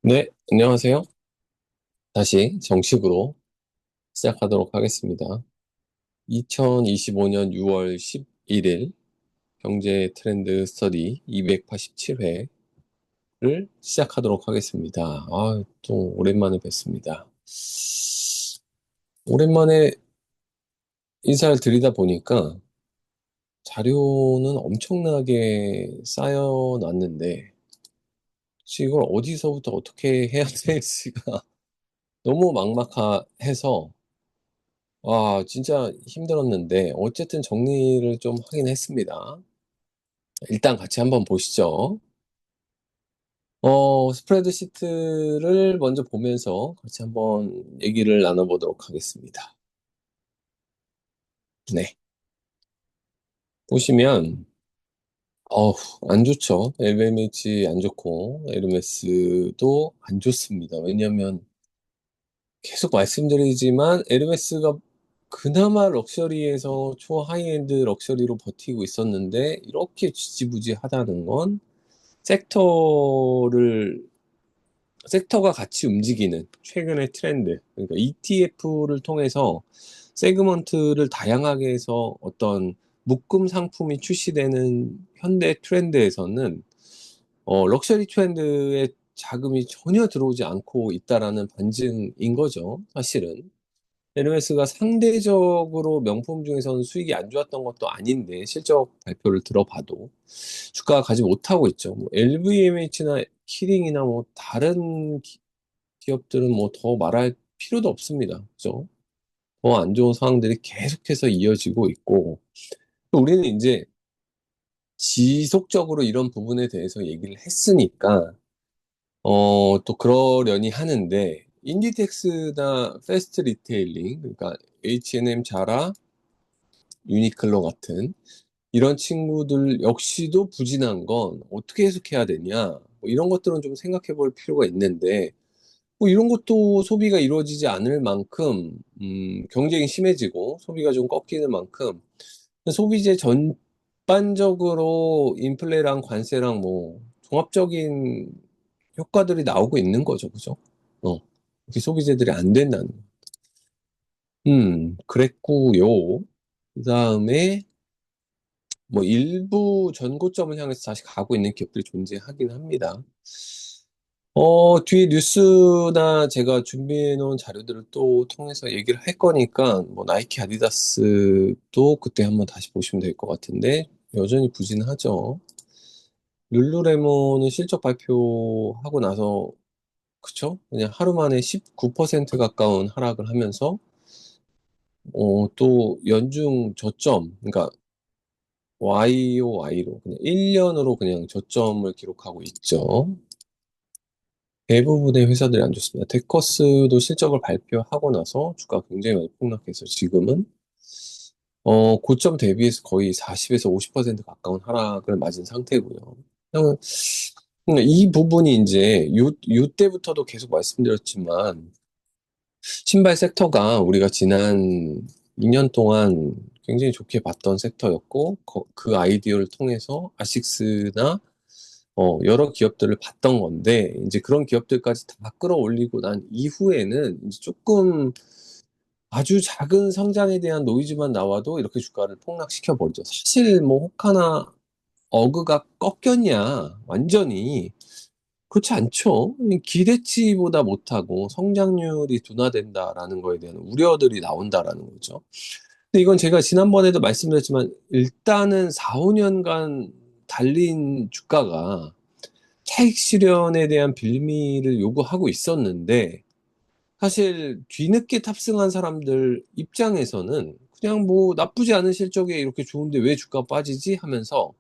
네, 안녕하세요. 다시 정식으로 시작하도록 하겠습니다. 2025년 6월 11일 경제 트렌드 스터디 287회를 시작하도록 하겠습니다. 또 오랜만에 뵙습니다. 오랜만에 인사를 드리다 보니까 자료는 엄청나게 쌓여놨는데 혹시 이걸 어디서부터 어떻게 해야 될지가 너무 막막해서 진짜 힘들었는데, 어쨌든 정리를 좀 하긴 했습니다. 일단 같이 한번 보시죠. 스프레드 시트를 먼저 보면서 같이 한번 얘기를 나눠보도록 하겠습니다. 네. 보시면, 어우, 안 좋죠. LVMH 안 좋고, 에르메스도 안 좋습니다. 왜냐면, 계속 말씀드리지만, 에르메스가 그나마 럭셔리에서 초하이엔드 럭셔리로 버티고 있었는데, 이렇게 지지부진하다는 건, 섹터를 섹터가 같이 움직이는 최근의 트렌드, 그러니까 ETF를 통해서 세그먼트를 다양하게 해서 어떤 묶음 상품이 출시되는 현대 트렌드에서는 럭셔리 트렌드에 자금이 전혀 들어오지 않고 있다라는 반증인 거죠, 사실은. 에르메스가 상대적으로 명품 중에서는 수익이 안 좋았던 것도 아닌데, 실적 발표를 들어봐도 주가가 가지 못하고 있죠. 뭐 LVMH나 키링이나 뭐 다른 기업들은 뭐 더 말할 필요도 없습니다. 그죠? 더 안 좋은 상황들이 계속해서 이어지고 있고, 또 우리는 이제 지속적으로 이런 부분에 대해서 얘기를 했으니까 또 그러려니 하는데, 인디텍스나 패스트 리테일링, 그러니까 H&M, 자라, 유니클로 같은 이런 친구들 역시도 부진한 건 어떻게 해석해야 되냐, 뭐 이런 것들은 좀 생각해 볼 필요가 있는데, 뭐 이런 것도 소비가 이루어지지 않을 만큼 경쟁이 심해지고 소비가 좀 꺾이는 만큼 소비재 전반적으로 인플레랑 관세랑 뭐 종합적인 효과들이 나오고 있는 거죠. 그죠? 이렇게 소비재들이 안 된다는. 그랬고요. 그 다음에 뭐 일부 전고점을 향해서 다시 가고 있는 기업들이 존재하긴 합니다. 뒤에 뉴스나 제가 준비해 놓은 자료들을 또 통해서 얘기를 할 거니까, 뭐, 나이키, 아디다스도 그때 한번 다시 보시면 될 것 같은데, 여전히 부진하죠. 룰루레몬은 실적 발표하고 나서, 그쵸? 그냥 하루 만에 19% 가까운 하락을 하면서, 또 연중 저점, 그러니까 YOY로, 그냥 1년으로 그냥 저점을 기록하고 있죠. 대부분의 회사들이 안 좋습니다. 데커스도 실적을 발표하고 나서 주가가 굉장히 많이 폭락해서 지금은 고점 대비해서 거의 40에서 50% 가까운 하락을 맞은 상태고요. 그냥 이 부분이 이제 때부터도 계속 말씀드렸지만, 신발 섹터가 우리가 지난 2년 동안 굉장히 좋게 봤던 섹터였고, 그 아이디어를 통해서 아식스나 여러 기업들을 봤던 건데, 이제 그런 기업들까지 다 끌어올리고 난 이후에는 이제 조금 아주 작은 성장에 대한 노이즈만 나와도 이렇게 주가를 폭락시켜 버리죠. 사실 뭐 호카나 어그가 꺾였냐, 완전히 그렇지 않죠. 기대치보다 못하고 성장률이 둔화된다라는 거에 대한 우려들이 나온다라는 거죠. 근데 이건 제가 지난번에도 말씀드렸지만, 일단은 4, 5년간 달린 주가가 차익 실현에 대한 빌미를 요구하고 있었는데, 사실 뒤늦게 탑승한 사람들 입장에서는 그냥 뭐 나쁘지 않은 실적에 이렇게 좋은데 왜 주가 빠지지 하면서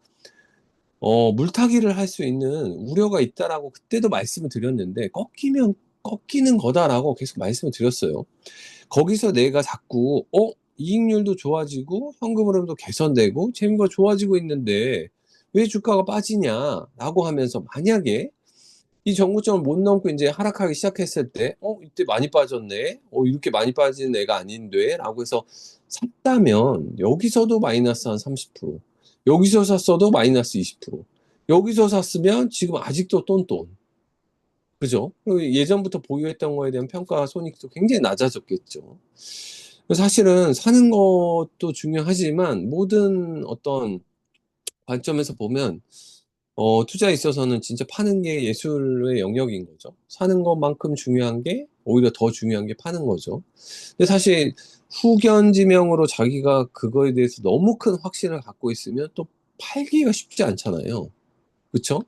물타기를 할 수 있는 우려가 있다라고 그때도 말씀을 드렸는데, 꺾이면 꺾이는 거다라고 계속 말씀을 드렸어요. 거기서 내가 자꾸 이익률도 좋아지고 현금 흐름도 개선되고 재무가 좋아지고 있는데 왜 주가가 빠지냐라고 하면서, 만약에 이 정고점을 못 넘고 이제 하락하기 시작했을 때, 이때 많이 빠졌네. 이렇게 많이 빠지는 애가 아닌데. 라고 해서 샀다면, 여기서도 마이너스 한 30%. 여기서 샀어도 마이너스 20%. 여기서 샀으면 지금 아직도 똔똔. 그죠? 그 예전부터 보유했던 거에 대한 평가 손익도 굉장히 낮아졌겠죠. 사실은 사는 것도 중요하지만 모든 어떤 관점에서 보면 투자에 있어서는 진짜 파는 게 예술의 영역인 거죠. 사는 것만큼 중요한 게 오히려 더 중요한 게 파는 거죠. 근데 사실 후견지명으로 자기가 그거에 대해서 너무 큰 확신을 갖고 있으면 또 팔기가 쉽지 않잖아요. 그쵸?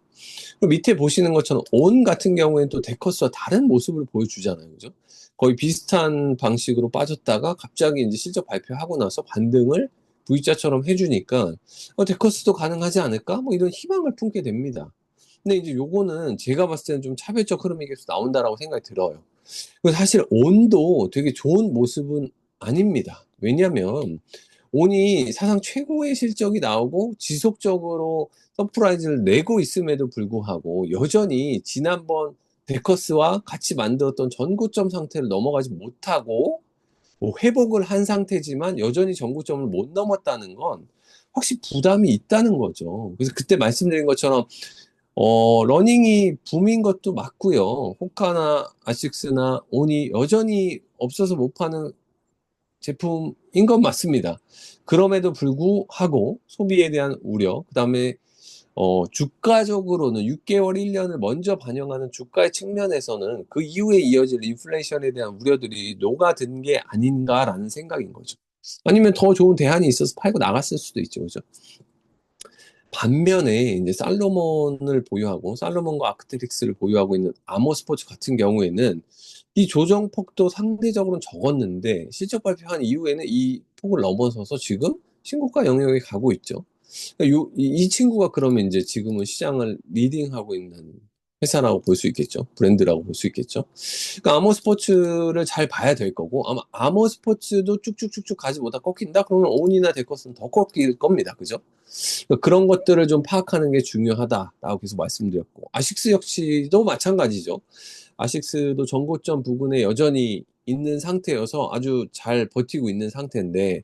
그 밑에 보시는 것처럼 온 같은 경우에는 또 데커스와 다른 모습을 보여주잖아요. 그죠? 거의 비슷한 방식으로 빠졌다가 갑자기 이제 실적 발표하고 나서 반등을 V자처럼 해주니까 데커스도 가능하지 않을까? 뭐 이런 희망을 품게 됩니다. 근데 이제 요거는 제가 봤을 때는 좀 차별적 흐름이 계속 나온다라고 생각이 들어요. 그리고 사실 온도 되게 좋은 모습은 아닙니다. 왜냐면 온이 사상 최고의 실적이 나오고 지속적으로 서프라이즈를 내고 있음에도 불구하고 여전히 지난번 데커스와 같이 만들었던 전고점 상태를 넘어가지 못하고 뭐 회복을 한 상태지만 여전히 전고점을 못 넘었다는 건 확실히 부담이 있다는 거죠. 그래서 그때 말씀드린 것처럼 러닝이 붐인 것도 맞고요. 호카나 아식스나 온이 여전히 없어서 못 파는 제품인 건 맞습니다. 그럼에도 불구하고 소비에 대한 우려, 그다음에 주가적으로는 6개월, 1년을 먼저 반영하는 주가의 측면에서는 그 이후에 이어질 인플레이션에 대한 우려들이 녹아든 게 아닌가라는 생각인 거죠. 아니면 더 좋은 대안이 있어서 팔고 나갔을 수도 있죠. 그죠? 반면에 이제 살로몬을 보유하고 살로몬과 아크테릭스를 보유하고 있는 아모스포츠 같은 경우에는 이 조정폭도 상대적으로는 적었는데 실적 발표한 이후에는 이 폭을 넘어서서 지금 신고가 영역에 가고 있죠. 그러니까 이 친구가 그러면 이제 지금은 시장을 리딩하고 있는 회사라고 볼 수 있겠죠. 브랜드라고 볼 수 있겠죠. 그러니까 아모 스포츠를 잘 봐야 될 거고 아마 아모 스포츠도 쭉쭉쭉쭉 가지 못하고 꺾인다? 그러면 온이나 데커스는 더 꺾일 겁니다. 그죠? 그러니까 그런 것들을 좀 파악하는 게 중요하다라고 계속 말씀드렸고 아식스 역시도 마찬가지죠. 아식스도 전고점 부근에 여전히 있는 상태여서 아주 잘 버티고 있는 상태인데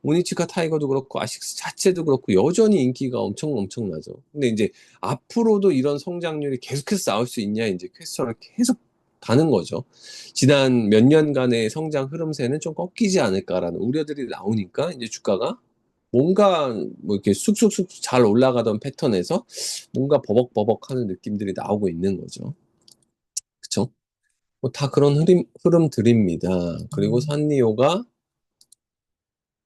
오니치카 타이거도 그렇고 아식스 자체도 그렇고 여전히 인기가 엄청나죠. 근데 이제 앞으로도 이런 성장률이 계속해서 나올 수 있냐 이제 퀘스천을 계속 가는 거죠. 지난 몇 년간의 성장 흐름세는 좀 꺾이지 않을까라는 우려들이 나오니까 이제 주가가 뭔가 뭐 이렇게 쑥쑥쑥 잘 올라가던 패턴에서 뭔가 버벅버벅하는 느낌들이 나오고 있는 거죠. 그쵸? 뭐 다 그런 흐름들입니다. 그리고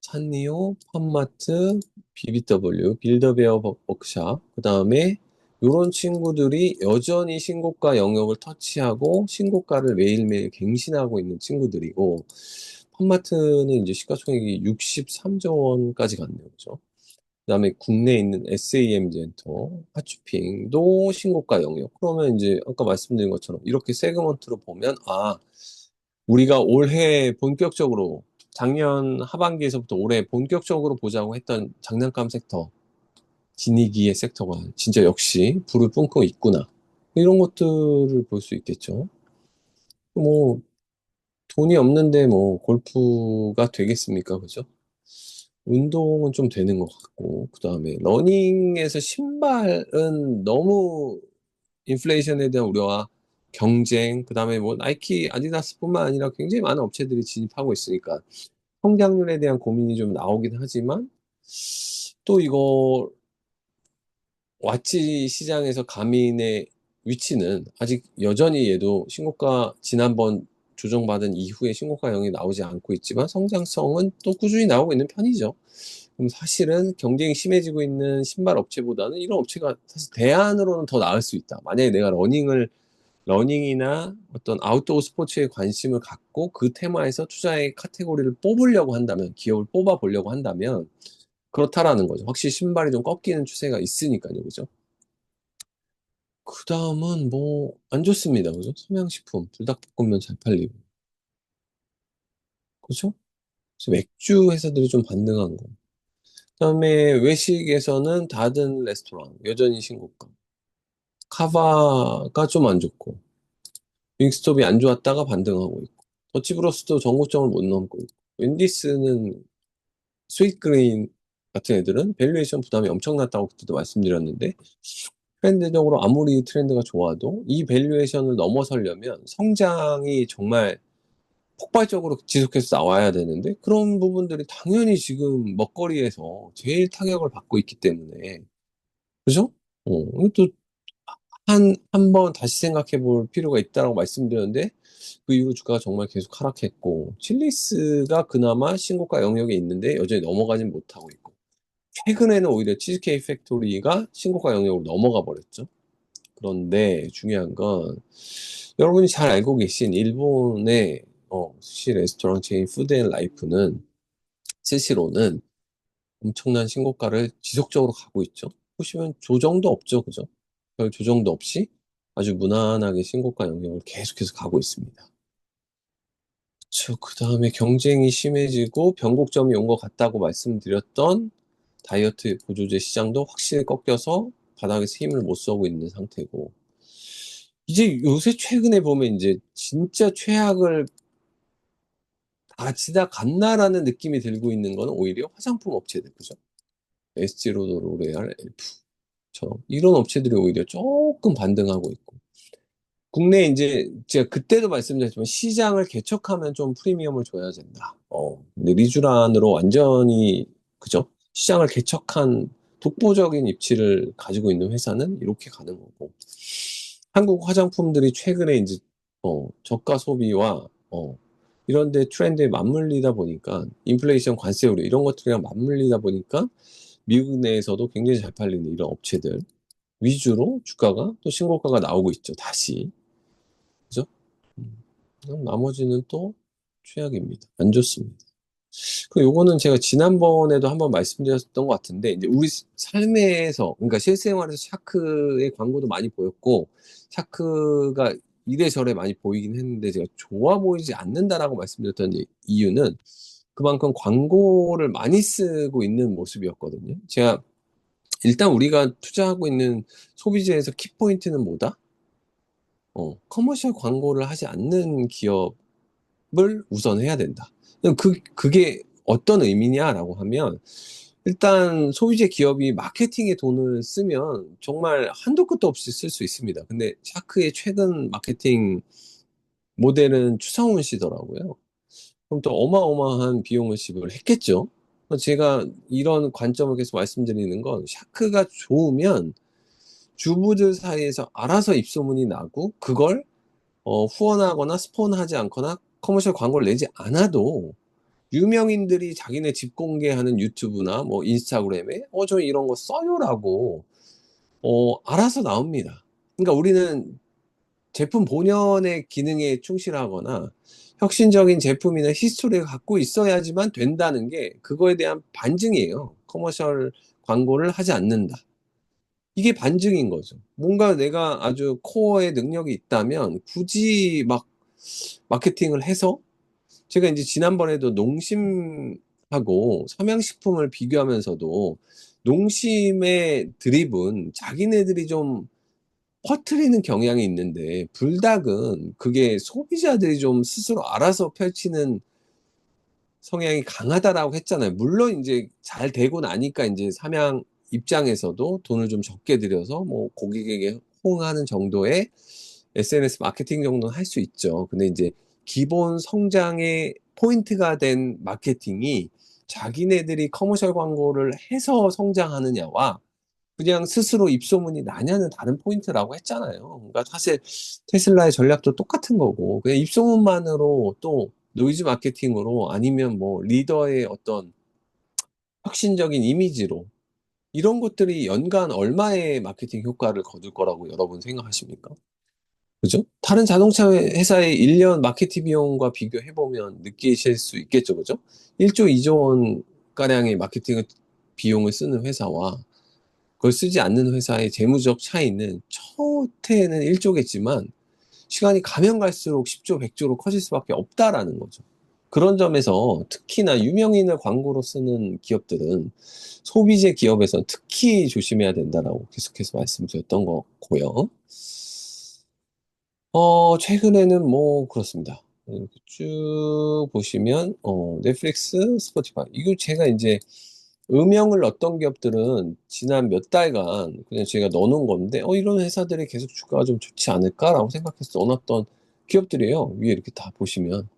산리오, 팜마트, BBW, 빌더베어 버크샵, 그 다음에 요런 친구들이 여전히 신고가 영역을 터치하고 신고가를 매일매일 갱신하고 있는 친구들이고, 팜마트는 이제 시가총액이 63조 원까지 갔네요. 그죠? 그 다음에 국내에 있는 SAM젠터, 하추핑도 신고가 영역. 그러면 이제 아까 말씀드린 것처럼 이렇게 세그먼트로 보면, 우리가 올해 본격적으로 작년 하반기에서부터 올해 본격적으로 보자고 했던 장난감 섹터, 지니기의 섹터가 진짜 역시 불을 뿜고 있구나. 이런 것들을 볼 수 있겠죠. 뭐, 돈이 없는데 뭐, 골프가 되겠습니까? 그죠? 운동은 좀 되는 것 같고, 그 다음에 러닝에서 신발은 너무 인플레이션에 대한 우려와 경쟁, 그 다음에 뭐 나이키, 아디다스뿐만 아니라 굉장히 많은 업체들이 진입하고 있으니까 성장률에 대한 고민이 좀 나오긴 하지만 또 이거 왓치 시장에서 가민의 위치는 아직 여전히 얘도 신고가 지난번 조정받은 이후에 신고가형이 나오지 않고 있지만 성장성은 또 꾸준히 나오고 있는 편이죠. 그럼 사실은 경쟁이 심해지고 있는 신발 업체보다는 이런 업체가 사실 대안으로는 더 나을 수 있다. 만약에 내가 러닝이나 어떤 아웃도어 스포츠에 관심을 갖고 그 테마에서 투자의 카테고리를 뽑으려고 한다면, 기업을 뽑아 보려고 한다면 그렇다라는 거죠. 확실히 신발이 좀 꺾이는 추세가 있으니까요. 그죠? 그 다음은 뭐 안 좋습니다. 그죠? 삼양식품, 불닭볶음면 잘 팔리고. 그죠? 그래서 맥주 회사들이 좀 반등한 거. 그다음에 외식에서는 다든 레스토랑 여전히 신고가. 카바가 좀 안 좋고 윙스톱이 안 좋았다가 반등하고 있고 더치브로스도 전고점을 못 넘고 있고 웬디스는 스윗그레인 같은 애들은 밸류에이션 부담이 엄청났다고 그때도 말씀드렸는데 트렌드적으로 아무리 트렌드가 좋아도 이 밸류에이션을 넘어서려면 성장이 정말 폭발적으로 지속해서 나와야 되는데 그런 부분들이 당연히 지금 먹거리에서 제일 타격을 받고 있기 때문에 그죠? 이것도 한번 다시 생각해 볼 필요가 있다라고 말씀드렸는데 그 이후 주가가 정말 계속 하락했고 칠리스가 그나마 신고가 영역에 있는데 여전히 넘어가진 못하고 있고 최근에는 오히려 치즈케이크 팩토리가 신고가 영역으로 넘어가 버렸죠. 그런데 중요한 건 여러분이 잘 알고 계신 일본의 스시 레스토랑 체인 푸드앤라이프는 스시로는 엄청난 신고가를 지속적으로 가고 있죠. 보시면 조정도 없죠, 그죠? 별 조정도 없이 아주 무난하게 신고가 영역을 계속해서 가고 있습니다. 그쵸. 그 다음에 경쟁이 심해지고 변곡점이 온 것 같다고 말씀드렸던 다이어트 보조제 시장도 확실히 꺾여서 바닥에서 힘을 못 써고 있는 상태고 이제 요새 최근에 보면 이제 진짜 최악을 다 지나갔나라는 느낌이 들고 있는 거는 오히려 화장품 업체들, 그죠? 에스티로더, 로레알, 엘프처럼 이런 업체들이 오히려 조금 반등하고 있고 국내 이제 제가 그때도 말씀드렸지만 시장을 개척하면 좀 프리미엄을 줘야 된다. 근데 리쥬란으로 완전히 그죠? 시장을 개척한 독보적인 입지를 가지고 있는 회사는 이렇게 가는 거고 한국 화장품들이 최근에 이제 저가 소비와 이런 데 트렌드에 맞물리다 보니까 인플레이션 관세 우려 이런 것들이랑 맞물리다 보니까 미국 내에서도 굉장히 잘 팔리는 이런 업체들 위주로 주가가 또 신고가가 나오고 있죠. 다시. 그죠? 나머지는 또 최악입니다. 안 좋습니다. 그 요거는 제가 지난번에도 한번 말씀드렸던 것 같은데 이제 우리 삶에서 그러니까 실생활에서 샤크의 광고도 많이 보였고 샤크가 이래저래 많이 보이긴 했는데 제가 좋아 보이지 않는다라고 말씀드렸던 이유는 그만큼 광고를 많이 쓰고 있는 모습이었거든요. 제가 일단 우리가 투자하고 있는 소비재에서 키포인트는 뭐다? 커머셜 광고를 하지 않는 기업을 우선 해야 된다. 그게 어떤 의미냐라고 하면 일단 소비재 기업이 마케팅에 돈을 쓰면 정말 한도 끝도 없이 쓸 수 있습니다. 근데 샤크의 최근 마케팅 모델은 추성훈 씨더라고요. 그럼 또 어마어마한 비용을 지불했겠죠. 제가 이런 관점을 계속 말씀드리는 건 샤크가 좋으면 주부들 사이에서 알아서 입소문이 나고 그걸 후원하거나 스폰하지 않거나 커머셜 광고를 내지 않아도 유명인들이 자기네 집 공개하는 유튜브나 뭐 인스타그램에 저 이런 거 써요라고 알아서 나옵니다. 그러니까 우리는 제품 본연의 기능에 충실하거나 혁신적인 제품이나 히스토리를 갖고 있어야지만 된다는 게 그거에 대한 반증이에요. 커머셜 광고를 하지 않는다. 이게 반증인 거죠. 뭔가 내가 아주 코어의 능력이 있다면 굳이 막 마케팅을 해서 제가 이제 지난번에도 농심하고 삼양식품을 비교하면서도 농심의 드립은 자기네들이 좀 퍼트리는 경향이 있는데 불닭은 그게 소비자들이 좀 스스로 알아서 펼치는 성향이 강하다라고 했잖아요. 물론 이제 잘 되고 나니까 이제 삼양 입장에서도 돈을 좀 적게 들여서 뭐 고객에게 호응하는 정도의 SNS 마케팅 정도는 할 수 있죠. 근데 이제 기본 성장의 포인트가 된 마케팅이 자기네들이 커머셜 광고를 해서 성장하느냐와 그냥 스스로 입소문이 나냐는 다른 포인트라고 했잖아요. 그러니까 사실 테슬라의 전략도 똑같은 거고 그냥 입소문만으로 또 노이즈 마케팅으로 아니면 뭐 리더의 어떤 혁신적인 이미지로 이런 것들이 연간 얼마의 마케팅 효과를 거둘 거라고 여러분 생각하십니까? 그죠? 다른 자동차 회사의 1년 마케팅 비용과 비교해보면 느끼실 수 있겠죠, 그죠? 1조, 2조 원 가량의 마케팅 비용을 쓰는 회사와 그걸 쓰지 않는 회사의 재무적 차이는 첫해에는 1조겠지만 시간이 가면 갈수록 10조, 100조로 커질 수밖에 없다라는 거죠. 그런 점에서 특히나 유명인을 광고로 쓰는 기업들은 소비재 기업에서는 특히 조심해야 된다라고 계속해서 말씀드렸던 거고요. 최근에는 뭐 그렇습니다. 이렇게 쭉 보시면 넷플릭스, 스포티파이 이거 제가 이제 음영을 넣었던 기업들은 지난 몇 달간 그냥 제가 넣어놓은 건데, 이런 회사들이 계속 주가가 좀 좋지 않을까라고 생각해서 넣어놨던 기업들이에요. 위에 이렇게 다 보시면.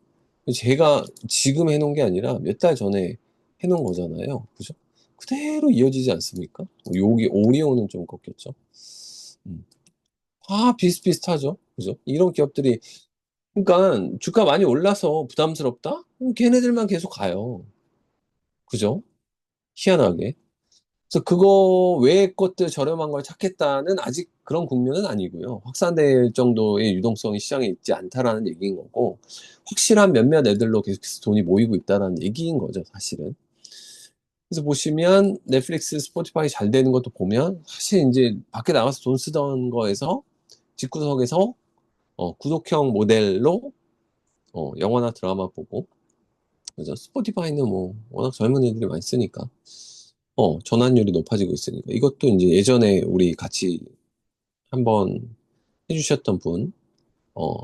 제가 지금 해놓은 게 아니라 몇 달 전에 해놓은 거잖아요. 그죠? 그대로 이어지지 않습니까? 여기 오리온은 좀 꺾였죠. 음. 다 비슷비슷하죠. 그죠? 이런 기업들이, 그러니까 주가 많이 올라서 부담스럽다? 걔네들만 계속 가요. 그죠? 희한하게. 그래서 그거 외의 것들 저렴한 걸 찾겠다는 아직 그런 국면은 아니고요. 확산될 정도의 유동성이 시장에 있지 않다라는 얘기인 거고, 확실한 몇몇 애들로 계속해서 돈이 모이고 있다라는 얘기인 거죠, 사실은. 그래서 보시면 넷플릭스, 스포티파이 잘 되는 것도 보면 사실 이제 밖에 나가서 돈 쓰던 거에서 집구석에서 구독형 모델로 영화나 드라마 보고, 그죠? 스포티파이는 뭐 워낙 젊은 애들이 많이 쓰니까 전환율이 높아지고 있으니까, 이것도 이제 예전에 우리 같이 한번 해주셨던 분, 어,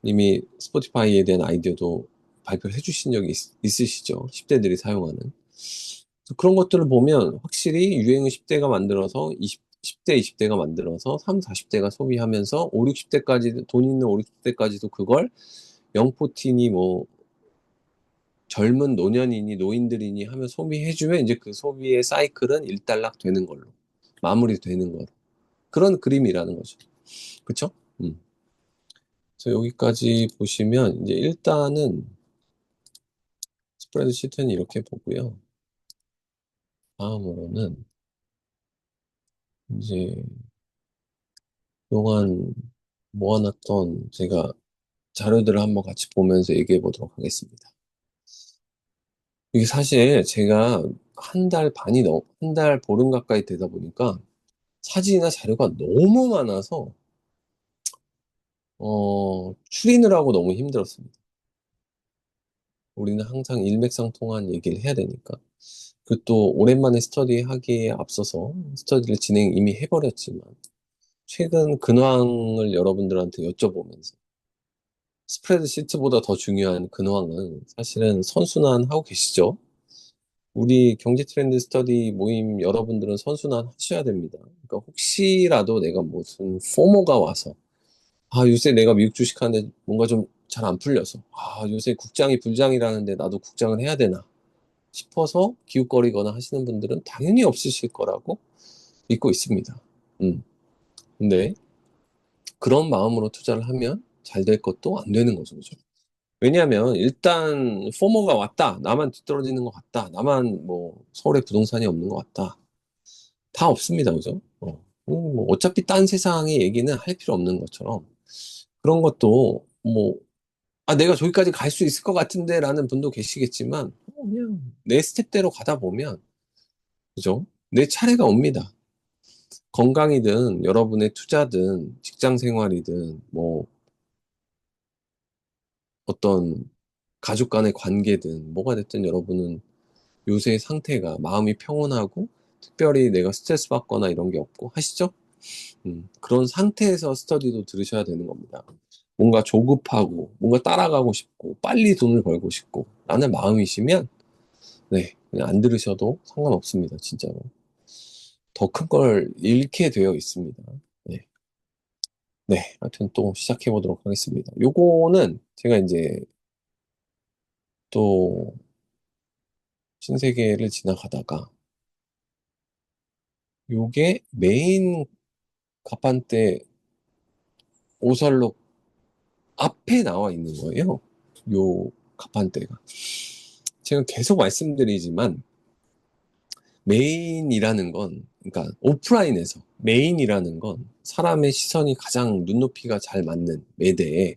이미 스포티파이에 대한 아이디어도 발표를 해주신 적이 있으시죠? 10대들이 사용하는. 그래서 그런 것들을 보면 확실히 유행을 10대가 만들어서 10대, 20대가 만들어서 3, 40대가 소비하면서 5, 60대까지, 돈 있는 5, 60대까지도 그걸 영포티니 뭐 젊은 노년이니 노인들이니 하면 소비해주면 이제 그 소비의 사이클은 일단락 되는 걸로 마무리되는 거로, 그런 그림이라는 거죠. 그쵸? 음. 그래서 여기까지 보시면 이제 일단은 스프레드 시트는 이렇게 보고요. 다음으로는 이제 그동안 모아놨던 제가 자료들을 한번 같이 보면서 얘기해 보도록 하겠습니다. 이게 사실 제가 한 달 보름 가까이 되다 보니까 사진이나 자료가 너무 많아서 추리느라고 너무 힘들었습니다. 우리는 항상 일맥상통한 얘기를 해야 되니까. 그 또 오랜만에 스터디하기에 앞서서 스터디를 진행 이미 해버렸지만, 최근 근황을 여러분들한테 여쭤보면서 스프레드 시트보다 더 중요한 근황은 사실은 선순환하고 계시죠? 우리 경제 트렌드 스터디 모임 여러분들은 선순환 하셔야 됩니다. 그러니까 혹시라도 내가 무슨 포모가 와서, 요새 내가 미국 주식 하는데 뭔가 좀 잘 안 풀려서, 요새 국장이 불장이라는데 나도 국장을 해야 되나 싶어서 기웃거리거나 하시는 분들은 당연히 없으실 거라고 믿고 있습니다. 음. 근데 그런 마음으로 투자를 하면 잘 될 것도 안 되는 거죠. 그죠? 왜냐하면 일단 포모가 왔다. 나만 뒤떨어지는 것 같다. 나만 뭐 서울에 부동산이 없는 것 같다. 다 없습니다. 그죠? 뭐 어차피 딴 세상의 얘기는 할 필요 없는 것처럼, 그런 것도 뭐, 내가 저기까지 갈 수 있을 것 같은데 라는 분도 계시겠지만, 그냥 내 스텝대로 가다 보면, 그죠? 내 차례가 옵니다. 건강이든 여러분의 투자든 직장 생활이든 뭐 어떤 가족 간의 관계든 뭐가 됐든 여러분은 요새 상태가 마음이 평온하고 특별히 내가 스트레스 받거나 이런 게 없고 하시죠? 그런 상태에서 스터디도 들으셔야 되는 겁니다. 뭔가 조급하고 뭔가 따라가고 싶고 빨리 돈을 벌고 싶고 라는 마음이시면, 네, 그냥 안 들으셔도 상관없습니다. 진짜로. 더 큰 걸 잃게 되어 있습니다. 네. 네, 하여튼 또 시작해 보도록 하겠습니다. 요거는 제가 이제 또 신세계를 지나가다가 요게 메인 가판대 오설록 앞에 나와 있는 거예요. 요 가판대가. 제가 계속 말씀드리지만 메인이라는 건, 그러니까 오프라인에서 메인이라는 건 사람의 시선이 가장 눈높이가 잘 맞는 매대에,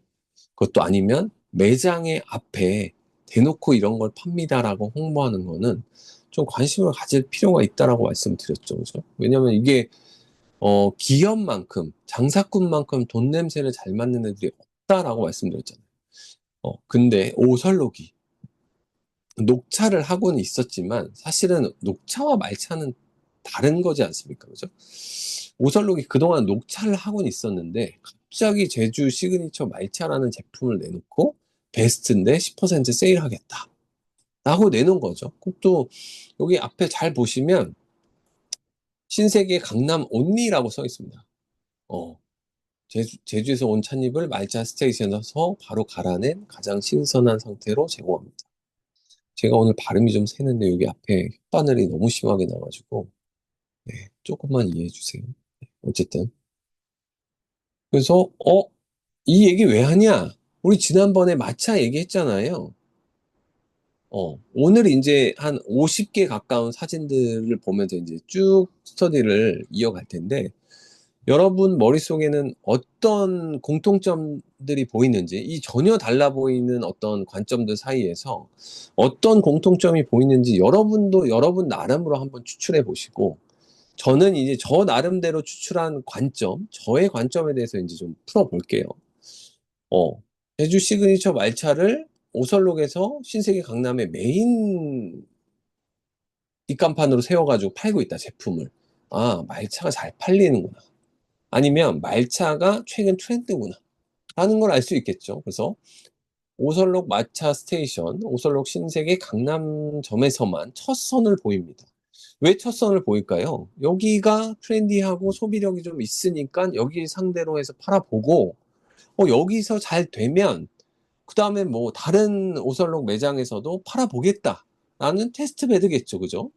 그것도 아니면 매장의 앞에 대놓고 이런 걸 팝니다라고 홍보하는 거는 좀 관심을 가질 필요가 있다라고 말씀드렸죠. 그죠? 왜냐면 이게 기업만큼, 장사꾼만큼 돈 냄새를 잘 맡는 애들이 없다라고 말씀드렸잖아요. 근데 오설록이 녹차를 하고는 있었지만 사실은 녹차와 말차는 다른 거지 않습니까? 그죠? 오설록이 그동안 녹차를 하고는 있었는데 갑자기 제주 시그니처 말차라는 제품을 내놓고 베스트인데 10% 세일하겠다. 라고 내놓은 거죠. 그것도 여기 앞에 잘 보시면 신세계 강남 온리라고 써 있습니다. 어, 제주에서 온 찻잎을 말차 스테이션에서 바로 갈아낸 가장 신선한 상태로 제공합니다. 제가 오늘 발음이 좀 새는데 여기 앞에 혓바늘이 너무 심하게 나가지고 네, 조금만 이해해 주세요. 어쨌든 그래서 이 얘기 왜 하냐? 우리 지난번에 마차 얘기했잖아요. 오늘 이제 한 50개 가까운 사진들을 보면서 이제 쭉 스터디를 이어갈 텐데 여러분 머릿속에는 어떤 공통점들이 보이는지, 이 전혀 달라 보이는 어떤 관점들 사이에서 어떤 공통점이 보이는지 여러분도 여러분 나름으로 한번 추출해 보시고, 저는 이제 저 나름대로 추출한 관점, 저의 관점에 대해서 이제 좀 풀어 볼게요. 어, 제주 시그니처 말차를 오설록에서 신세계 강남의 메인 뒷간판으로 세워가지고 팔고 있다, 제품을. 아, 말차가 잘 팔리는구나. 아니면 말차가 최근 트렌드구나 하는 걸 알 수 있겠죠. 그래서 오설록 마차 스테이션, 오설록 신세계 강남점에서만 첫 선을 보입니다. 왜 첫 선을 보일까요? 여기가 트렌디하고 소비력이 좀 있으니까 여기 상대로 해서 팔아보고, 여기서 잘 되면 그 다음에 뭐 다른 오설록 매장에서도 팔아보겠다라는 테스트 베드겠죠, 그죠?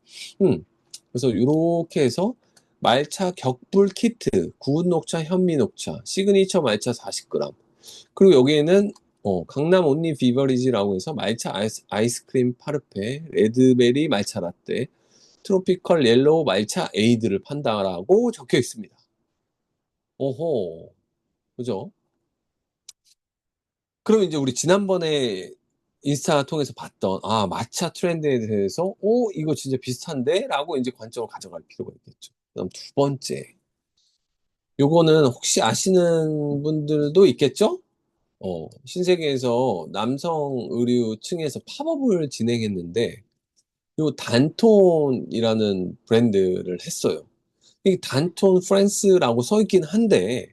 그래서 이렇게 해서 말차 격불 키트, 구운 녹차, 현미 녹차, 시그니처 말차 40g, 그리고 여기에는 강남 온리 비버리지라고 해서 말차 아이스크림 파르페, 레드베리 말차 라떼, 트로피컬 옐로우 말차 에이드를 판다라고 적혀 있습니다. 오호, 그죠? 그럼 이제 우리 지난번에 인스타 통해서 봤던 마차 트렌드에 대해서 이거 진짜 비슷한데? 라고 이제 관점을 가져갈 필요가 있겠죠. 그다음 두 번째. 요거는 혹시 아시는 분들도 있겠죠? 신세계에서 남성 의류 층에서 팝업을 진행했는데 요 단톤이라는 브랜드를 했어요. 이 단톤 프랜스라고 써 있긴 한데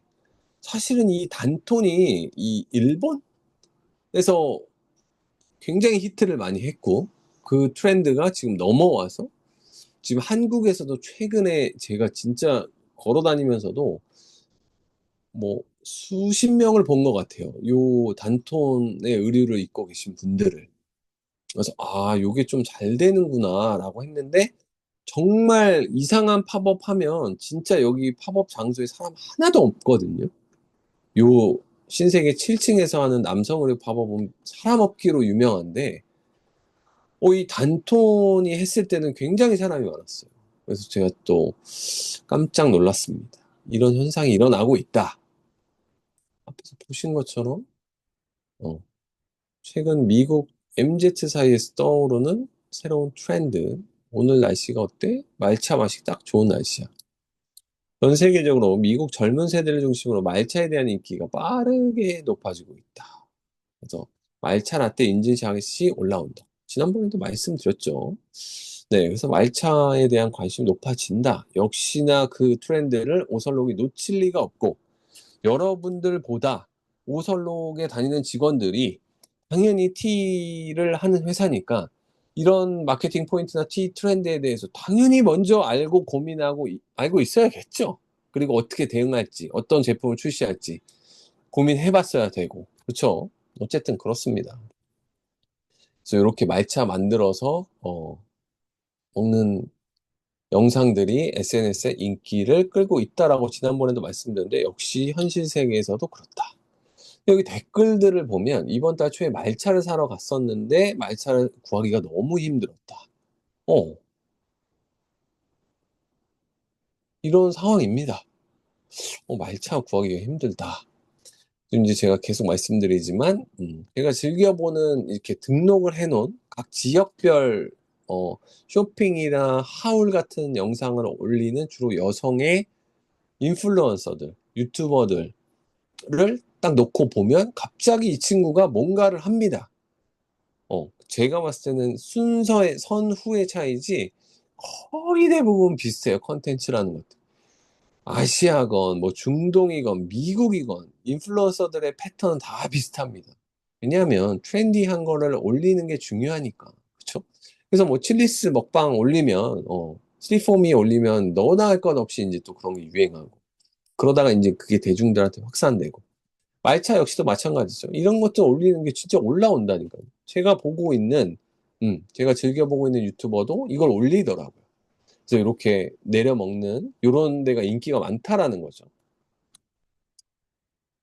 사실은 이 단톤이 이 일본에서 굉장히 히트를 많이 했고 그 트렌드가 지금 넘어와서 지금 한국에서도 최근에 제가 진짜 걸어 다니면서도 뭐 수십 명을 본 것 같아요. 요 단톤의 의류를 입고 계신 분들을. 그래서 요게 좀 잘 되는구나라고 했는데 정말 이상한 팝업 하면 진짜 여기 팝업 장소에 사람 하나도 없거든요. 요 신세계 7층에서 하는 남성 의류 팝업은 사람 없기로 유명한데 이 단톤이 했을 때는 굉장히 사람이 많았어요. 그래서 제가 또 깜짝 놀랐습니다. 이런 현상이 일어나고 있다. 앞에서 보신 것처럼 어, 최근 미국 MZ 사이에서 떠오르는 새로운 트렌드. 오늘 날씨가 어때? 말차 마시기 딱 좋은 날씨야. 전 세계적으로 미국 젊은 세대를 중심으로 말차에 대한 인기가 빠르게 높아지고 있다. 그래서 말차 라떼 인증샷이 올라온다. 지난번에도 말씀드렸죠. 네, 그래서 말차에 대한 관심이 높아진다. 역시나 그 트렌드를 오설록이 놓칠 리가 없고, 여러분들보다 오설록에 다니는 직원들이 당연히 티를 하는 회사니까 이런 마케팅 포인트나 티 트렌드에 대해서 당연히 먼저 알고 고민하고 알고 있어야겠죠. 그리고 어떻게 대응할지, 어떤 제품을 출시할지 고민해 봤어야 되고. 그렇죠? 어쨌든 그렇습니다. 그래서 이렇게 말차 만들어서 먹는 영상들이 SNS에 인기를 끌고 있다라고 지난번에도 말씀드렸는데 역시 현실 세계에서도 그렇다. 여기 댓글들을 보면 이번 달 초에 말차를 사러 갔었는데 말차를 구하기가 너무 힘들었다. 어, 이런 상황입니다. 말차 구하기가 힘들다. 지금 이제 제가 계속 말씀드리지만, 제가 즐겨보는 이렇게 등록을 해놓은 각 지역별 쇼핑이나 하울 같은 영상을 올리는 주로 여성의 인플루언서들, 유튜버들을 딱 놓고 보면 갑자기 이 친구가 뭔가를 합니다. 제가 봤을 때는 순서의 선후의 차이지 거의 대부분 비슷해요. 컨텐츠라는 것들. 아시아건 뭐 중동이건 미국이건 인플루언서들의 패턴은 다 비슷합니다. 왜냐하면 트렌디한 거를 올리는 게 중요하니까. 그쵸? 그래서 뭐 칠리스 먹방 올리면, 쓰리포미 올리면 너나 할 것 없이 이제 또 그런 게 유행하고. 그러다가 이제 그게 대중들한테 확산되고. 말차 역시도 마찬가지죠. 이런 것들 올리는 게 진짜 올라온다니까요. 제가 즐겨보고 있는 유튜버도 이걸 올리더라고요. 그래서 이렇게 내려 먹는 요런 데가 인기가 많다라는 거죠.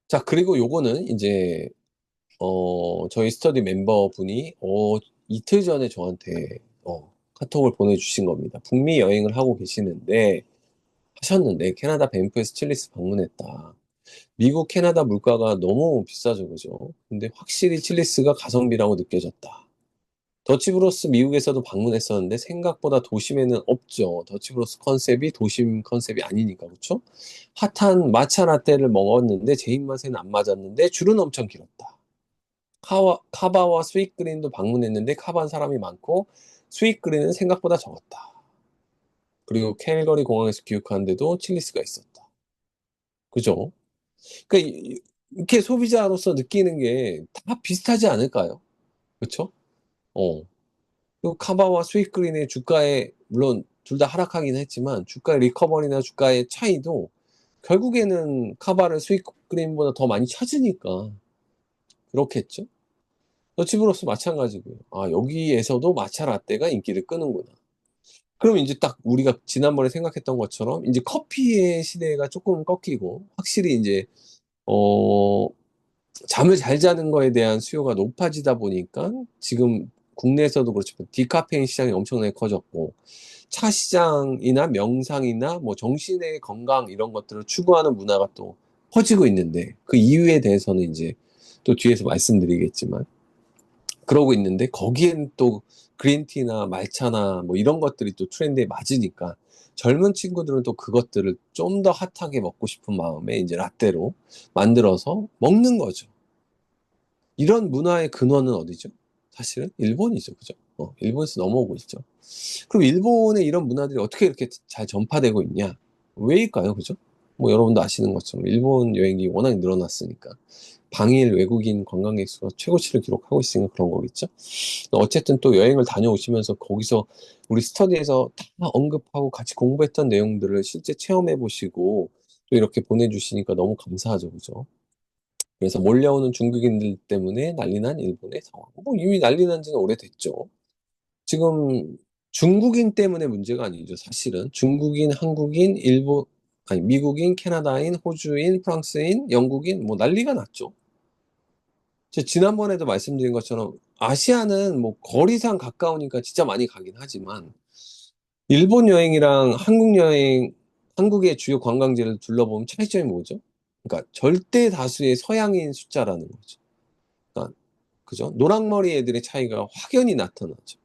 자, 그리고 요거는 이제 저희 스터디 멤버분이 이틀 전에 저한테 카톡을 보내주신 겁니다. 북미 여행을 하고 계시는데 하셨는데 캐나다 밴프에서 칠리스 방문했다. 미국, 캐나다 물가가 너무 비싸죠, 그죠? 근데 확실히 칠리스가 가성비라고 느껴졌다. 더치브로스 미국에서도 방문했었는데 생각보다 도심에는 없죠. 더치브로스 컨셉이 도심 컨셉이 아니니까, 그렇죠? 핫한 마차 라떼를 먹었는데 제 입맛에는 안 맞았는데 줄은 엄청 길었다. 카바와 스윗그린도 방문했는데 카바는 사람이 많고 스윗그린은 생각보다 적었다. 그리고 캘거리 공항에서 귀국하는데도 칠리스가 있었다. 그죠? 그러니까 이렇게 소비자로서 느끼는 게 다 비슷하지 않을까요? 그렇죠? 어. 그 카바와 스윗그린의 주가에 물론 둘 다 하락하긴 했지만 주가의 리커버리나 주가의 차이도 결국에는 카바를 스윗그린보다 더 많이 찾으니까 그렇겠죠? 더치브로스 마찬가지고요. 아, 여기에서도 마차 라떼가 인기를 끄는구나. 그럼 이제 딱 우리가 지난번에 생각했던 것처럼 이제 커피의 시대가 조금 꺾이고 확실히 이제 어 잠을 잘 자는 거에 대한 수요가 높아지다 보니까 지금 국내에서도 그렇지만 디카페인 시장이 엄청나게 커졌고 차 시장이나 명상이나 뭐 정신의 건강 이런 것들을 추구하는 문화가 또 퍼지고 있는데 그 이유에 대해서는 이제 또 뒤에서 말씀드리겠지만 그러고 있는데 거기엔 또 그린티나 말차나 뭐 이런 것들이 또 트렌드에 맞으니까 젊은 친구들은 또 그것들을 좀 더 핫하게 먹고 싶은 마음에 이제 라떼로 만들어서 먹는 거죠. 이런 문화의 근원은 어디죠? 사실은 일본이죠. 그죠? 일본에서 넘어오고 있죠. 그럼 일본의 이런 문화들이 어떻게 이렇게 잘 전파되고 있냐? 왜일까요? 그죠? 뭐 여러분도 아시는 것처럼 일본 여행이 워낙 늘어났으니까. 방일 외국인 관광객 수가 최고치를 기록하고 있으니까 그런 거겠죠? 어쨌든 또 여행을 다녀오시면서 거기서 우리 스터디에서 다 언급하고 같이 공부했던 내용들을 실제 체험해 보시고 또 이렇게 보내주시니까 너무 감사하죠. 그죠? 그래서 몰려오는 중국인들 때문에 난리난 일본의 상황. 뭐 이미 난리 난 지는 오래됐죠. 지금 중국인 때문에 문제가 아니죠. 사실은 중국인, 한국인, 아니 미국인, 캐나다인, 호주인, 프랑스인, 영국인 뭐 난리가 났죠. 제가 지난번에도 말씀드린 것처럼 아시아는 뭐 거리상 가까우니까 진짜 많이 가긴 하지만 일본 여행이랑 한국 여행, 한국의 주요 관광지를 둘러보면 차이점이 뭐죠? 그러니까 절대 다수의 서양인 숫자라는 거죠. 그러니까 그죠? 노랑머리 애들의 차이가 확연히 나타나죠.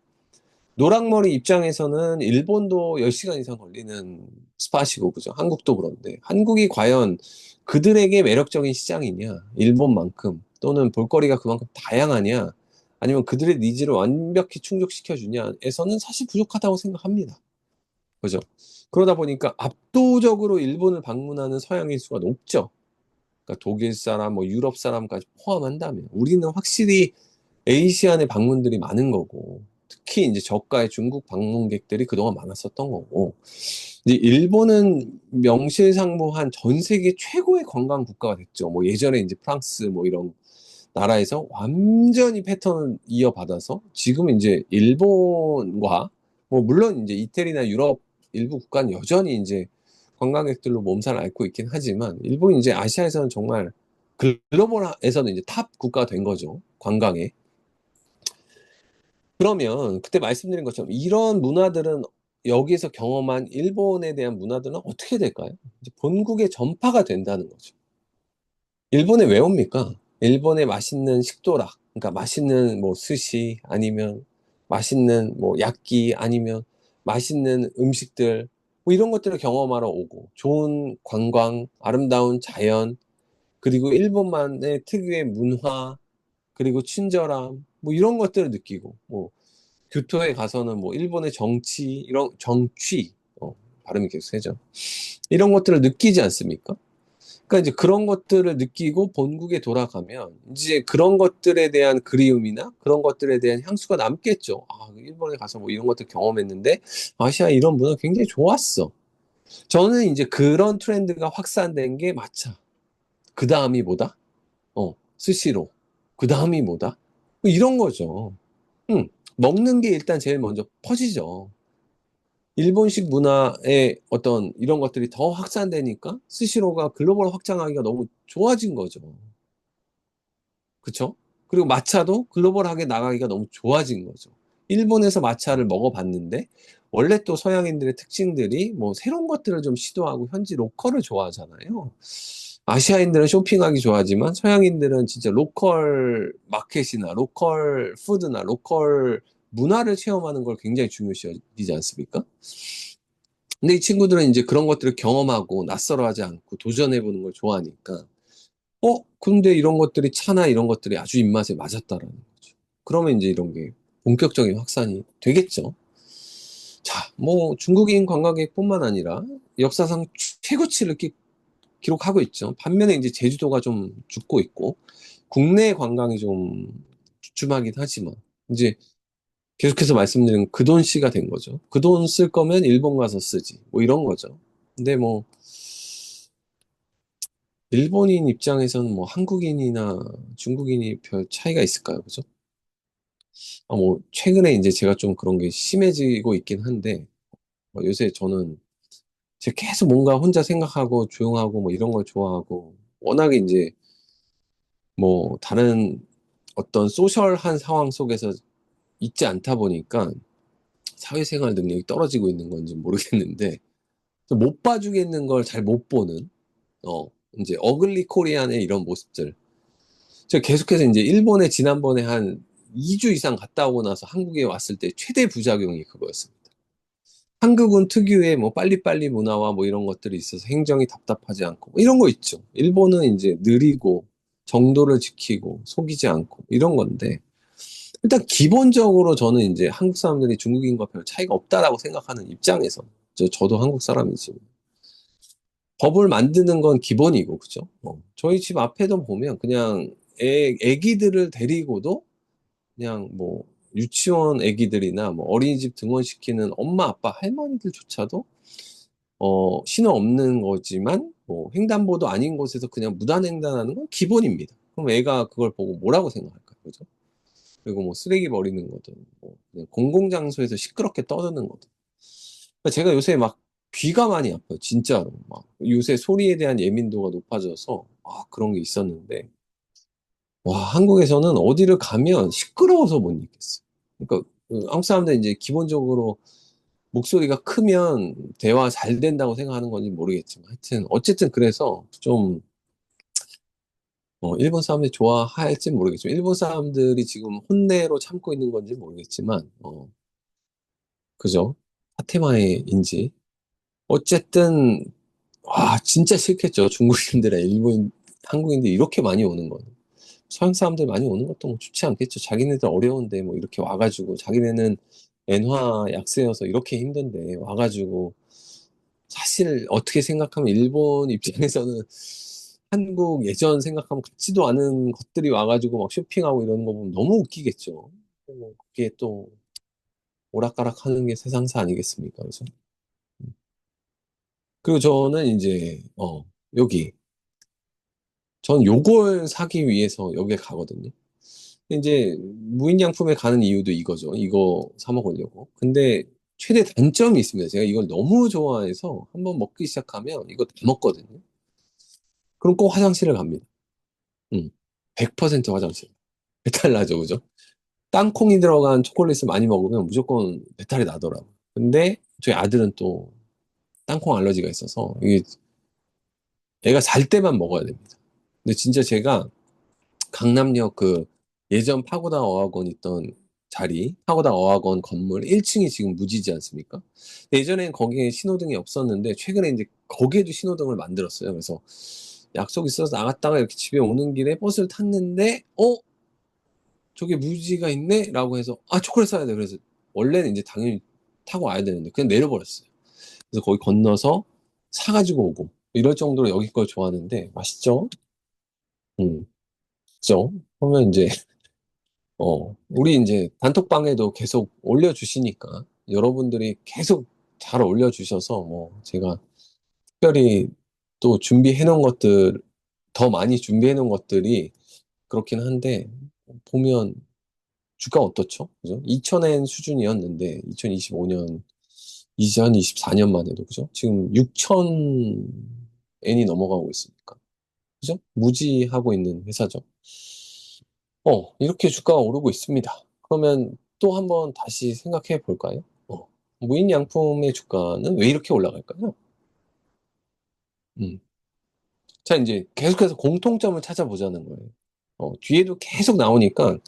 노랑머리 입장에서는 일본도 10시간 이상 걸리는 스팟이고, 그죠? 한국도 그런데. 한국이 과연 그들에게 매력적인 시장이냐? 일본만큼. 또는 볼거리가 그만큼 다양하냐? 아니면 그들의 니즈를 완벽히 충족시켜주냐에서는 사실 부족하다고 생각합니다. 그죠? 그러다 보니까 압도적으로 일본을 방문하는 서양인 수가 높죠. 그러니까 독일 사람, 뭐 유럽 사람까지 포함한다면. 우리는 확실히 아시아의 방문들이 많은 거고, 특히 이제 저가의 중국 방문객들이 그동안 많았었던 거고, 이제 일본은 명실상부한 전 세계 최고의 관광 국가가 됐죠. 뭐 예전에 이제 프랑스 뭐 이런 나라에서 완전히 패턴을 이어받아서 지금 이제 일본과 뭐 물론 이제 이태리나 유럽 일부 국가는 여전히 이제 관광객들로 몸살을 앓고 있긴 하지만 일본이 이제 아시아에서는 정말 글로벌에서는 이제 탑 국가가 된 거죠. 관광에. 그러면 그때 말씀드린 것처럼 이런 문화들은 여기서 경험한 일본에 대한 문화들은 어떻게 될까요? 이제 본국에 전파가 된다는 거죠. 일본에 왜 옵니까? 일본의 맛있는 식도락, 그러니까 맛있는 뭐 스시 아니면 맛있는 뭐 야끼 아니면 맛있는 음식들 뭐 이런 것들을 경험하러 오고 좋은 관광, 아름다운 자연 그리고 일본만의 특유의 문화 그리고 친절함 뭐 이런 것들을 느끼고 뭐 교토에 가서는 뭐 일본의 정치 이런 정취 발음이 계속 세죠. 이런 것들을 느끼지 않습니까? 그러니까 이제 그런 것들을 느끼고 본국에 돌아가면 이제 그런 것들에 대한 그리움이나 그런 것들에 대한 향수가 남겠죠. 아, 일본에 가서 뭐 이런 것들 경험했는데 아시아 이런 문화 굉장히 좋았어. 저는 이제 그런 트렌드가 확산된 게 마차. 그 다음이 뭐다? 스시로. 그 다음이 뭐다? 뭐 이런 거죠. 응. 먹는 게 일단 제일 먼저 퍼지죠. 일본식 문화의 어떤 이런 것들이 더 확산되니까 스시로가 글로벌 확장하기가 너무 좋아진 거죠. 그쵸? 그리고 마차도 글로벌하게 나가기가 너무 좋아진 거죠. 일본에서 마차를 먹어봤는데 원래 또 서양인들의 특징들이 뭐 새로운 것들을 좀 시도하고 현지 로컬을 좋아하잖아요. 아시아인들은 쇼핑하기 좋아하지만 서양인들은 진짜 로컬 마켓이나 로컬 푸드나 로컬 문화를 체험하는 걸 굉장히 중요시 여기지 않습니까? 근데 이 친구들은 이제 그런 것들을 경험하고 낯설어하지 않고 도전해보는 걸 좋아하니까 근데 이런 것들이 차나 이런 것들이 아주 입맛에 맞았다라는 거죠. 그러면 이제 이런 게 본격적인 확산이 되겠죠. 자, 뭐 중국인 관광객뿐만 아니라 역사상 최고치를 기록하고 있죠. 반면에 이제 제주도가 좀 죽고 있고 국내 관광이 좀 주춤하긴 하지만 이제 계속해서 말씀드린 그 돈 씨가 된 거죠. 그 돈 쓸 거면 일본 가서 쓰지. 뭐 이런 거죠. 근데 뭐 일본인 입장에서는 뭐 한국인이나 중국인이 별 차이가 있을까요? 그죠? 뭐 최근에 이제 제가 좀 그런 게 심해지고 있긴 한데 요새 저는 제가 계속 뭔가 혼자 생각하고 조용하고 뭐 이런 걸 좋아하고 워낙에 이제 뭐 다른 어떤 소셜한 상황 속에서 있지 않다 보니까 사회생활 능력이 떨어지고 있는 건지 모르겠는데 못 봐주겠는 걸 잘 못 보는 어 이제 어글리 코리안의 이런 모습들 제가 계속해서 이제 일본에 지난번에 한 2주 이상 갔다 오고 나서 한국에 왔을 때 최대 부작용이 그거였습니다. 한국은 특유의 뭐 빨리빨리 문화와 뭐 이런 것들이 있어서 행정이 답답하지 않고 뭐 이런 거 있죠. 일본은 이제 느리고 정도를 지키고 속이지 않고 이런 건데 일단 기본적으로 저는 이제 한국 사람들이 중국인과 별 차이가 없다라고 생각하는 입장에서 저도 한국 사람이지 법을 만드는 건 기본이고 그죠? 저희 집 앞에도 보면 그냥 애기들을 데리고도 그냥 뭐 유치원 애기들이나 뭐 어린이집 등원시키는 엄마 아빠 할머니들조차도 신호 없는 거지만 뭐 횡단보도 아닌 곳에서 그냥 무단횡단하는 건 기본입니다. 그럼 애가 그걸 보고 뭐라고 생각할까요? 그죠? 그리고 뭐 쓰레기 버리는 거든 뭐 그냥 공공장소에서 시끄럽게 떠드는 거든 그러니까 제가 요새 막 귀가 많이 아파요. 진짜로 막 요새 소리에 대한 예민도가 높아져서 그런 게 있었는데 와, 한국에서는 어디를 가면 시끄러워서 못 있겠어. 그러니까 한국 사람들은 이제 기본적으로 목소리가 크면 대화 잘 된다고 생각하는 건지 모르겠지만 하여튼 어쨌든 그래서 좀 일본 사람들이 좋아할지 모르겠죠. 일본 사람들이 지금 혼내로 참고 있는 건지 모르겠지만 그죠? 사테마에인지 어쨌든 와 진짜 싫겠죠. 중국인들의 일본 한국인들이 이렇게 많이 오는 건. 서양 사람들 많이 오는 것도 뭐 좋지 않겠죠. 자기네들 어려운데 뭐 이렇게 와가지고 자기네는 엔화 약세여서 이렇게 힘든데 와가지고 사실 어떻게 생각하면 일본 입장에서는 한국 예전 생각하면 같지도 않은 것들이 와가지고 막 쇼핑하고 이러는 거 보면 너무 웃기겠죠. 뭐 그게 또 오락가락 하는 게 세상사 아니겠습니까? 그래서 그리고 저는 이제 여기 전 요걸 사기 위해서 여기에 가거든요. 이제 무인양품에 가는 이유도 이거죠. 이거 사 먹으려고. 근데 최대 단점이 있습니다. 제가 이걸 너무 좋아해서 한번 먹기 시작하면 이거 다 먹거든요. 그럼 꼭 화장실을 갑니다. 음. 100% 화장실. 배탈 나죠, 그죠? 땅콩이 들어간 초콜릿을 많이 먹으면 무조건 배탈이 나더라고요. 근데 저희 아들은 또 땅콩 알러지가 있어서 이게 애가 잘 때만 먹어야 됩니다. 근데 진짜 제가 강남역 그 예전 파고다 어학원 있던 자리, 파고다 어학원 건물 1층이 지금 무지지 않습니까? 예전엔 거기에 신호등이 없었는데 최근에 이제 거기에도 신호등을 만들었어요. 그래서 약속 있어서 나갔다가 이렇게 집에 오는 길에 버스를 탔는데 저게 무지가 있네? 라고 해서 초콜릿 사야 돼. 그래서 원래는 이제 당연히 타고 와야 되는데 그냥 내려버렸어요. 그래서 거기 건너서 사가지고 오고 이럴 정도로 여기 걸 좋아하는데, 맛있죠? 음, 그죠? 그러면 이제, 우리 이제 단톡방에도 계속 올려주시니까, 여러분들이 계속 잘 올려주셔서, 제가 특별히 또 준비해 놓은 것들, 더 많이 준비해 놓은 것들이 그렇긴 한데, 보면 주가 어떻죠? 그죠? 2,000엔 수준이었는데, 2025년, 이제 한 24년 만에도, 그죠? 지금 6,000엔이 넘어가고 있으니까. 그죠? 무지하고 있는 회사죠. 이렇게 주가가 오르고 있습니다. 그러면 또 한번 다시 생각해 볼까요? 무인양품의 주가는 왜 이렇게 올라갈까요? 음. 자, 이제 계속해서 공통점을 찾아보자는 거예요. 뒤에도 계속 나오니까,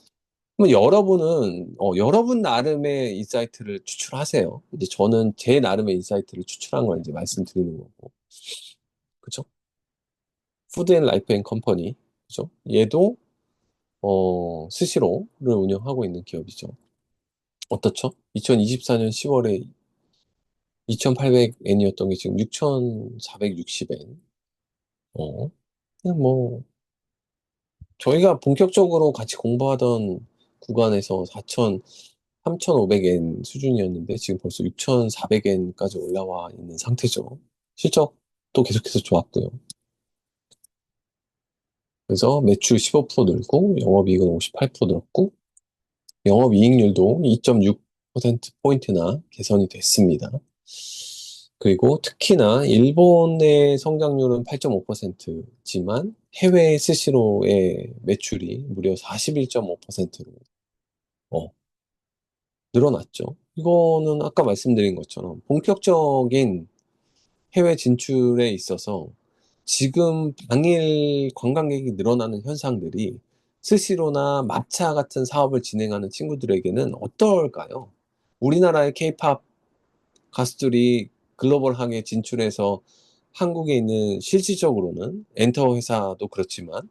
그럼 여러분은, 여러분 나름의 인사이트를 추출하세요. 이제 저는 제 나름의 인사이트를 추출한 걸 이제 말씀드리는 거고. 그죠? 푸드 앤 라이프 앤 컴퍼니. 그죠? 얘도, 스시로를 운영하고 있는 기업이죠. 어떻죠? 2024년 10월에 2,800엔이었던 게 지금 6,460엔. 그냥 저희가 본격적으로 같이 공부하던 구간에서 3,500엔 수준이었는데 지금 벌써 6,400엔까지 올라와 있는 상태죠. 실적도 계속해서 좋았고요. 그래서 매출 15% 늘고 영업이익은 58% 늘었고 영업이익률도 2.6%포인트나 개선이 됐습니다. 그리고 특히나 일본의 성장률은 8.5%지만 해외 스시로의 매출이 무려 41.5%로 늘어났죠. 이거는 아까 말씀드린 것처럼 본격적인 해외 진출에 있어서 지금 당일 관광객이 늘어나는 현상들이 스시로나 마차 같은 사업을 진행하는 친구들에게는 어떨까요? 우리나라의 케이팝 가수들이 글로벌하게 진출해서 한국에 있는 실질적으로는 엔터 회사도 그렇지만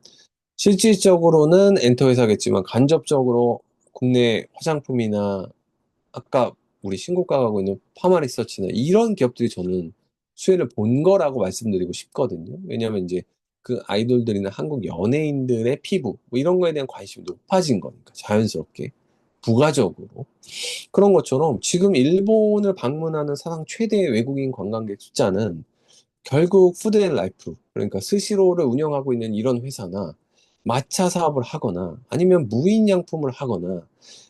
실질적으로는 엔터 회사겠지만 간접적으로 국내 화장품이나 아까 우리 신고가 가고 있는 파마리서치나 이런 기업들이 저는 수혜를 본 거라고 말씀드리고 싶거든요. 왜냐하면 이제 그 아이돌들이나 한국 연예인들의 피부 뭐 이런 거에 대한 관심이 높아진 거니까 자연스럽게 부가적으로 그런 것처럼 지금 일본을 방문하는 사상 최대의 외국인 관광객 숫자는 결국 푸드앤라이프, 그러니까 스시로를 운영하고 있는 이런 회사나 마차 사업을 하거나 아니면 무인양품을 하거나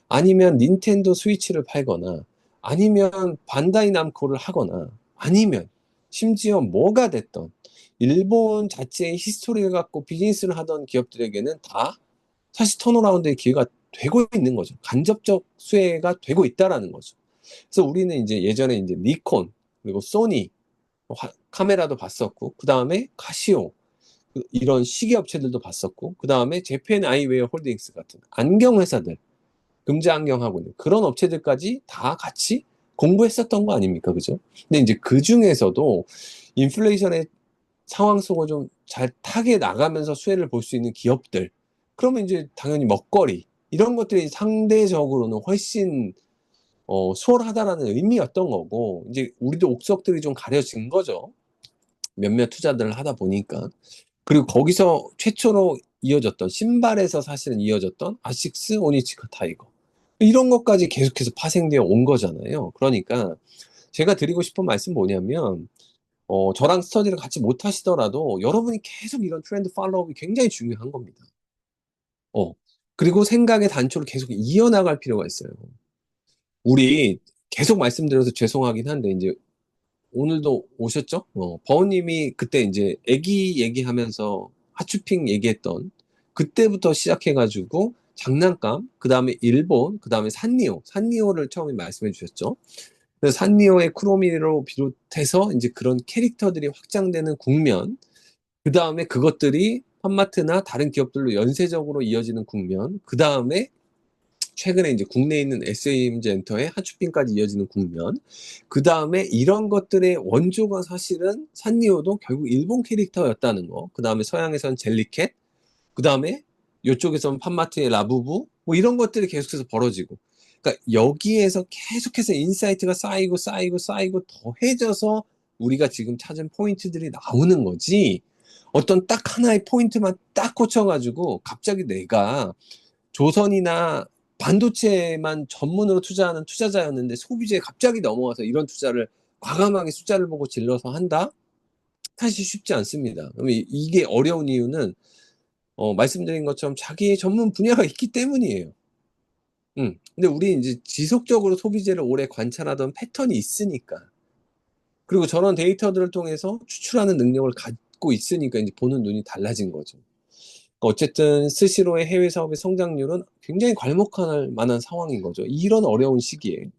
아니면 닌텐도 스위치를 팔거나 아니면 반다이 남코를 하거나 아니면 심지어 뭐가 됐던 일본 자체의 히스토리를 갖고 비즈니스를 하던 기업들에게는 다 사실 턴어라운드의 기회가 되고 있는 거죠. 간접적 수혜가 되고 있다라는 거죠. 그래서 우리는 이제 예전에 이제 니콘 그리고 소니 카메라도 봤었고 그 다음에 카시오 이런 시계 업체들도 봤었고 그 다음에 재팬 아이웨어 홀딩스 같은 안경 회사들 금자 안경하고 있는 그런 업체들까지 다 같이 공부했었던 거 아닙니까? 그죠? 근데 이제 그 중에서도 인플레이션의 상황 속을 좀 잘 타게 나가면서 수혜를 볼 수 있는 기업들 그러면 이제 당연히 먹거리 이런 것들이 상대적으로는 훨씬 수월하다라는 의미였던 거고 이제 우리도 옥석들이 좀 가려진 거죠. 몇몇 투자들을 하다 보니까. 그리고 거기서 최초로 이어졌던 신발에서 사실은 이어졌던 아식스, 오니치카, 타이거 이런 것까지 계속해서 파생되어 온 거잖아요. 그러니까 제가 드리고 싶은 말씀 뭐냐면 저랑 스터디를 같이 못 하시더라도 여러분이 계속 이런 트렌드 팔로우업이 굉장히 중요한 겁니다. 어. 그리고 생각의 단초를 계속 이어나갈 필요가 있어요. 우리 계속 말씀드려서 죄송하긴 한데 이제 오늘도 오셨죠? 버우님이 그때 이제 애기 얘기하면서 하츄핑 얘기했던 그때부터 시작해가지고 장난감, 그 다음에 일본, 그 다음에 산리오를 처음에 말씀해 주셨죠. 그래서 산리오의 쿠로미로 비롯해서 이제 그런 캐릭터들이 확장되는 국면, 그 다음에 그것들이 팜마트나 다른 기업들로 연쇄적으로 이어지는 국면, 그 다음에 최근에 이제 국내에 있는 SAMG 엔터의 하츄핑까지 이어지는 국면. 그 다음에 이런 것들의 원조가 사실은 산리오도 결국 일본 캐릭터였다는 거. 그 다음에 서양에서는 젤리캣. 그 다음에 이쪽에서는 팜마트의 라부부. 뭐 이런 것들이 계속해서 벌어지고. 그러니까 여기에서 계속해서 인사이트가 쌓이고 쌓이고 쌓이고 더해져서 우리가 지금 찾은 포인트들이 나오는 거지. 어떤 딱 하나의 포인트만 딱 꽂혀가지고 갑자기 내가 조선이나 반도체만 전문으로 투자하는 투자자였는데 소비재에 갑자기 넘어와서 이런 투자를 과감하게 숫자를 보고 질러서 한다? 사실 쉽지 않습니다. 그럼 이게 어려운 이유는 말씀드린 것처럼 자기의 전문 분야가 있기 때문이에요. 근데 우리 이제 지속적으로 소비재를 오래 관찰하던 패턴이 있으니까. 그리고 저런 데이터들을 통해서 추출하는 능력을 갖고 있으니까 이제 보는 눈이 달라진 거죠. 어쨌든 스시로의 해외 사업의 성장률은 굉장히 괄목할 만한 상황인 거죠. 이런 어려운 시기에.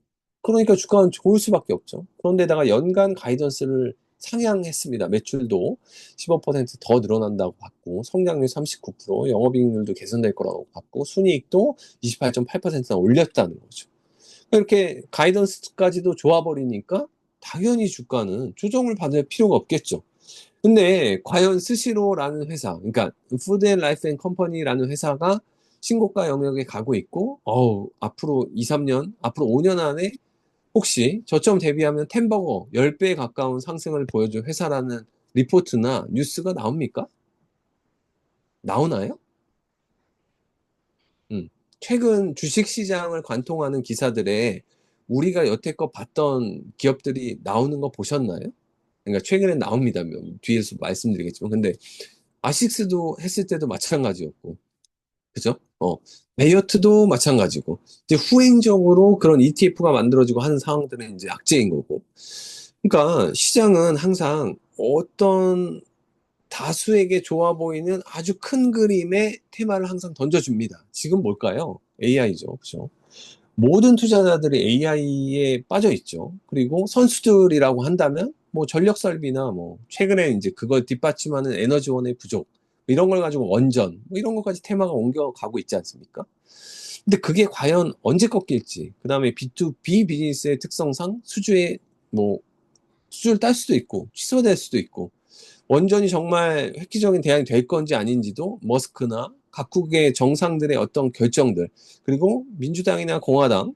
그러니까 주가는 좋을 수밖에 없죠. 그런데다가 연간 가이던스를 상향했습니다. 매출도 15%더 늘어난다고 봤고, 성장률 39%, 영업이익률도 개선될 거라고 봤고, 순이익도 28.8%나 올렸다는 거죠. 이렇게 가이던스까지도 좋아버리니까 당연히 주가는 조정을 받을 필요가 없겠죠. 근데 과연 스시로라는 회사, 그러니까 푸드앤라이프앤컴퍼니라는 회사가 신고가 영역에 가고 있고, 앞으로 2, 3년, 앞으로 5년 안에 혹시 저점 대비하면 템버거 10배에 가까운 상승을 보여줄 회사라는 리포트나 뉴스가 나옵니까? 나오나요? 음. 최근 주식시장을 관통하는 기사들에 우리가 여태껏 봤던 기업들이 나오는 거 보셨나요? 그러니까 최근에 나옵니다. 뒤에서 말씀드리겠지만. 근데 아식스도 했을 때도 마찬가지였고, 그죠? 메이어트도 마찬가지고, 이제 후행적으로 그런 ETF가 만들어지고 하는 상황들은 이제 악재인 거고. 그러니까 시장은 항상 어떤 다수에게 좋아 보이는 아주 큰 그림의 테마를 항상 던져줍니다. 지금 뭘까요? AI죠. 그죠? 모든 투자자들이 AI에 빠져 있죠. 그리고 선수들이라고 한다면 뭐 전력 설비나 뭐 최근에 이제 그걸 뒷받침하는 에너지원의 부족 이런 걸 가지고 원전 뭐 이런 것까지 테마가 옮겨가고 있지 않습니까? 근데 그게 과연 언제 꺾일지 그다음에 B2B 비즈니스의 특성상 수주에 뭐 수주를 딸 수도 있고 취소될 수도 있고 원전이 정말 획기적인 대안이 될 건지 아닌지도 머스크나 각국의 정상들의 어떤 결정들 그리고 민주당이나 공화당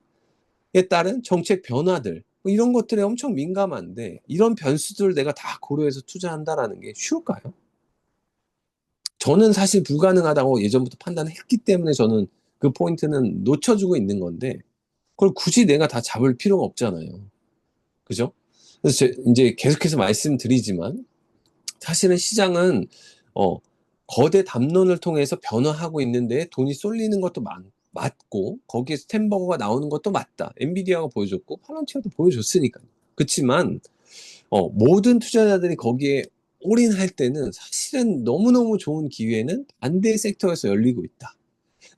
에 따른 정책 변화들 뭐 이런 것들에 엄청 민감한데 이런 변수들을 내가 다 고려해서 투자한다라는 게 쉬울까요? 저는 사실 불가능하다고 예전부터 판단했기 때문에 저는 그 포인트는 놓쳐주고 있는 건데 그걸 굳이 내가 다 잡을 필요가 없잖아요. 그죠? 그래서 이제 계속해서 말씀드리지만 사실은 시장은 어, 거대 담론을 통해서 변화하고 있는데 돈이 쏠리는 것도 맞고 거기에 스탠버거가 나오는 것도 맞다. 엔비디아가 보여줬고 팔런티어도 보여줬으니까요. 그렇지만 모든 투자자들이 거기에 올인할 때는 사실은 너무너무 좋은 기회는 반대 섹터에서 열리고 있다.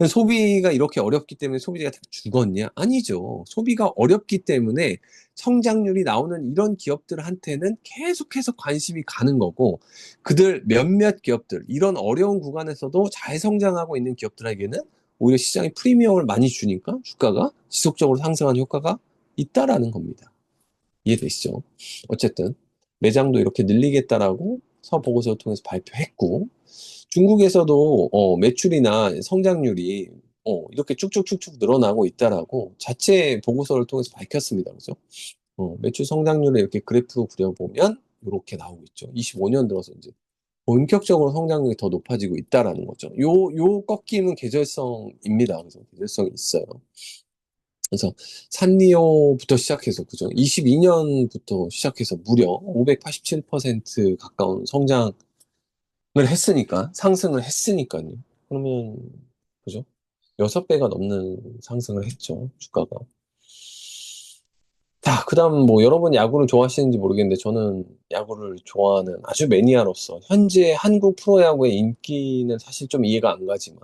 소비가 이렇게 어렵기 때문에 소비자가 다 죽었냐? 아니죠. 소비가 어렵기 때문에 성장률이 나오는 이런 기업들한테는 계속해서 관심이 가는 거고, 그들 몇몇 기업들, 이런 어려운 구간에서도 잘 성장하고 있는 기업들에게는 오히려 시장에 프리미엄을 많이 주니까 주가가 지속적으로 상승하는 효과가 있다라는 겁니다. 이해되시죠? 어쨌든 매장도 이렇게 늘리겠다라고 서 보고서를 통해서 발표했고, 중국에서도 매출이나 성장률이 이렇게 쭉쭉쭉쭉 늘어나고 있다라고 자체 보고서를 통해서 밝혔습니다. 그죠? 매출 성장률을 이렇게 그래프로 그려보면 이렇게 나오고 있죠. 25년 들어서 이제 본격적으로 성장률이 더 높아지고 있다라는 거죠. 요 꺾임은 계절성입니다. 그래서 계절성이 있어요. 그래서 산리오부터 시작해서 그죠? 22년부터 시작해서 무려 587% 가까운 성장을 했으니까 상승을 했으니까요. 그러면 그죠? 6배가 넘는 상승을 했죠, 주가가. 자, 그다음 뭐 여러분 야구를 좋아하시는지 모르겠는데 저는 야구를 좋아하는 아주 매니아로서 현재 한국 프로야구의 인기는 사실 좀 이해가 안 가지만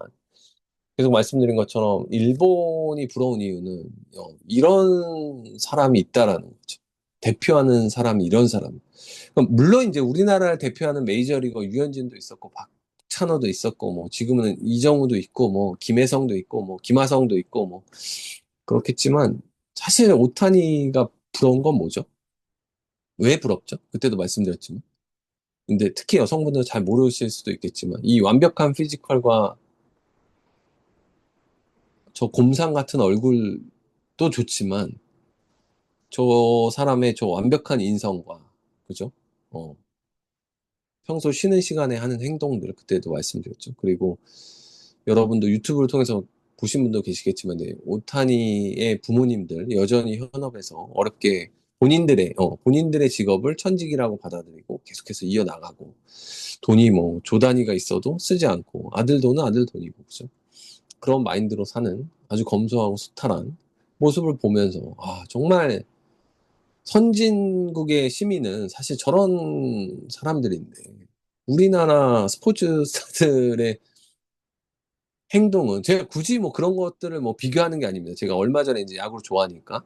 계속 말씀드린 것처럼 일본이 부러운 이유는 이런 사람이 있다라는 거죠. 대표하는 사람이 이런 사람. 물론 이제 우리나라를 대표하는 메이저리거 유현진도 있었고 박찬호도 있었고 뭐 지금은 이정우도 있고 뭐 김혜성도 있고 뭐 김하성도 있고 뭐 그렇겠지만 사실 오타니가 부러운 건 뭐죠? 왜 부럽죠? 그때도 말씀드렸지만. 근데 특히 여성분들은 잘 모르실 수도 있겠지만 이 완벽한 피지컬과 저 곰상 같은 얼굴도 좋지만 저 사람의 저 완벽한 인성과 그죠? 어, 평소 쉬는 시간에 하는 행동들, 그때도 말씀드렸죠. 그리고 여러분도 유튜브를 통해서 보신 분도 계시겠지만, 네, 오타니의 부모님들 여전히 현업에서 어렵게 본인들의 직업을 천직이라고 받아들이고 계속해서 이어나가고, 돈이 뭐 조 단위가 있어도 쓰지 않고 아들 돈은 아들 돈이고, 그죠? 그런 마인드로 사는 아주 검소하고 수탈한 모습을 보면서, 아, 정말 선진국의 시민은 사실 저런 사람들인데, 우리나라 스포츠 스타들의 행동은, 제가 굳이 뭐 그런 것들을 뭐 비교하는 게 아닙니다. 제가 얼마 전에 이제 야구를 좋아하니까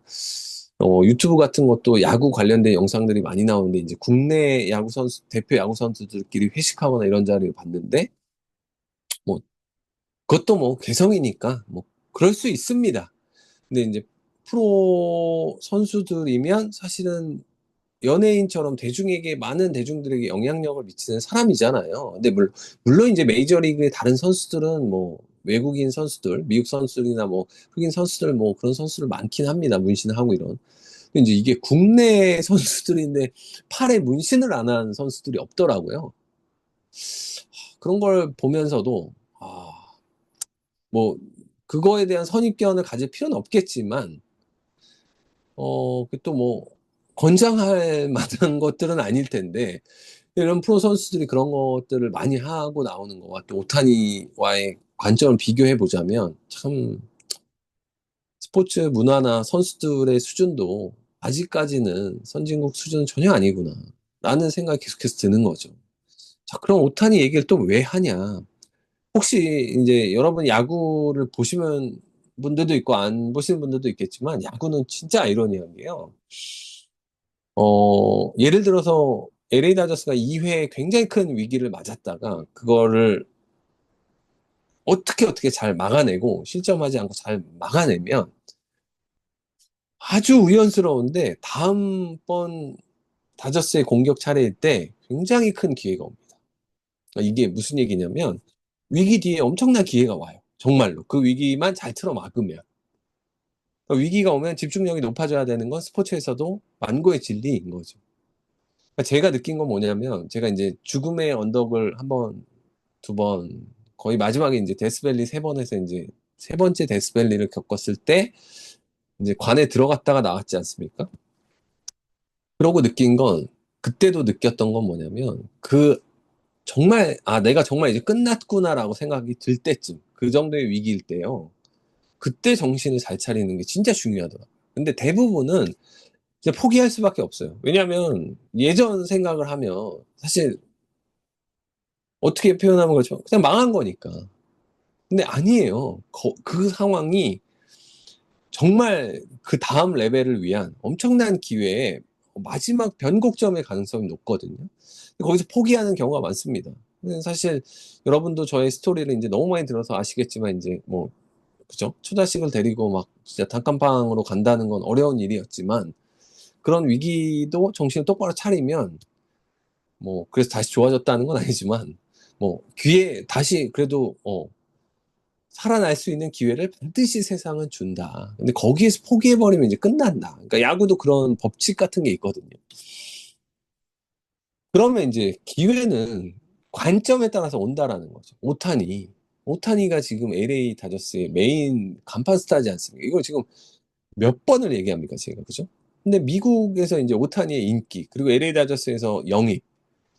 유튜브 같은 것도 야구 관련된 영상들이 많이 나오는데, 이제 국내 야구 선수, 대표 야구 선수들끼리 회식하거나 이런 자리를 봤는데, 뭐 그것도 뭐 개성이니까 뭐 그럴 수 있습니다. 근데 이제 프로 선수들이면 사실은 연예인처럼 많은 대중들에게 영향력을 미치는 사람이잖아요. 근데 물론 이제 메이저리그의 다른 선수들은 뭐 외국인 선수들, 미국 선수들이나 뭐 흑인 선수들, 뭐 그런 선수들 많긴 합니다. 문신하고 이런. 근데 이제 이게 국내 선수들인데 팔에 문신을 안 한 선수들이 없더라고요. 그런 걸 보면서도, 아, 뭐 그거에 대한 선입견을 가질 필요는 없겠지만, 그 또 뭐 권장할 만한 것들은 아닐 텐데, 이런 프로 선수들이 그런 것들을 많이 하고 나오는 것과 또 오타니와의 관점을 비교해 보자면, 참 스포츠 문화나 선수들의 수준도 아직까지는 선진국 수준은 전혀 아니구나 라는 생각이 계속해서 드는 거죠. 자, 그럼 오타니 얘기를 또 왜 하냐? 혹시 이제 여러분 야구를 보시면 분들도 있고 안 보시는 분들도 있겠지만, 야구는 진짜 아이러니한 게요. 예를 들어서 LA 다저스가 2회에 굉장히 큰 위기를 맞았다가 그거를 어떻게 잘 막아내고 실점하지 않고 잘 막아내면, 아주 우연스러운데 다음번 다저스의 공격 차례일 때 굉장히 큰 기회가 옵니다. 이게 무슨 얘기냐면, 위기 뒤에 엄청난 기회가 와요. 정말로. 그 위기만 잘 틀어 막으면. 위기가 오면 집중력이 높아져야 되는 건 스포츠에서도 만고의 진리인 거죠. 제가 느낀 건 뭐냐면, 제가 이제 죽음의 언덕을 한 번, 두 번, 거의 마지막에 이제 데스밸리 세 번에서 이제 세 번째 데스밸리를 겪었을 때 이제 관에 들어갔다가 나왔지 않습니까? 그러고 느낀 건, 그때도 느꼈던 건 뭐냐면, 정말, 아, 내가 정말 이제 끝났구나라고 생각이 들 때쯤, 그 정도의 위기일 때요. 그때 정신을 잘 차리는 게 진짜 중요하더라고요. 근데 대부분은 이제 포기할 수밖에 없어요. 왜냐하면 예전 생각을 하면 사실 어떻게 표현하면 그렇죠? 그냥 망한 거니까. 근데 아니에요. 그 상황이 정말 그 다음 레벨을 위한 엄청난 기회의 마지막 변곡점의 가능성이 높거든요. 거기서 포기하는 경우가 많습니다. 근데 사실 여러분도 저의 스토리를 이제 너무 많이 들어서 아시겠지만, 이제 뭐, 그죠? 처자식을 데리고 막 진짜 단칸방으로 간다는 건 어려운 일이었지만, 그런 위기도 정신을 똑바로 차리면, 뭐, 그래서 다시 좋아졌다는 건 아니지만, 뭐, 다시 그래도, 살아날 수 있는 기회를 반드시 세상은 준다. 근데 거기에서 포기해버리면 이제 끝난다. 그러니까 야구도 그런 법칙 같은 게 있거든요. 그러면 이제 기회는 관점에 따라서 온다라는 거죠. 오타니가 지금 LA 다저스의 메인 간판 스타지 않습니까? 이걸 지금 몇 번을 얘기합니까, 제가, 그죠? 근데 미국에서 이제 오타니의 인기, 그리고 LA 다저스에서 영입,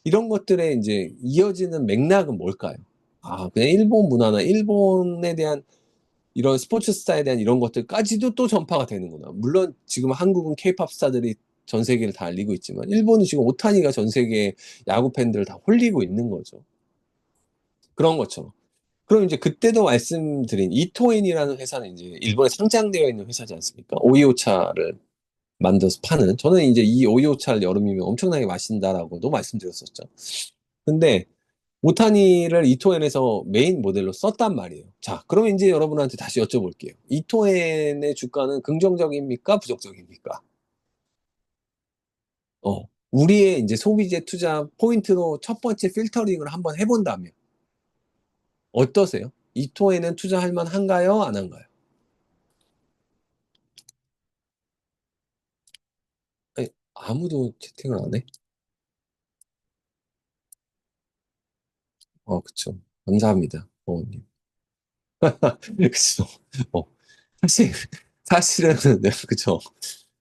이런 것들에 이제 이어지는 맥락은 뭘까요? 아, 그냥 일본 문화나 일본에 대한 이런 스포츠 스타에 대한 이런 것들까지도 또 전파가 되는구나. 물론 지금 한국은 케이팝 스타들이 전 세계를 다 알리고 있지만, 일본은 지금 오타니가 전 세계 야구 팬들을 다 홀리고 있는 거죠. 그런 것처럼. 그럼 이제 그때도 말씀드린 이토엔이라는 회사는 이제 일본에 상장되어 있는 회사지 않습니까? 오이오차를 만들어서 파는. 저는 이제 이 오이오차를 여름이면 엄청나게 마신다라고도 말씀드렸었죠. 근데 오타니를 이토엔에서 메인 모델로 썼단 말이에요. 자, 그럼 이제 여러분한테 다시 여쭤볼게요. 이토엔의 주가는 긍정적입니까? 부정적입니까? 우리의 이제 소비재 투자 포인트로 첫 번째 필터링을 한번 해본다면 어떠세요? 이토엔은 투자할 만한가요? 안 한가요? 아니, 아무도 채팅을 안 해? 그쵸. 감사합니다, 어머님. 그쵸. 어, 사실, 사실은, 네, 그쵸.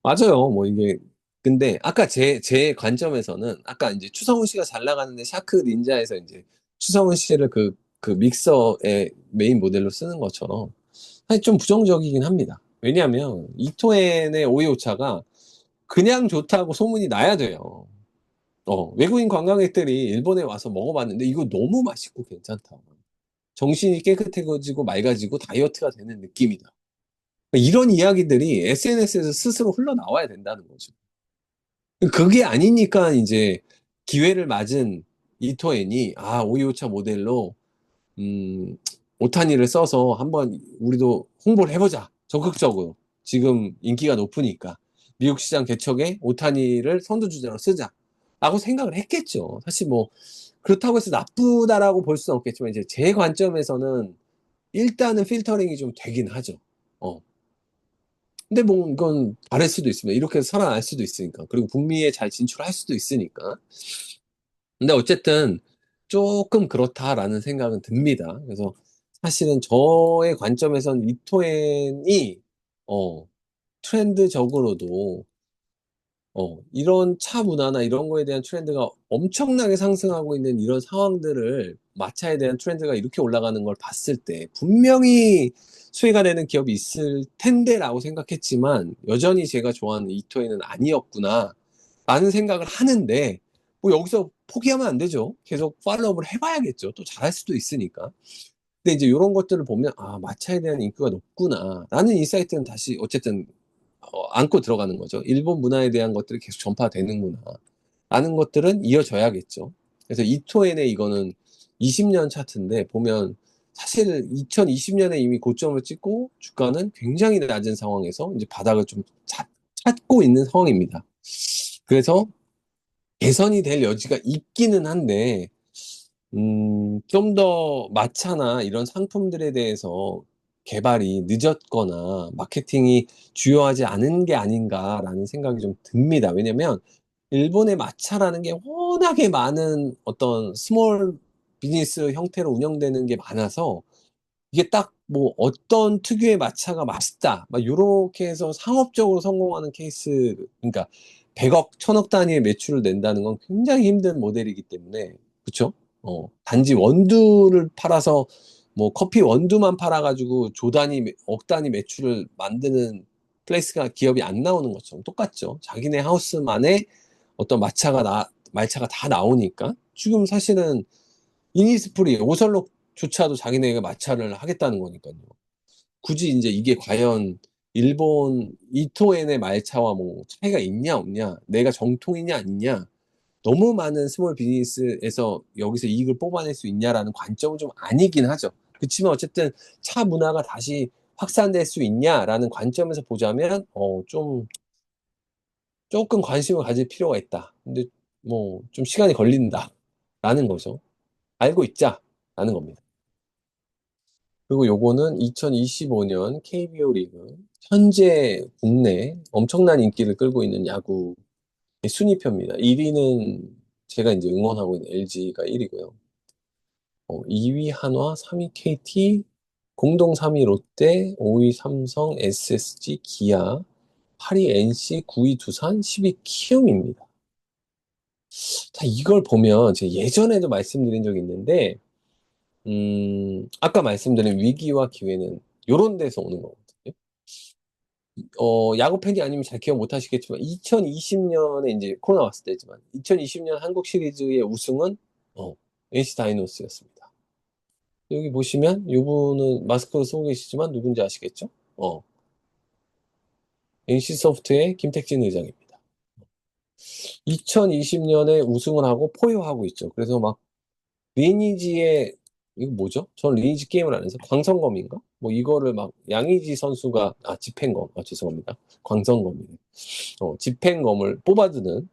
맞아요. 뭐 이게, 근데 아까 제 관점에서는 아까 이제 추성훈 씨가 잘 나가는데 샤크 닌자에서 이제 추성훈 씨를 그 믹서의 메인 모델로 쓰는 것처럼 사실 좀 부정적이긴 합니다. 왜냐하면 이토엔의 오이오차가 그냥 좋다고 소문이 나야 돼요. 외국인 관광객들이 일본에 와서 먹어봤는데 이거 너무 맛있고 괜찮다. 정신이 깨끗해지고 맑아지고 다이어트가 되는 느낌이다. 이런 이야기들이 SNS에서 스스로 흘러나와야 된다는 거죠. 그게 아니니까 이제 기회를 맞은 이토엔이 오이오차 모델로 음, 오타니를 써서 한번 우리도 홍보를 해보자. 적극적으로. 지금 인기가 높으니까. 미국 시장 개척에 오타니를 선두주자로 쓰자. 라고 생각을 했겠죠. 사실 뭐, 그렇다고 해서 나쁘다라고 볼 수는 없겠지만, 이제 제 관점에서는 일단은 필터링이 좀 되긴 하죠. 어. 근데 뭐, 이건 다를 수도 있습니다. 이렇게 해서 살아날 수도 있으니까. 그리고 북미에 잘 진출할 수도 있으니까. 근데 어쨌든 조금 그렇다라는 생각은 듭니다. 그래서 사실은 저의 관점에선 이토엔이 어, 트렌드적으로도 이런 차 문화나 이런 거에 대한 트렌드가 엄청나게 상승하고 있는 이런 상황들을 마차에 대한 트렌드가 이렇게 올라가는 걸 봤을 때 분명히 수혜가 되는 기업이 있을 텐데라고 생각했지만 여전히 제가 좋아하는 이토에는 아니었구나 라는 생각을 하는데 뭐 여기서 포기하면 안 되죠. 계속 팔로우업을 해봐야겠죠. 또 잘할 수도 있으니까. 근데 이제 이런 것들을 보면 마차에 대한 인기가 높구나 라는 인사이트는 다시 어쨌든 안고 들어가는 거죠. 일본 문화에 대한 것들이 계속 전파되는구나. 라는 것들은 이어져야겠죠. 그래서 이토엔의 이거는 20년 차트인데 보면 사실 2020년에 이미 고점을 찍고 주가는 굉장히 낮은 상황에서 이제 바닥을 좀 찾고 있는 상황입니다. 그래서 개선이 될 여지가 있기는 한데 좀 더 마차나 이런 상품들에 대해서 개발이 늦었거나 마케팅이 주요하지 않은 게 아닌가라는 생각이 좀 듭니다. 왜냐면 일본의 마차라는 게 워낙에 많은 어떤 스몰 비즈니스 형태로 운영되는 게 많아서 이게 딱 뭐 어떤 특유의 마차가 맛있다. 막 요렇게 해서 상업적으로 성공하는 케이스, 그러니까 100억, 1000억 단위의 매출을 낸다는 건 굉장히 힘든 모델이기 때문에, 그쵸? 단지 원두를 팔아서 뭐 커피 원두만 팔아가지고 조 단위, 억 단위 매출을 만드는 플레이스가 기업이 안 나오는 것처럼 똑같죠. 자기네 하우스만의 어떤 말차가 다 나오니까. 지금 사실은 이니스프리, 오설록조차도 자기네가 마차를 하겠다는 거니까요. 굳이 이제 이게 과연 일본 이토엔의 말차와 뭐 차이가 있냐 없냐, 내가 정통이냐 아니냐, 너무 많은 스몰 비즈니스에서 여기서 이익을 뽑아낼 수 있냐라는 관점은 좀 아니긴 하죠. 그렇지만 어쨌든 차 문화가 다시 확산될 수 있냐라는 관점에서 보자면 좀 조금 관심을 가질 필요가 있다. 근데 뭐 좀 시간이 걸린다라는 거죠. 알고 있자라는 겁니다. 그리고 요거는 2025년 KBO 리그 현재 국내 엄청난 인기를 끌고 있는 야구 순위표입니다. 1위는 제가 이제 응원하고 있는 LG가 1위고요. 2위 한화, 3위 KT, 공동 3위 롯데, 5위 삼성, SSG, 기아, 8위 NC, 9위 두산, 10위 키움입니다. 자, 이걸 보면 제가 예전에도 말씀드린 적이 있는데 아까 말씀드린 위기와 기회는 요런 데서 오는 거거든요. 야구 팬이 아니면 잘 기억 못 하시겠지만, 2020년에 이제 코로나 왔을 때지만, 2020년 한국 시리즈의 우승은, NC 다이노스였습니다. 여기 보시면, 이분은 마스크를 쓰고 계시지만, 누군지 아시겠죠? NC 소프트의 김택진 의장입니다. 2020년에 우승을 하고 포효하고 있죠. 그래서 막 리니지의 이거 뭐죠? 전 리니지 게임을 안 해서 광선검인가? 뭐 이거를 막 양의지 선수가 집행검 죄송합니다. 광선검이네. 집행검을 뽑아주는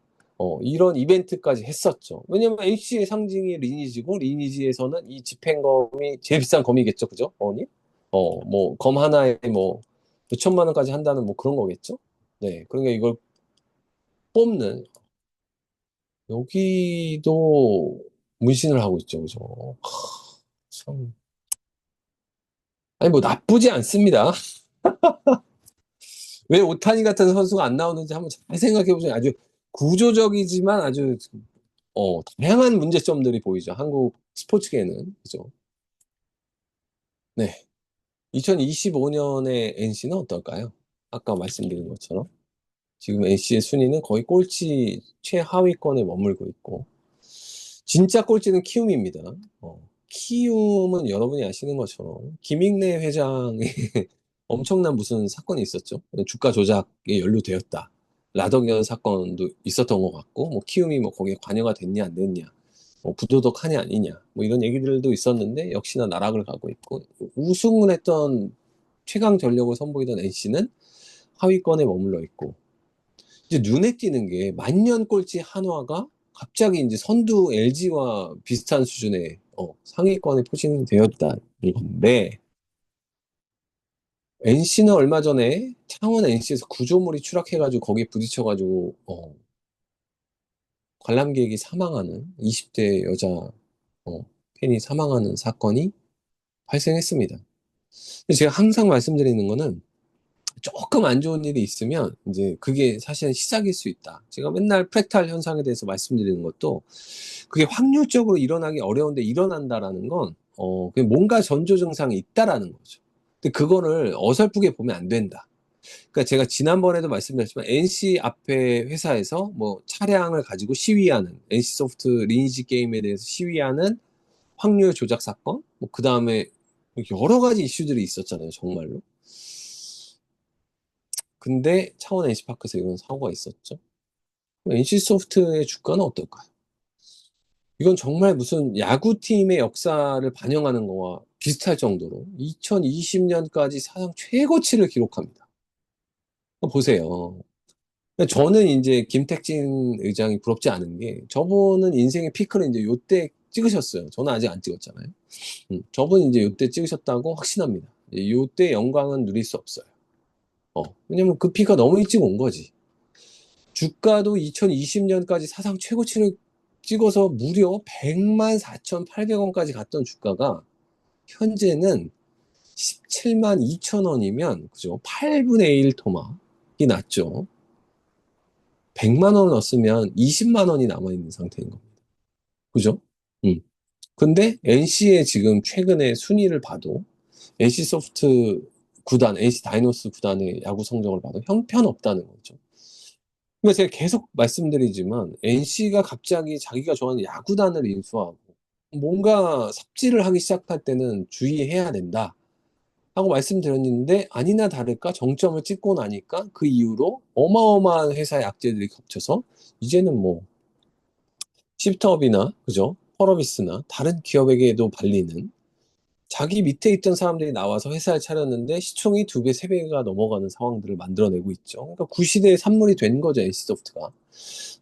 이런 이벤트까지 했었죠. 왜냐면 HC의 상징이 리니지고 리니지에서는 이 집행검이 제일 비싼 검이겠죠, 그죠, 어머니? 뭐 검 하나에 뭐 몇천만 원까지 한다는 뭐 그런 거겠죠. 네, 그러니까 이걸 뽑는 여기도. 문신을 하고 있죠. 그죠? 참. 아니, 뭐, 나쁘지 않습니다. 왜 오타니 같은 선수가 안 나오는지 한번 잘 생각해보세요. 아주 구조적이지만 아주, 다양한 문제점들이 보이죠. 한국 스포츠계는. 그죠? 네. 2025년에 NC는 어떨까요? 아까 말씀드린 것처럼. 지금 NC의 순위는 거의 꼴찌 최하위권에 머물고 있고, 진짜 꼴찌는 키움입니다. 키움은 여러분이 아시는 것처럼 김익래 회장의 엄청난 무슨 사건이 있었죠. 주가 조작에 연루되었다. 라더견 사건도 있었던 것 같고, 뭐 키움이 뭐 거기에 관여가 됐냐 안 됐냐, 뭐 부도덕하냐 아니냐, 뭐 이런 얘기들도 있었는데 역시나 나락을 가고 있고, 우승을 했던 최강 전력을 선보이던 NC는 하위권에 머물러 있고, 이제 눈에 띄는 게 만년 꼴찌 한화가 갑자기 이제 선두 LG와 비슷한 수준의 상위권에 포진되었다는 건데, NC는 얼마 전에 창원 NC에서 구조물이 추락해가지고 거기에 부딪혀가지고 관람객이 사망하는 20대 여자 팬이 사망하는 사건이 발생했습니다. 근데 제가 항상 말씀드리는 거는 조금 안 좋은 일이 있으면 이제 그게 사실은 시작일 수 있다. 제가 맨날 프랙탈 현상에 대해서 말씀드리는 것도 그게 확률적으로 일어나기 어려운데 일어난다라는 건 그냥 뭔가 전조 증상이 있다라는 거죠. 근데 그거를 어설프게 보면 안 된다. 그러니까 제가 지난번에도 말씀드렸지만 NC 앞에 회사에서 뭐 차량을 가지고 시위하는 NC 소프트 리니지 게임에 대해서 시위하는 확률 조작 사건, 뭐 그 다음에 여러 가지 이슈들이 있었잖아요, 정말로. 근데 창원 NC파크에서 이런 사고가 있었죠. NC소프트의 주가는 어떨까요? 이건 정말 무슨 야구팀의 역사를 반영하는 거와 비슷할 정도로 2020년까지 사상 최고치를 기록합니다. 보세요. 저는 이제 김택진 의장이 부럽지 않은 게, 저분은 인생의 피크를 이제 요때 찍으셨어요. 저는 아직 안 찍었잖아요. 저분이 이제 요때 찍으셨다고 확신합니다. 요때 영광은 누릴 수 없어요. 왜냐면 그 피가 너무 일찍 온 거지. 주가도 2020년까지 사상 최고치를 찍어서 무려 100만 4,800원까지 갔던 주가가 현재는 17만 2천 원이면, 그죠? 8분의 1 토막이 났죠. 100만 원을 넣었으면 20만 원이 남아있는 상태인 겁니다. 그죠? 음. 근데 NC의 지금 최근의 순위를 봐도, NC 소프트 구단, NC 다이노스 구단의 야구 성적을 봐도 형편없다는 거죠. 그러니까 제가 계속 말씀드리지만 NC가 갑자기 자기가 좋아하는 야구단을 인수하고 뭔가 삽질을 하기 시작할 때는 주의해야 된다 하고 말씀드렸는데, 아니나 다를까 정점을 찍고 나니까 그 이후로 어마어마한 회사의 악재들이 겹쳐서 이제는 뭐 시프트업이나, 그죠? 펄어비스나 다른 기업에게도 발리는, 자기 밑에 있던 사람들이 나와서 회사를 차렸는데 시총이 두 배, 세 배가 넘어가는 상황들을 만들어내고 있죠. 그러니까 구시대의 산물이 된 거죠, NC소프트가.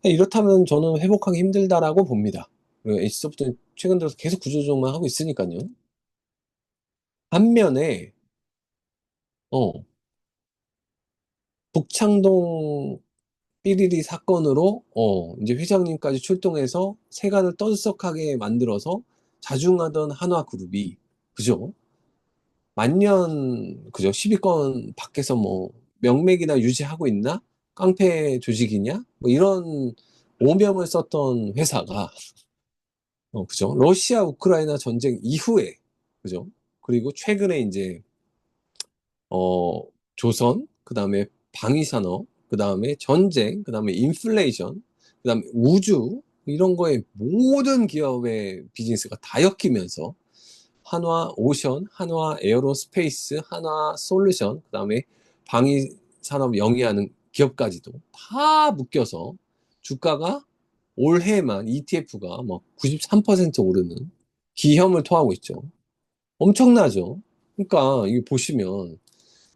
이렇다면 저는 회복하기 힘들다라고 봅니다. 그리고 NC소프트는 최근 들어서 계속 구조조정만 하고 있으니까요. 반면에, 어, 북창동 삐리리 사건으로, 이제 회장님까지 출동해서 세간을 떠들썩하게 만들어서 자중하던 한화그룹이, 그죠? 만년, 그죠? 10위권 밖에서 뭐, 명맥이나 유지하고 있나? 깡패 조직이냐? 뭐 이런 오명을 썼던 회사가, 그죠? 러시아 우크라이나 전쟁 이후에, 그죠? 그리고 최근에 이제, 어, 조선, 그 다음에 방위산업, 그 다음에 전쟁, 그 다음에 인플레이션, 그 다음에 우주, 이런 거에 모든 기업의 비즈니스가 다 엮이면서 한화 오션, 한화 에어로스페이스, 한화 솔루션, 그 다음에 방위산업 영위하는 기업까지도 다 묶여서 주가가 올해만 ETF가 막 93% 오르는 기염을 토하고 있죠. 엄청나죠. 그러니까 이거 보시면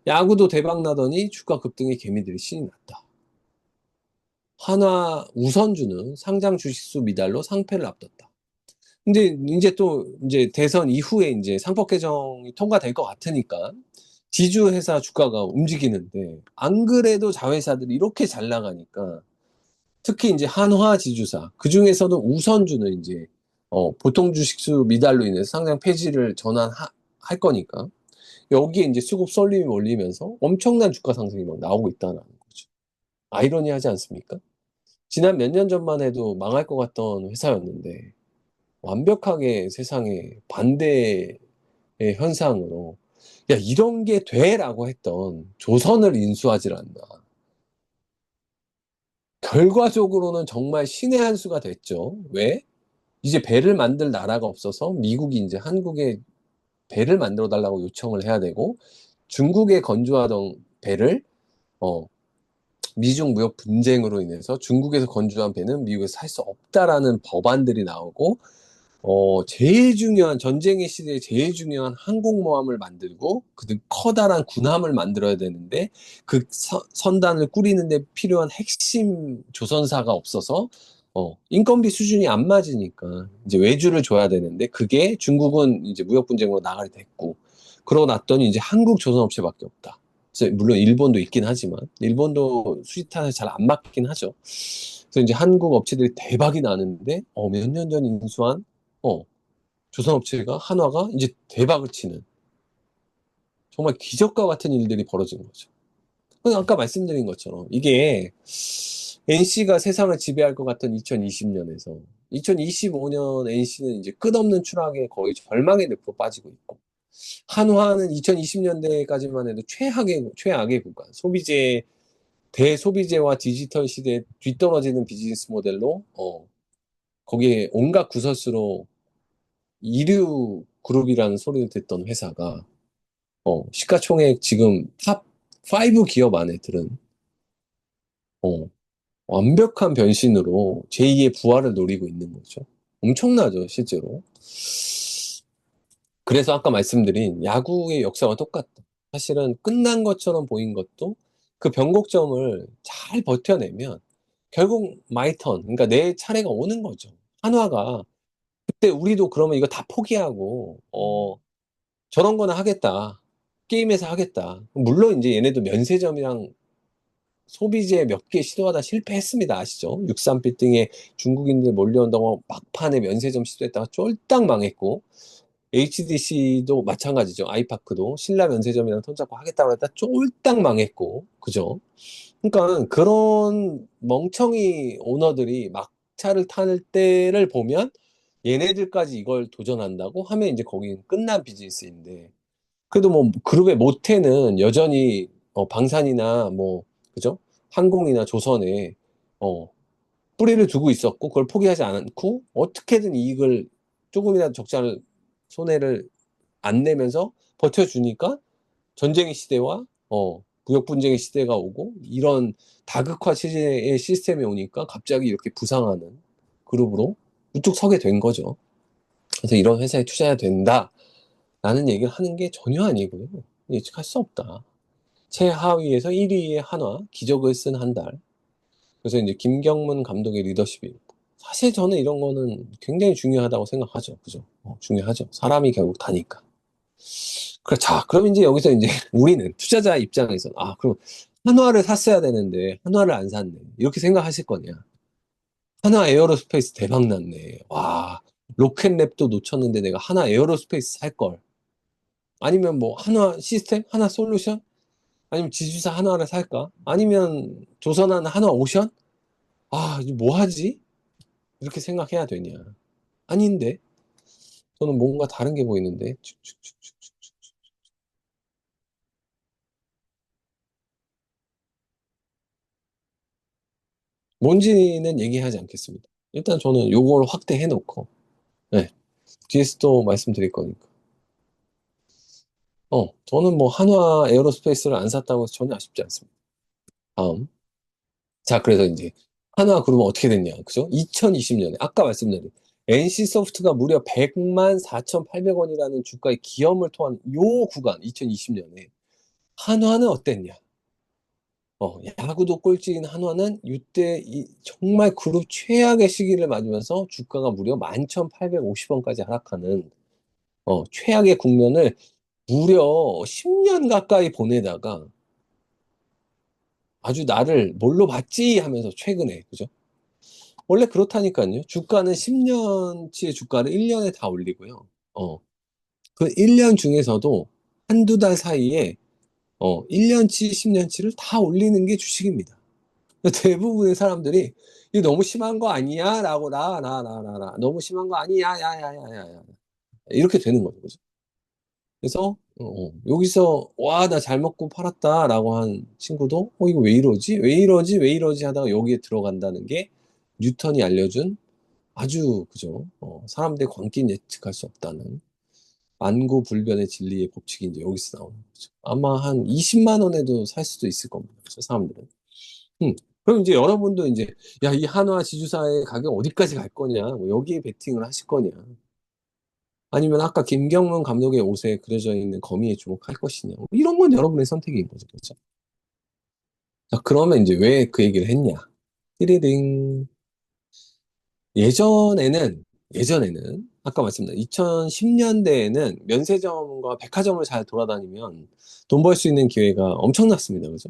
야구도 대박 나더니 주가 급등의 개미들이 신이 났다. 한화 우선주는 상장 주식수 미달로 상패를 앞뒀다. 근데 이제 또 이제 대선 이후에 이제 상법 개정이 통과될 것 같으니까 지주 회사 주가가 움직이는데, 안 그래도 자회사들이 이렇게 잘 나가니까 특히 이제 한화 지주사, 그 중에서도 우선주는 이제 보통 주식수 미달로 인해서 상장 폐지를 할 거니까 여기에 이제 수급 쏠림이 몰리면서 엄청난 주가 상승이 막 나오고 있다는 거죠. 아이러니하지 않습니까? 지난 몇 년 전만 해도 망할 것 같던 회사였는데 완벽하게 세상에 반대의 현상으로 야, 이런 게 돼라고 했던 조선을 인수하질 않나. 결과적으로는 정말 신의 한 수가 됐죠. 왜? 이제 배를 만들 나라가 없어서 미국이 이제 한국에 배를 만들어 달라고 요청을 해야 되고 중국에 건조하던 배를 어, 미중 무역 분쟁으로 인해서 중국에서 건조한 배는 미국에서 살 수 없다라는 법안들이 나오고 제일 중요한 전쟁의 시대에 제일 중요한 항공모함을 만들고 그 커다란 군함을 만들어야 되는데 그 선단을 꾸리는데 필요한 핵심 조선사가 없어서 인건비 수준이 안 맞으니까 이제 외주를 줘야 되는데 그게 중국은 이제 무역 분쟁으로 나가게 됐고 그러고 났더니 이제 한국 조선업체밖에 없다. 그래서 물론 일본도 있긴 하지만 일본도 수지타에 잘 안 맞긴 하죠. 그래서 이제 한국 업체들이 대박이 나는데 몇 년 전 인수한 어, 조선업체가 한화가 이제 대박을 치는 정말 기적과 같은 일들이 벌어진 거죠. 아까 말씀드린 것처럼 이게 NC가 세상을 지배할 것 같던 2020년에서 2025년 NC는 이제 끝없는 추락에 거의 절망의 늪으로 빠지고 있고 한화는 2020년대까지만 해도 최악의 구간 대소비재와 디지털 시대에 뒤떨어지는 비즈니스 모델로 거기에 온갖 구설수로 이류 그룹이라는 소리를 듣던 회사가 시가총액 지금 탑 5 기업 안에 들은 어, 완벽한 변신으로 제2의 부활을 노리고 있는 거죠. 엄청나죠, 실제로. 그래서 아까 말씀드린 야구의 역사와 똑같다. 사실은 끝난 것처럼 보인 것도 그 변곡점을 잘 버텨내면 결국 마이 턴, 그러니까 내 차례가 오는 거죠. 한화가 그때 우리도 그러면 이거 다 포기하고 저런 거나 하겠다. 게임에서 하겠다. 물론 이제 얘네도 면세점이랑 소비재 몇 개 시도하다 실패했습니다. 아시죠? 63빌 등에 중국인들 몰려온다고 막판에 면세점 시도했다가 쫄딱 망했고 HDC도 마찬가지죠. 아이파크도 신라 면세점이랑 손잡고 하겠다고 했다 쫄딱 망했고 그죠? 그러니까 그런 멍청이 오너들이 막차를 탈 때를 보면 얘네들까지 이걸 도전한다고 하면 이제 거긴 끝난 비즈니스인데 그래도 뭐 그룹의 모태는 여전히 방산이나 뭐 그죠? 항공이나 조선에 어, 뿌리를 두고 있었고 그걸 포기하지 않고 어떻게든 이익을 조금이라도 적자를 손해를 안 내면서 버텨주니까 전쟁의 시대와 무역 분쟁의 시대가 오고 이런 다극화 체제의 시스템이 오니까 갑자기 이렇게 부상하는 그룹으로 우뚝 서게 된 거죠. 그래서 이런 회사에 투자해야 된다라는 얘기를 하는 게 전혀 아니고요. 예측할 수 없다. 최하위에서 1위의 한화, 기적을 쓴 한 달. 그래서 이제 김경문 감독의 리더십이 있고. 사실 저는 이런 거는 굉장히 중요하다고 생각하죠. 그죠? 중요하죠. 사람이 결국 다니까. 그래, 자, 그럼 이제 여기서 이제 우리는 투자자 입장에서, 그럼 한화를 샀어야 되는데, 한화를 안 샀네. 이렇게 생각하실 거냐. 한화 에어로스페이스 대박 났네. 와, 로켓랩도 놓쳤는데 내가 한화 에어로스페이스 살 걸. 아니면 뭐, 한화 시스템? 한화 솔루션? 아니면 지주사 한화를 살까? 아니면 조선한 한화 오션? 이제 뭐 하지? 이렇게 생각해야 되냐. 아닌데. 저는 뭔가 다른 게 보이는데. 뭔지는 얘기하지 않겠습니다. 일단 저는 요걸 확대해 놓고, 네. 뒤에서 또 말씀드릴 거니까. 저는 뭐 한화 에어로스페이스를 안 샀다고 해서 전혀 아쉽지 않습니다. 다음. 자, 그래서 이제 한화 그러면 어떻게 됐냐. 그죠? 2020년에, 아까 말씀드린 NC소프트가 무려 100만 4,800원이라는 주가의 기염을 토한 요 구간, 2020년에 한화는 어땠냐? 야구도 꼴찌인 한화는 이때 정말 그룹 최악의 시기를 맞으면서 주가가 무려 11,850원까지 하락하는 최악의 국면을 무려 10년 가까이 보내다가 아주 나를 뭘로 봤지 하면서 최근에 그죠? 원래 그렇다니까요. 주가는 10년치의 주가를 1년에 다 올리고요. 그 1년 중에서도 한두 달 사이에 1년치, 10년치를 다 올리는 게 주식입니다. 대부분의 사람들이 이게 너무 심한 거 아니야? 라고 너무 심한 거 아니야? 야야야야야. 이렇게 되는 거죠. 그죠? 그래서 여기서 와, 나 잘 먹고 팔았다라고 한 친구도 이거 왜 이러지? 왜 이러지? 왜 이러지? 하다가 여기에 들어간다는 게 뉴턴이 알려준 아주 그죠? 사람들의 광기 예측할 수 없다는 만고불변의 진리의 법칙이 이제 여기서 나오는 거죠. 아마 한 20만 원에도 살 수도 있을 겁니다. 저 사람들은. 음. 그럼 이제 여러분도 이제 야, 이 한화 지주사의 가격 어디까지 갈 거냐? 뭐 여기에 베팅을 하실 거냐? 아니면 아까 김경문 감독의 옷에 그려져 있는 거미에 주목할 것이냐? 뭐 이런 건 여러분의 선택인 거죠. 그렇죠? 자, 그러면 이제 왜 그 얘기를 했냐? 띠리링. 예전에는, 예전에는, 아까 말씀드린 2010년대에는 면세점과 백화점을 잘 돌아다니면 돈 벌 수 있는 기회가 엄청났습니다. 그죠?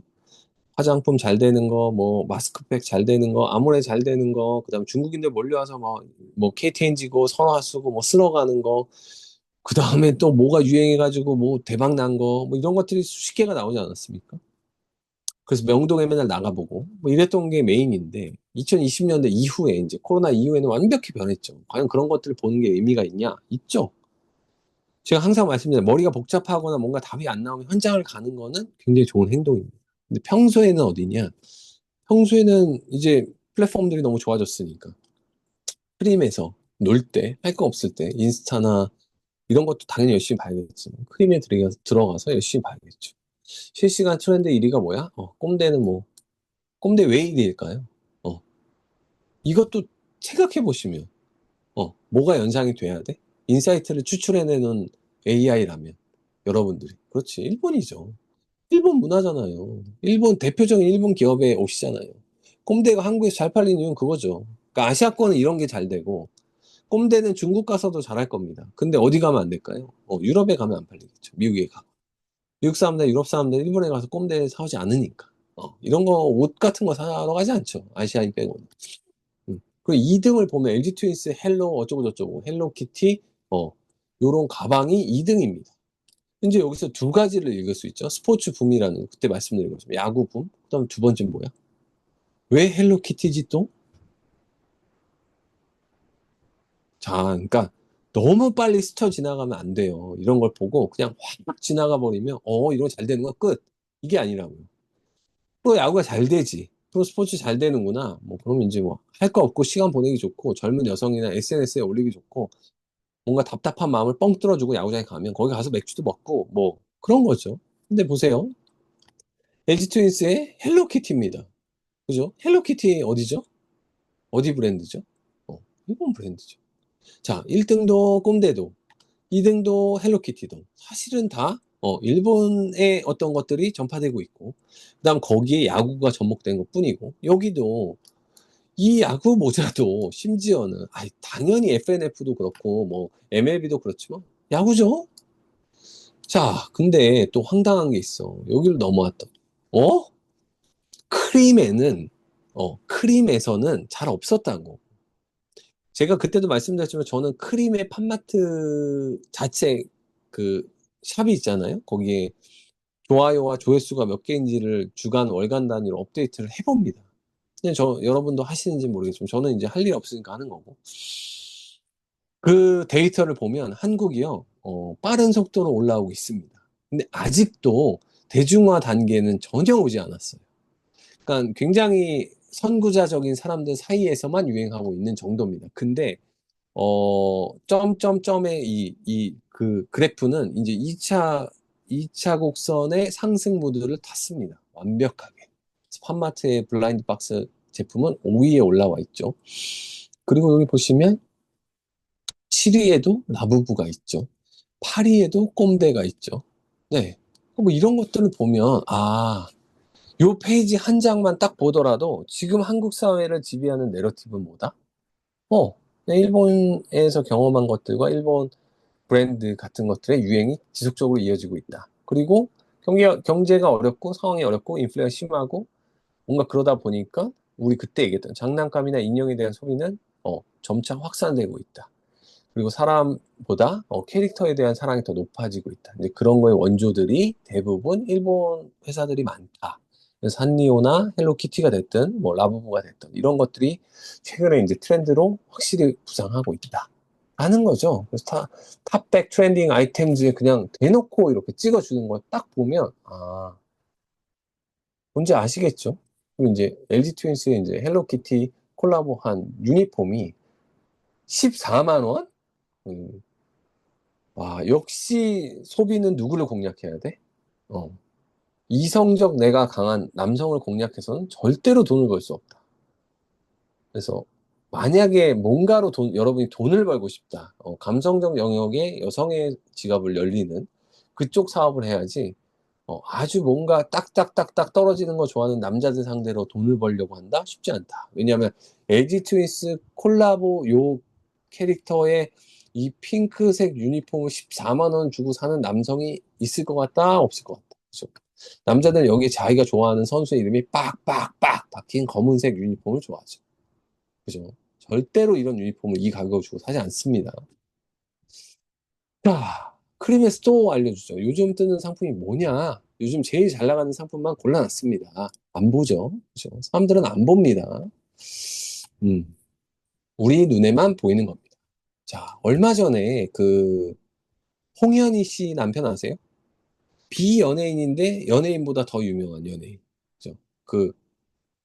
화장품 잘 되는 거, 뭐, 마스크팩 잘 되는 거, 아모레 잘 되는 거, 그 다음에 중국인들 몰려와서 뭐, KTNG고, 선화 쓰고, 뭐, 쓸어가는 거, 그 다음에 또 뭐가 유행해가지고, 뭐, 대박 난 거, 뭐, 이런 것들이 수십 개가 나오지 않았습니까? 그래서 명동에 맨날 나가보고, 뭐, 이랬던 게 메인인데, 2020년대 이후에, 이제 코로나 이후에는 완벽히 변했죠. 과연 그런 것들을 보는 게 의미가 있냐? 있죠. 제가 항상 말씀드려요. 머리가 복잡하거나 뭔가 답이 안 나오면 현장을 가는 거는 굉장히 좋은 행동입니다. 근데 평소에는 어디냐? 평소에는 이제 플랫폼들이 너무 좋아졌으니까. 크림에서 놀 때, 할 거 없을 때, 인스타나 이런 것도 당연히 열심히 봐야겠지만, 크림에 들어가서 열심히 봐야겠죠. 실시간 트렌드 1위가 뭐야? 꼼대는 뭐, 꼼대 왜 1위일까요? 이것도 생각해 보시면, 뭐가 연상이 돼야 돼? 인사이트를 추출해내는 AI라면, 여러분들이. 그렇지, 일본이죠. 일본 문화잖아요. 일본, 대표적인 일본 기업의 옷이잖아요. 꼼대가 한국에서 잘 팔리는 이유는 그거죠. 그러니까 아시아권은 이런 게 잘 되고, 꼼대는 중국 가서도 잘할 겁니다. 근데 어디 가면 안 될까요? 유럽에 가면 안 팔리겠죠. 미국에 가. 미국 사람들, 유럽 사람들 일본에 가서 꼼대 사오지 않으니까. 이런 거, 옷 같은 거 사러 가지 않죠. 아시아인 빼고는. 그리고 2등을 보면 LG 트윈스 헬로 어쩌고저쩌고, 헬로키티, 요런 가방이 2등입니다. 현재 여기서 두 가지를 읽을 수 있죠. 스포츠 붐이라는, 그때 말씀드린 것처럼 야구 붐. 그다음 두 번째는 뭐야? 왜 헬로키티지 또? 자, 그러니까 너무 빨리 스쳐 지나가면 안 돼요. 이런 걸 보고 그냥 확 지나가 버리면 이런 거 잘 되는 거 끝. 이게 아니라고요. 또 야구가 잘 되지. 또 스포츠 잘 되는구나. 뭐 그러면 이제 뭐 할 거 없고 시간 보내기 좋고 젊은 여성이나 SNS에 올리기 좋고 뭔가 답답한 마음을 뻥 뚫어주고 야구장에 가면 거기 가서 맥주도 먹고 뭐 그런 거죠. 근데 보세요. LG 트윈스의 헬로키티입니다. 그죠? 헬로키티 어디죠? 어디 브랜드죠? 일본 브랜드죠. 자, 1등도 꼼데도, 2등도 헬로키티도 사실은 다 일본의 어떤 것들이 전파되고 있고, 그다음 거기에 야구가 접목된 것뿐이고, 여기도 이 야구 모자도 심지어는 당연히 FNF도 그렇고 뭐 MLB도 그렇지만 야구죠. 자, 근데 또 황당한 게 있어. 여기를 넘어왔다. 어? 크림에는 크림에서는 잘 없었다고. 제가 그때도 말씀드렸지만 저는 크림의 팜마트 자체 그 샵이 있잖아요. 거기에 좋아요와 조회수가 몇 개인지를 주간, 월간 단위로 업데이트를 해봅니다. 근데 여러분도 하시는지 모르겠지만 저는 이제 할 일 없으니까 하는 거고. 그 데이터를 보면 한국이요, 빠른 속도로 올라오고 있습니다. 근데 아직도 대중화 단계는 전혀 오지 않았어요. 그러니까 굉장히 선구자적인 사람들 사이에서만 유행하고 있는 정도입니다. 근데 점점점의 그 그래프는 이제 2차 곡선의 상승 모드를 탔습니다. 완벽하게. 스팟마트의 블라인드 박스 제품은 5위에 올라와 있죠. 그리고 여기 보시면 7위에도 라부부가 있죠. 8위에도 꼼데가 있죠. 네. 뭐 이런 것들을 보면, 요 페이지 한 장만 딱 보더라도 지금 한국 사회를 지배하는 내러티브는 뭐다? 일본에서 경험한 것들과 일본 브랜드 같은 것들의 유행이 지속적으로 이어지고 있다. 그리고 경제가 어렵고 상황이 어렵고 인플레가 심하고 뭔가 그러다 보니까 우리 그때 얘기했던 장난감이나 인형에 대한 소비는 점차 확산되고 있다. 그리고 사람보다 캐릭터에 대한 사랑이 더 높아지고 있다. 이제 그런 거의 원조들이 대부분 일본 회사들이 많다. 그래서 산리오나 헬로키티가 됐든 뭐 라부부가 됐든 이런 것들이 최근에 이제 트렌드로 확실히 부상하고 있다. 하는 거죠. 그래서 탑백 트렌딩 아이템즈에 그냥 대놓고 이렇게 찍어주는 걸 딱 보면 뭔지 아시겠죠? 그리고 이제 LG 트윈스의 이제 헬로키티 콜라보한 유니폼이 14만 원? 음, 와, 역시 소비는 누구를 공략해야 돼? 어. 이성적 내가 강한 남성을 공략해서는 절대로 돈을 벌 수 없다. 그래서 만약에 뭔가로 여러분이 돈을 벌고 싶다. 감성적 영역에 여성의 지갑을 열리는 그쪽 사업을 해야지. 아주 뭔가 딱딱딱딱 떨어지는 거 좋아하는 남자들 상대로 돈을 벌려고 한다? 쉽지 않다. 왜냐하면 LG 트윈스 콜라보 요 캐릭터의 이 핑크색 유니폼을 14만 원 주고 사는 남성이 있을 것 같다? 없을 것 같다. 그죠? 남자들은 여기에 자기가 좋아하는 선수의 이름이 빡빡빡 박힌 검은색 유니폼을 좋아하죠. 그죠? 절대로 이런 유니폼을 이 가격을 주고 사지 않습니다. 자, 크림에서 또 알려주죠. 요즘 뜨는 상품이 뭐냐? 요즘 제일 잘 나가는 상품만 골라놨습니다. 안 보죠? 그죠? 사람들은 안 봅니다. 음, 우리 눈에만 보이는 겁니다. 자, 얼마 전에 그 홍현희 씨 남편 아세요? 비연예인인데 연예인보다 더 유명한 연예인. 그죠? 그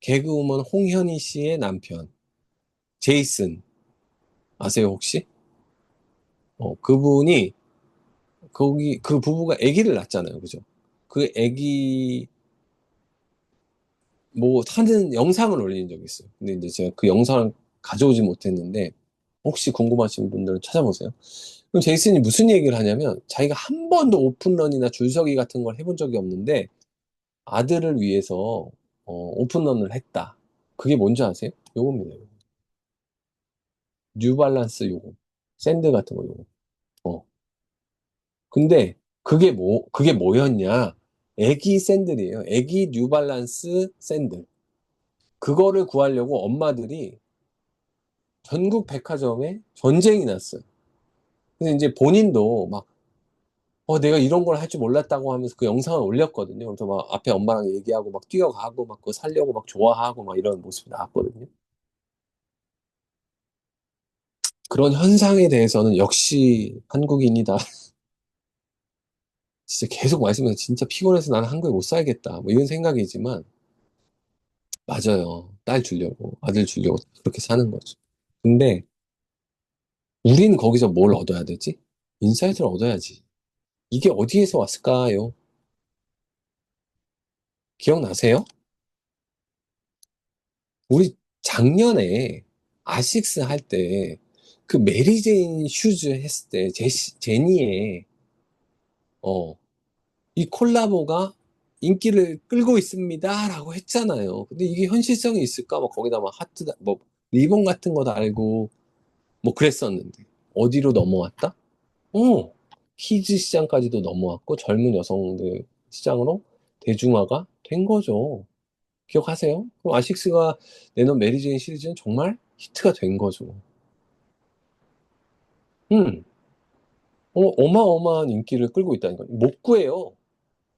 개그우먼 홍현희 씨의 남편 제이슨 아세요 혹시? 그분이 거기 그 부부가 아기를 낳았잖아요. 그죠? 그 아기 뭐 하는 영상을 올린 적이 있어요. 근데 이제 제가 그 영상을 가져오지 못했는데 혹시 궁금하신 분들은 찾아보세요. 그럼 제이슨이 무슨 얘기를 하냐면 자기가 한 번도 오픈런이나 줄서기 같은 걸 해본 적이 없는데 아들을 위해서 오픈런을 했다. 그게 뭔지 아세요? 요겁니다. 요거. 뉴발란스 요거. 샌드 같은 거 요거. 어. 근데 그게 뭐였냐? 애기 샌들이에요. 애기 뉴발란스 샌들. 그거를 구하려고 엄마들이 전국 백화점에 전쟁이 났어요. 근데 이제 본인도 막, 내가 이런 걸 할 줄 몰랐다고 하면서 그 영상을 올렸거든요. 그래서 막 앞에 엄마랑 얘기하고 막 뛰어가고 막 그거 살려고 막 좋아하고 막 이런 모습이 나왔거든요. 그런 현상에 대해서는 역시 한국인이다. 진짜 계속 말씀해서 진짜 피곤해서 나는 한국에 못 살겠다. 뭐 이런 생각이지만, 맞아요. 딸 주려고, 아들 주려고 그렇게 사는 거죠. 근데 우리는 거기서 뭘 얻어야 되지? 인사이트를 얻어야지. 이게 어디에서 왔을까요? 기억나세요? 우리 작년에 아식스 할 때 그 메리제인 슈즈 했을 때 제니의 어, 이 콜라보가 인기를 끌고 있습니다라고 했잖아요. 근데 이게 현실성이 있을까? 막 거기다 막 하트, 뭐 리본 같은 거 달고 뭐 그랬었는데 어디로 넘어왔다? 키즈 시장까지도 넘어왔고 젊은 여성들 시장으로 대중화가 된 거죠. 기억하세요? 그럼 아식스가 내놓은 메리제인 시리즈는 정말 히트가 된 거죠. 음, 어마어마한 인기를 끌고 있다니까요. 못 구해요.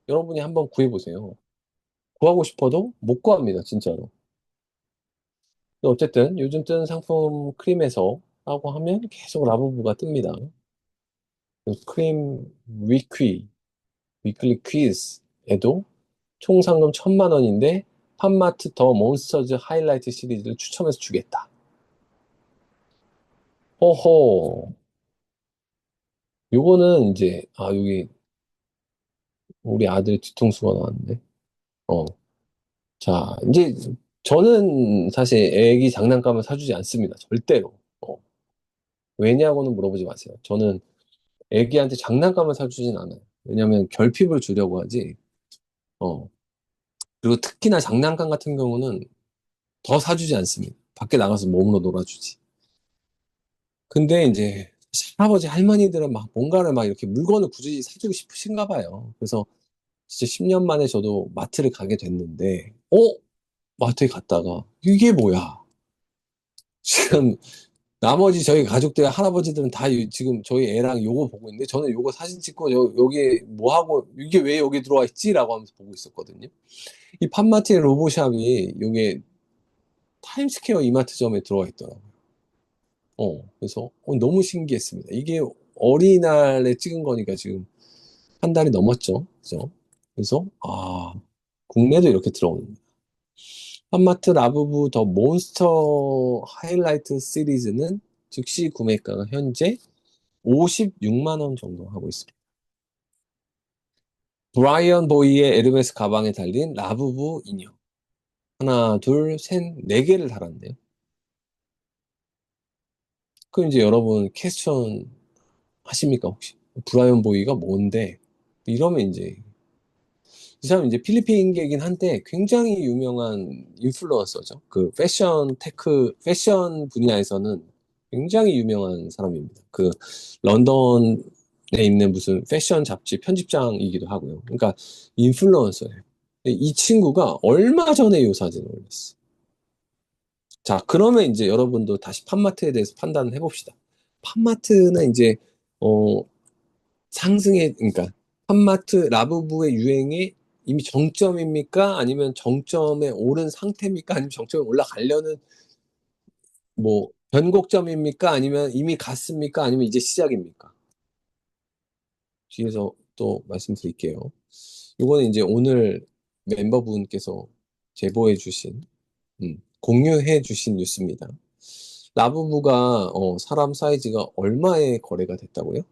여러분이 한번 구해보세요. 구하고 싶어도 못 구합니다, 진짜로. 근데 어쨌든 요즘 뜨는 상품 크림에서 라고 하면 계속 라부부가 뜹니다. 크림 위클리 퀴즈에도 총 상금 1,000만 원인데 팜마트 더 몬스터즈 하이라이트 시리즈를 추첨해서 주겠다. 허허. 요거는 이제 여기 우리 아들 뒤통수가 나왔네. 어. 자, 이제 저는 사실 애기 장난감을 사주지 않습니다. 절대로. 왜냐고는 물어보지 마세요. 저는 애기한테 장난감을 사주진 않아요. 왜냐면 결핍을 주려고 하지. 어. 그리고 특히나 장난감 같은 경우는 더 사주지 않습니다. 밖에 나가서 몸으로 놀아주지. 근데 이제 할아버지 할머니들은 막 뭔가를 막 이렇게 물건을 굳이 사주고 싶으신가 봐요. 그래서 진짜 10년 만에 저도 마트를 가게 됐는데, 마트에 갔다가 이게 뭐야? 지금 나머지 저희 가족들 할아버지들은 다 지금 저희 애랑 요거 보고 있는데 저는 요거 사진 찍고 여기 뭐 하고 이게 왜 여기 들어와 있지라고 하면서 보고 있었거든요. 이 팜마트의 로보샵이 요게 타임스퀘어 이마트점에 들어와 있더라고요. 그래서 너무 신기했습니다. 이게 어린이날에 찍은 거니까 지금 한 달이 넘었죠. 그죠? 그래서 국내도 이렇게 들어오는 팜마트 라부부 더 몬스터 하이라이트 시리즈는 즉시 구매가가 현재 56만 원 정도 하고 있습니다. 브라이언 보이의 에르메스 가방에 달린 라부부 인형. 하나, 둘, 셋, 네 개를 달았네요. 그럼 이제 여러분 퀘스천 하십니까, 혹시? 브라이언 보이가 뭔데? 이러면 이제 이 사람 이제 필리핀계이긴 한데 굉장히 유명한 인플루언서죠. 그 패션 분야에서는 굉장히 유명한 사람입니다. 그 런던에 있는 무슨 패션 잡지 편집장이기도 하고요. 그러니까 인플루언서예요. 이 친구가 얼마 전에 이 사진을 올렸어. 자, 그러면 이제 여러분도 다시 팜마트에 대해서 판단을 해봅시다. 팜마트는 이제 어, 그러니까 팜마트 라부부의 유행이 이미 정점입니까? 아니면 정점에 오른 상태입니까? 아니면 정점에 올라가려는 뭐 변곡점입니까? 아니면 이미 갔습니까? 아니면 이제 시작입니까? 뒤에서 또 말씀드릴게요. 이거는 이제 오늘 멤버분께서 제보해 주신, 공유해 주신 뉴스입니다. 라부부가 사람 사이즈가 얼마에 거래가 됐다고요?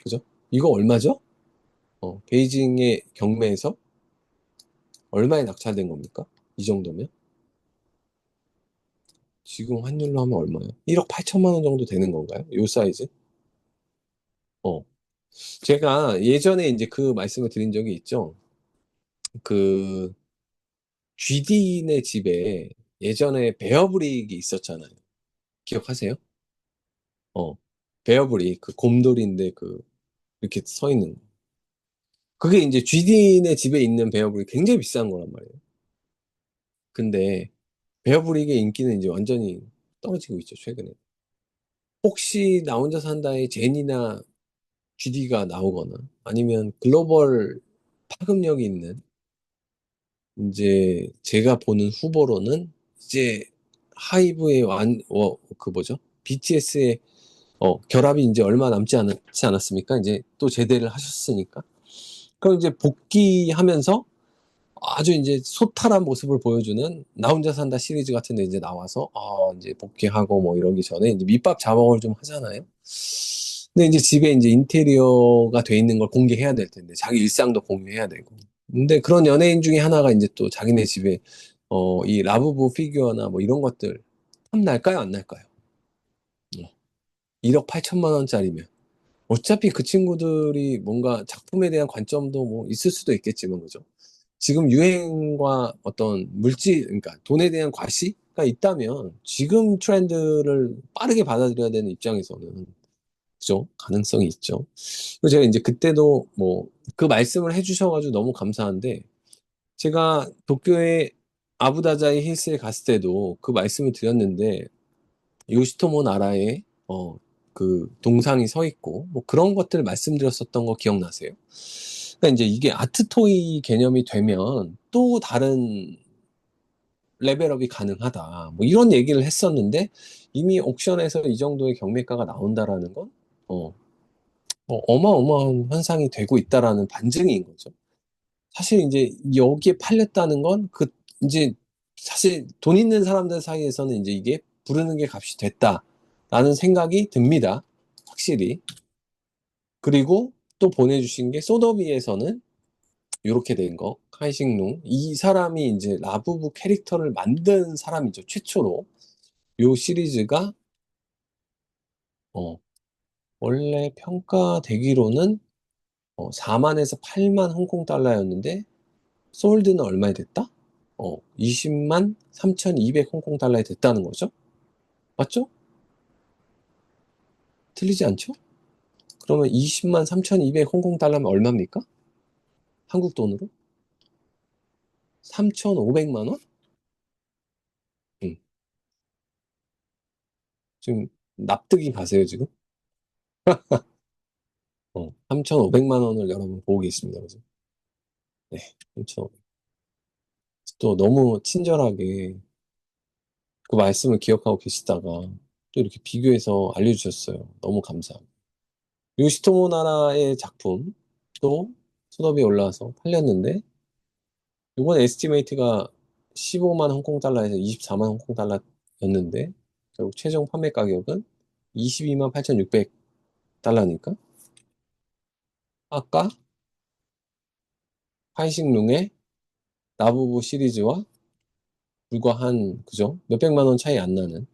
그죠? 이거 얼마죠? 베이징의 경매에서 얼마에 낙찰된 겁니까? 이 정도면? 지금 환율로 하면 얼마예요? 1억 8천만 원 정도 되는 건가요? 요 사이즈? 어. 제가 예전에 이제 그 말씀을 드린 적이 있죠. 그 GD네 집에 예전에 베어브릭이 있었잖아요. 기억하세요? 어. 베어브릭 그 곰돌이인데 그 이렇게 서 있는 거. 그게 이제 GD네 집에 있는 베어브릭 굉장히 비싼 거란 말이에요. 근데 베어브릭의 인기는 이제 완전히 떨어지고 있죠, 최근에. 혹시 나 혼자 산다의 제니나 GD가 나오거나 아니면 글로벌 파급력이 있는 이제 제가 보는 후보로는 이제 하이브의 그 뭐죠? BTS의 결합이 이제 얼마 남지 않지 않았습니까? 이제 또 제대를 하셨으니까. 그럼 이제 복귀하면서 아주 이제 소탈한 모습을 보여주는 나 혼자 산다 시리즈 같은 데 이제 나와서 이제 복귀하고 뭐 이러기 전에 이제 밑밥 자먹을 좀 하잖아요. 근데 이제 집에 이제 인테리어가 돼 있는 걸 공개해야 될 텐데 자기 일상도 공개해야 되고. 근데 그런 연예인 중에 하나가 이제 또 자기네 집에 이 라부부 피규어나 뭐 이런 것들 탐날까요? 안 날까요? 1억 8천만 원짜리면. 어차피 그 친구들이 뭔가 작품에 대한 관점도 뭐 있을 수도 있겠지만, 그죠? 지금 유행과 어떤 그러니까 돈에 대한 과시가 있다면 지금 트렌드를 빠르게 받아들여야 되는 입장에서는, 그죠? 가능성이 있죠. 그리고 제가 이제 그때도 뭐 그 말씀을 해주셔가지고 너무 감사한데, 제가 도쿄의 아부다자이 힐스에 갔을 때도 그 말씀을 드렸는데, 요시토모 나라에 그 동상이 서 있고 뭐 그런 것들 말씀드렸었던 거 기억나세요? 그러니까 이제 이게 아트토이 개념이 되면 또 다른 레벨업이 가능하다. 뭐 이런 얘기를 했었는데 이미 옥션에서 이 정도의 경매가가 나온다라는 건 어마어마한 현상이 되고 있다라는 반증인 거죠. 사실 이제 여기에 팔렸다는 건 이제 사실 돈 있는 사람들 사이에서는 이제 이게 부르는 게 값이 됐다라는 생각이 듭니다. 확실히. 그리고 또 보내주신 게 소더비에서는 이렇게 된 거, 카이싱룽. 이 사람이 이제 라부부 캐릭터를 만든 사람이죠. 최초로. 요 시리즈가, 어, 원래 평가되기로는 4만에서 8만 홍콩 달러였는데, 솔드는 얼마에 됐다? 20만 3,200 홍콩 달러에 됐다는 거죠. 맞죠? 틀리지 않죠? 그러면 20만 3,200 홍콩 달러면 얼마입니까? 한국 돈으로? 3,500만 원? 응. 지금 납득이 가세요, 지금? 3,500만 원을 여러분 보고 계십니다. 그죠? 네, 3,500. 또 너무 친절하게 그 말씀을 기억하고 계시다가 또 이렇게 비교해서 알려주셨어요. 너무 감사합니다. 요시토모 나라의 작품 또 수업이 올라와서 팔렸는데 이번 에스티메이트가 15만 홍콩 달러에서 24만 홍콩 달러였는데 결국 최종 판매 가격은 22만 8,600 달러니까 아까 파이싱룽의 나부부 시리즈와 불과 한 그죠? 몇백만 원 차이 안 나는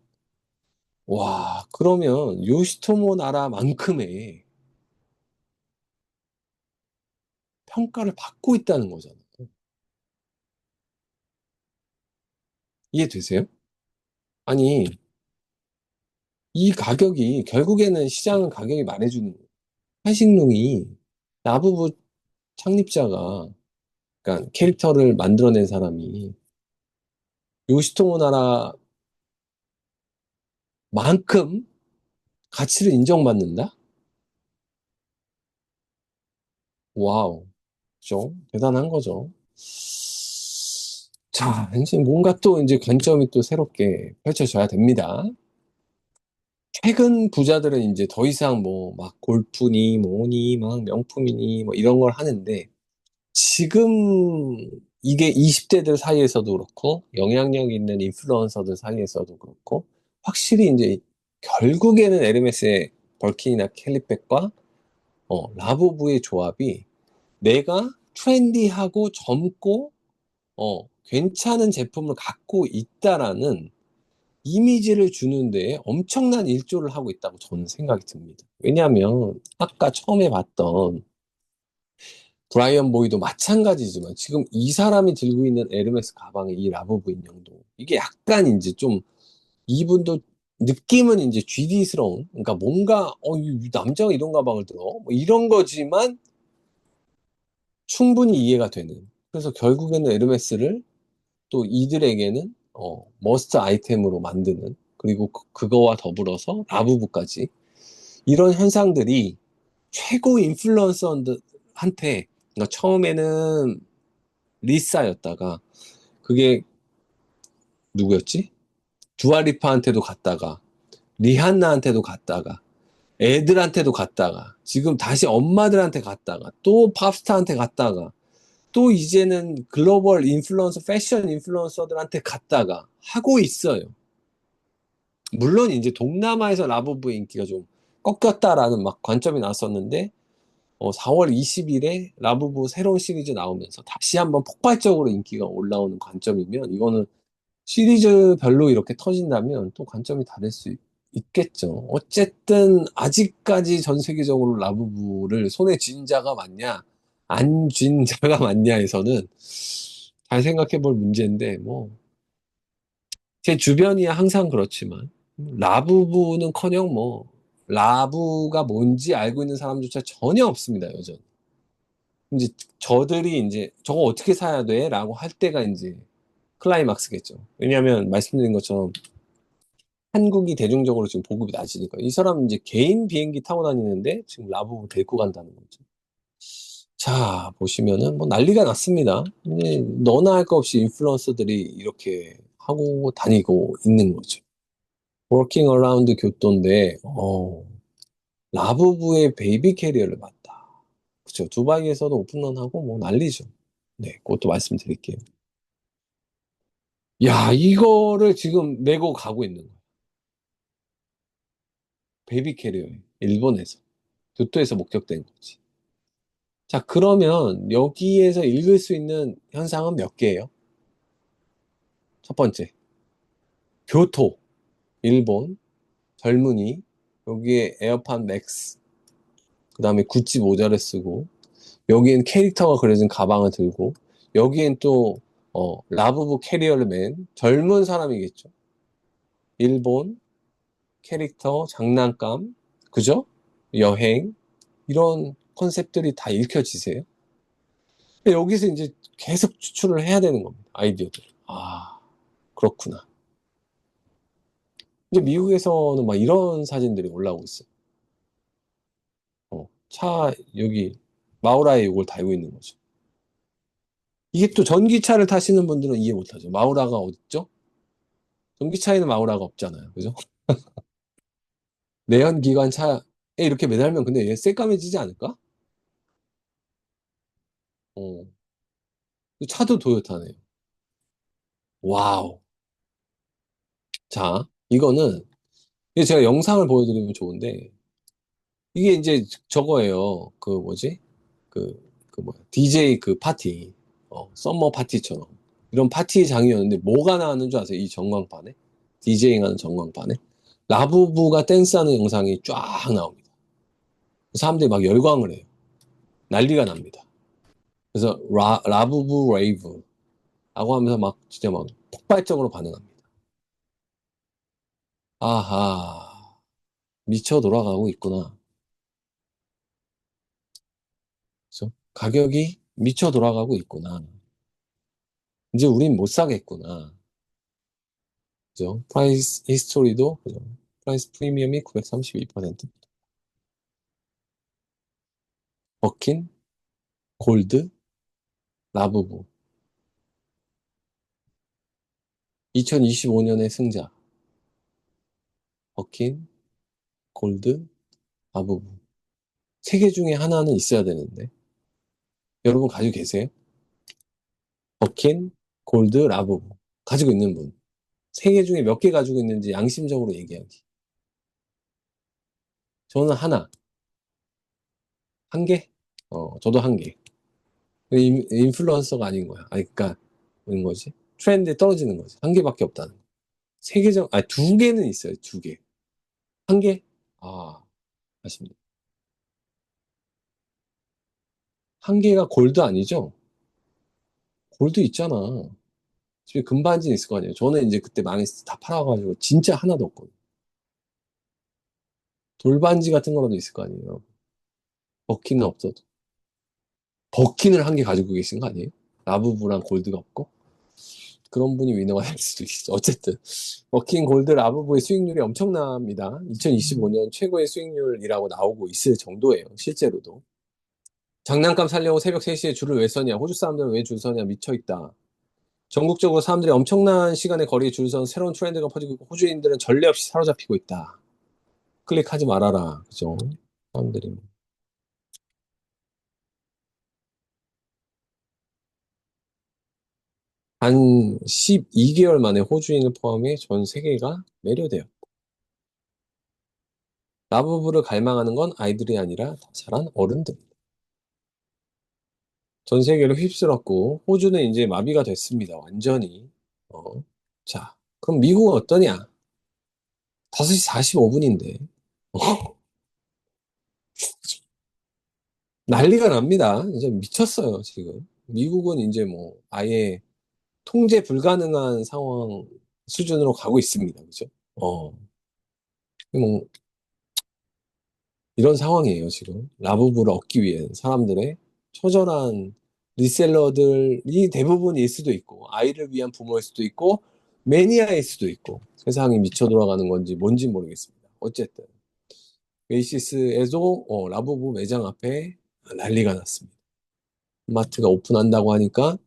와 그러면 요시토모 나라만큼의 평가를 받고 있다는 거잖아요. 이해되세요? 아니 이 가격이 결국에는 시장은 가격이 말해주는 거예요. 파이싱룽이 나부부 창립자가 그러니까 캐릭터를 만들어낸 사람이 요시토모 나라만큼 가치를 인정받는다? 와우, 그죠? 대단한 거죠. 자, 이제 뭔가 또 이제 관점이 또 새롭게 펼쳐져야 됩니다. 최근 부자들은 이제 더 이상 뭐 막 골프니 뭐니 막 명품이니 뭐 이런 걸 하는데 지금 이게 20대들 사이에서도 그렇고 영향력 있는 인플루언서들 사이에서도 그렇고 확실히 이제 결국에는 에르메스의 벌킨이나 캘리백과 라부부의 조합이 내가 트렌디하고 젊고 괜찮은 제품을 갖고 있다라는 이미지를 주는데 엄청난 일조를 하고 있다고 저는 생각이 듭니다. 왜냐하면 아까 처음에 봤던 브라이언 보이도 마찬가지지만 지금 이 사람이 들고 있는 에르메스 가방의 이 라부부 인형도 이게 약간 이제 좀 이분도 느낌은 이제 GD스러운 그러니까 뭔가 이 남자가 이런 가방을 들어 뭐 이런 거지만 충분히 이해가 되는 그래서 결국에는 에르메스를 또 이들에게는 머스트 아이템으로 만드는 그리고 그거와 더불어서 라부부까지 이런 현상들이 최고 인플루언서한테 그러니까 처음에는 리사였다가 그게 누구였지? 두아리파한테도 갔다가 리한나한테도 갔다가 애들한테도 갔다가 지금 다시 엄마들한테 갔다가 또 팝스타한테 갔다가 또 이제는 글로벌 인플루언서 패션 인플루언서들한테 갔다가 하고 있어요. 물론 이제 동남아에서 라부부의 인기가 좀 꺾였다라는 막 관점이 나왔었는데 4월 20일에 라부부 새로운 시리즈 나오면서 다시 한번 폭발적으로 인기가 올라오는 관점이면 이거는 시리즈별로 이렇게 터진다면 또 관점이 다를 수 있겠죠. 어쨌든 아직까지 전 세계적으로 라부부를 손에 쥔 자가 맞냐 안 쥔 자가 맞냐에서는 잘 생각해 볼 문제인데 뭐 제 주변이 항상 그렇지만 라부부는커녕 뭐 라부가 뭔지 알고 있는 사람조차 전혀 없습니다, 여전. 이제 저들이 이제 저거 어떻게 사야 돼? 라고 할 때가 이제 클라이막스겠죠. 왜냐하면 말씀드린 것처럼 한국이 대중적으로 지금 보급이 낮으니까 이 사람은 이제 개인 비행기 타고 다니는데 지금 라부부 데리고 간다는 거죠. 자, 보시면은 뭐 난리가 났습니다. 이제 너나 할 거 없이 인플루언서들이 이렇게 하고 다니고 있는 거죠. 워킹 어라운드 교토인데, 라부부의 베이비 캐리어를 봤다. 그쵸. 두바이에서도 오픈런하고 뭐 난리죠. 네, 그것도 말씀드릴게요. 야, 이거를 지금 메고 가고 있는 거예요. 베이비 캐리어에 일본에서. 교토에서 목격된 거지. 자, 그러면 여기에서 읽을 수 있는 현상은 몇 개예요? 첫 번째, 교토, 일본, 젊은이, 여기에 에어팟 맥스, 그 다음에 구찌 모자를 쓰고, 여기엔 캐릭터가 그려진 가방을 들고, 여기엔 또, 라부부 캐리어를 맨 젊은 사람이겠죠. 일본, 캐릭터, 장난감, 그죠? 여행, 이런 컨셉들이 다 읽혀지세요. 여기서 이제 계속 추출을 해야 되는 겁니다. 아이디어들. 아, 그렇구나. 근데 미국에서는 막 이런 사진들이 올라오고 있어요. 차, 여기, 마우라에 이걸 달고 있는 거죠. 이게 또 전기차를 타시는 분들은 이해 못하죠. 마우라가 어딨죠? 전기차에는 마우라가 없잖아요. 그죠? 내연기관 차에 이렇게 매달면 근데 얘 새까매지지 않을까? 어. 차도 도요타네요. 와우. 자, 이거는, 이게 제가 영상을 보여드리면 좋은데, 이게 이제 저거예요. 그 뭐지? 뭐야. DJ 그 파티. 썸머 파티처럼. 이런 파티장이었는데, 뭐가 나왔는 줄 아세요? 이 전광판에? 디제잉 하는 전광판에? 라부부가 댄스하는 영상이 쫙 나옵니다. 사람들이 막 열광을 해요. 난리가 납니다. 그래서 라부부 레이브 라고 하면서 막 진짜 막 폭발적으로 반응합니다. 아하, 미쳐 돌아가고 있구나. 그죠? 가격이 미쳐 돌아가고 있구나. 이제 우린 못 사겠구나. 그죠? 프라이스 히스토리도, 그죠? 프라이스 프리미엄이 932%. 버킨, 골드, 라부부. 2025년의 승자. 버킨, 골드, 라부부. 세 개 중에 하나는 있어야 되는데. 여러분 가지고 계세요? 버킨, 골드, 라부부. 가지고 있는 분. 세 개 중에 몇 개 가지고 있는지 양심적으로 얘기하기. 저는 하나. 한 개? 저도 한 개. 인플루언서가 아닌 거야. 아니, 그니까, 뭐인 거지? 트렌드에 떨어지는 거지. 한 개밖에 없다는 거. 세 개 아니, 두 개는 있어요. 두 개. 한 개? 아, 아쉽네. 한 개가 골드 아니죠? 골드 있잖아. 집에 금반지 있을 거 아니에요. 저는 이제 그때 망했을 때 다 팔아가지고 진짜 하나도 없거든. 돌반지 같은 거라도 있을 거 아니에요. 버킨은 없어도. 버킨을 한 개 가지고 계신 거 아니에요? 라부부랑 골드가 없고? 그런 분이 위너가 될 수도 있어. 어쨌든 워킹 골드 라브보의 수익률이 엄청납니다. 2025년 최고의 수익률이라고 나오고 있을 정도예요. 실제로도. 장난감 살려고 새벽 3시에 줄을 왜 서냐? 호주 사람들은 왜 줄 서냐? 미쳐있다. 전국적으로 사람들이 엄청난 시간에 거리에 줄 서는 새로운 트렌드가 퍼지고 있고 호주인들은 전례 없이 사로잡히고 있다. 클릭하지 말아라. 그죠? 사람들이. 한 12개월 만에 호주인을 포함해 전 세계가 매료돼요. 라브부를 갈망하는 건 아이들이 아니라 다 자란 어른들. 전 세계를 휩쓸었고 호주는 이제 마비가 됐습니다. 완전히. 자, 그럼 미국은 어떠냐? 5시 45분인데 난리가 납니다. 이제 미쳤어요, 지금. 미국은 이제 뭐 아예 통제 불가능한 상황 수준으로 가고 있습니다. 그죠? 뭐 이런 상황이에요, 지금. 라부부를 얻기 위해 사람들의 처절한 리셀러들이 대부분일 수도 있고, 아이를 위한 부모일 수도 있고, 매니아일 수도 있고, 세상이 미쳐 돌아가는 건지 뭔지 모르겠습니다. 어쨌든, 메이시스에도 라부부 매장 앞에 난리가 났습니다. 마트가 오픈한다고 하니까,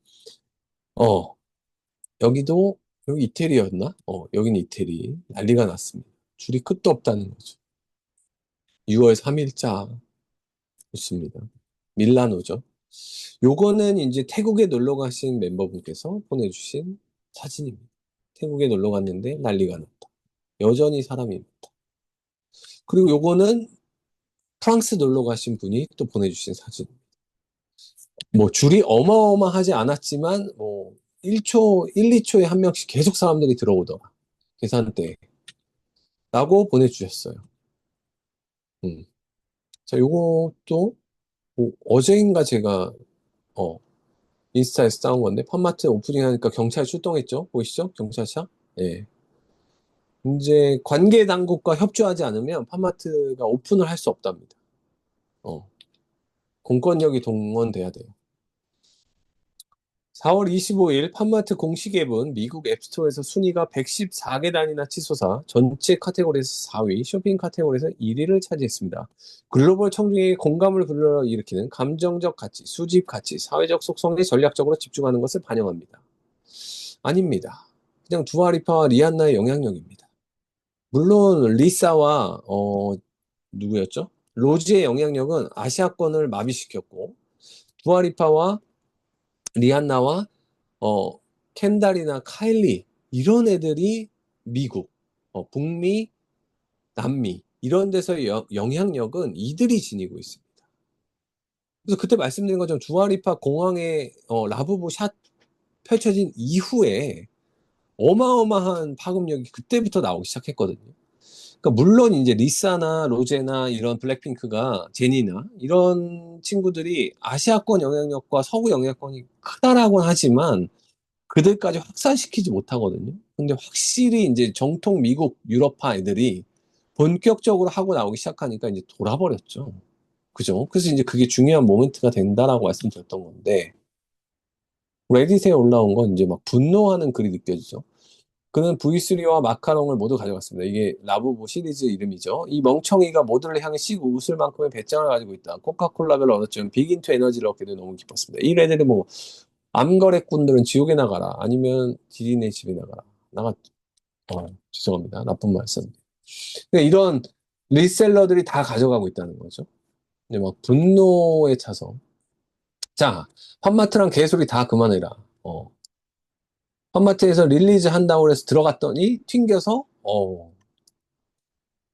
어, 여기도, 여기 이태리였나? 여기는 이태리. 난리가 났습니다. 줄이 끝도 없다는 거죠. 6월 3일자 좋습니다. 밀라노죠. 요거는 이제 태국에 놀러 가신 멤버분께서 보내주신 사진입니다. 태국에 놀러 갔는데 난리가 났다. 여전히 사람이 많다. 그리고 요거는 프랑스 놀러 가신 분이 또 보내주신 사진. 뭐 줄이 어마어마하지 않았지만 뭐 1초, 1, 2초에 한 명씩 계속 사람들이 들어오더라. 계산대에. 라고 보내주셨어요. 음. 자, 요것도 뭐 어제인가 제가 어, 인스타에서 싸운 건데 팜마트 오프닝 하니까 경찰 출동했죠? 보이시죠? 경찰차? 예. 이제 관계 당국과 협조하지 않으면 팜마트가 오픈을 할 수 없답니다. 어. 공권력이 동원돼야 돼요. 4월 25일 팜마트 공식 앱은 미국 앱스토어에서 순위가 114계단이나 치솟아 전체 카테고리에서 4위, 쇼핑 카테고리에서 1위를 차지했습니다. 글로벌 청중에게 공감을 불러일으키는 감정적 가치, 수집 가치, 사회적 속성에 전략적으로 집중하는 것을 반영합니다. 아닙니다. 그냥 두아리파와 리안나의 영향력입니다. 물론 리사와 누구였죠? 로즈의 영향력은 아시아권을 마비시켰고 두아리파와 리안나와 어, 켄달이나 카일리 이런 애들이 미국, 북미, 남미 이런 데서의 영향력은 이들이 지니고 있습니다. 그래서 그때 말씀드린 것처럼 두아리파 공항의 라부부 샷 펼쳐진 이후에 어마어마한 파급력이 그때부터 나오기 시작했거든요. 그러니까 물론 이제 리사나 로제나 이런 블랙핑크가 제니나 이런 친구들이 아시아권 영향력과 서구 영향권이 크다라고는 하지만 그들까지 확산시키지 못하거든요. 근데 확실히 이제 정통 미국 유럽파 애들이 본격적으로 하고 나오기 시작하니까 이제 돌아버렸죠. 그죠? 그래서 이제 그게 중요한 모멘트가 된다라고 말씀드렸던 건데, 레딧에 올라온 건 이제 막 분노하는 글이 느껴지죠. 그는 V3와 마카롱을 모두 가져갔습니다. 이게 라부부 시리즈 이름이죠. 이 멍청이가 모두를 향해 씩 웃을 만큼의 배짱을 가지고 있다. 코카콜라를 얻었지만 빅인투 에너지를 얻게 돼 너무 기뻤습니다. 이 애들이 뭐 암거래꾼들은 지옥에 나가라. 아니면 지린의 집에 나가라. 죄송합니다. 나쁜 말씀. 그러니까 이런 리셀러들이 다 가져가고 있다는 거죠. 근데 막 분노에 차서. 자, 팜마트랑 개소리 다 그만해라. 팜마트에서 릴리즈 한다고 해서 들어갔더니 튕겨서,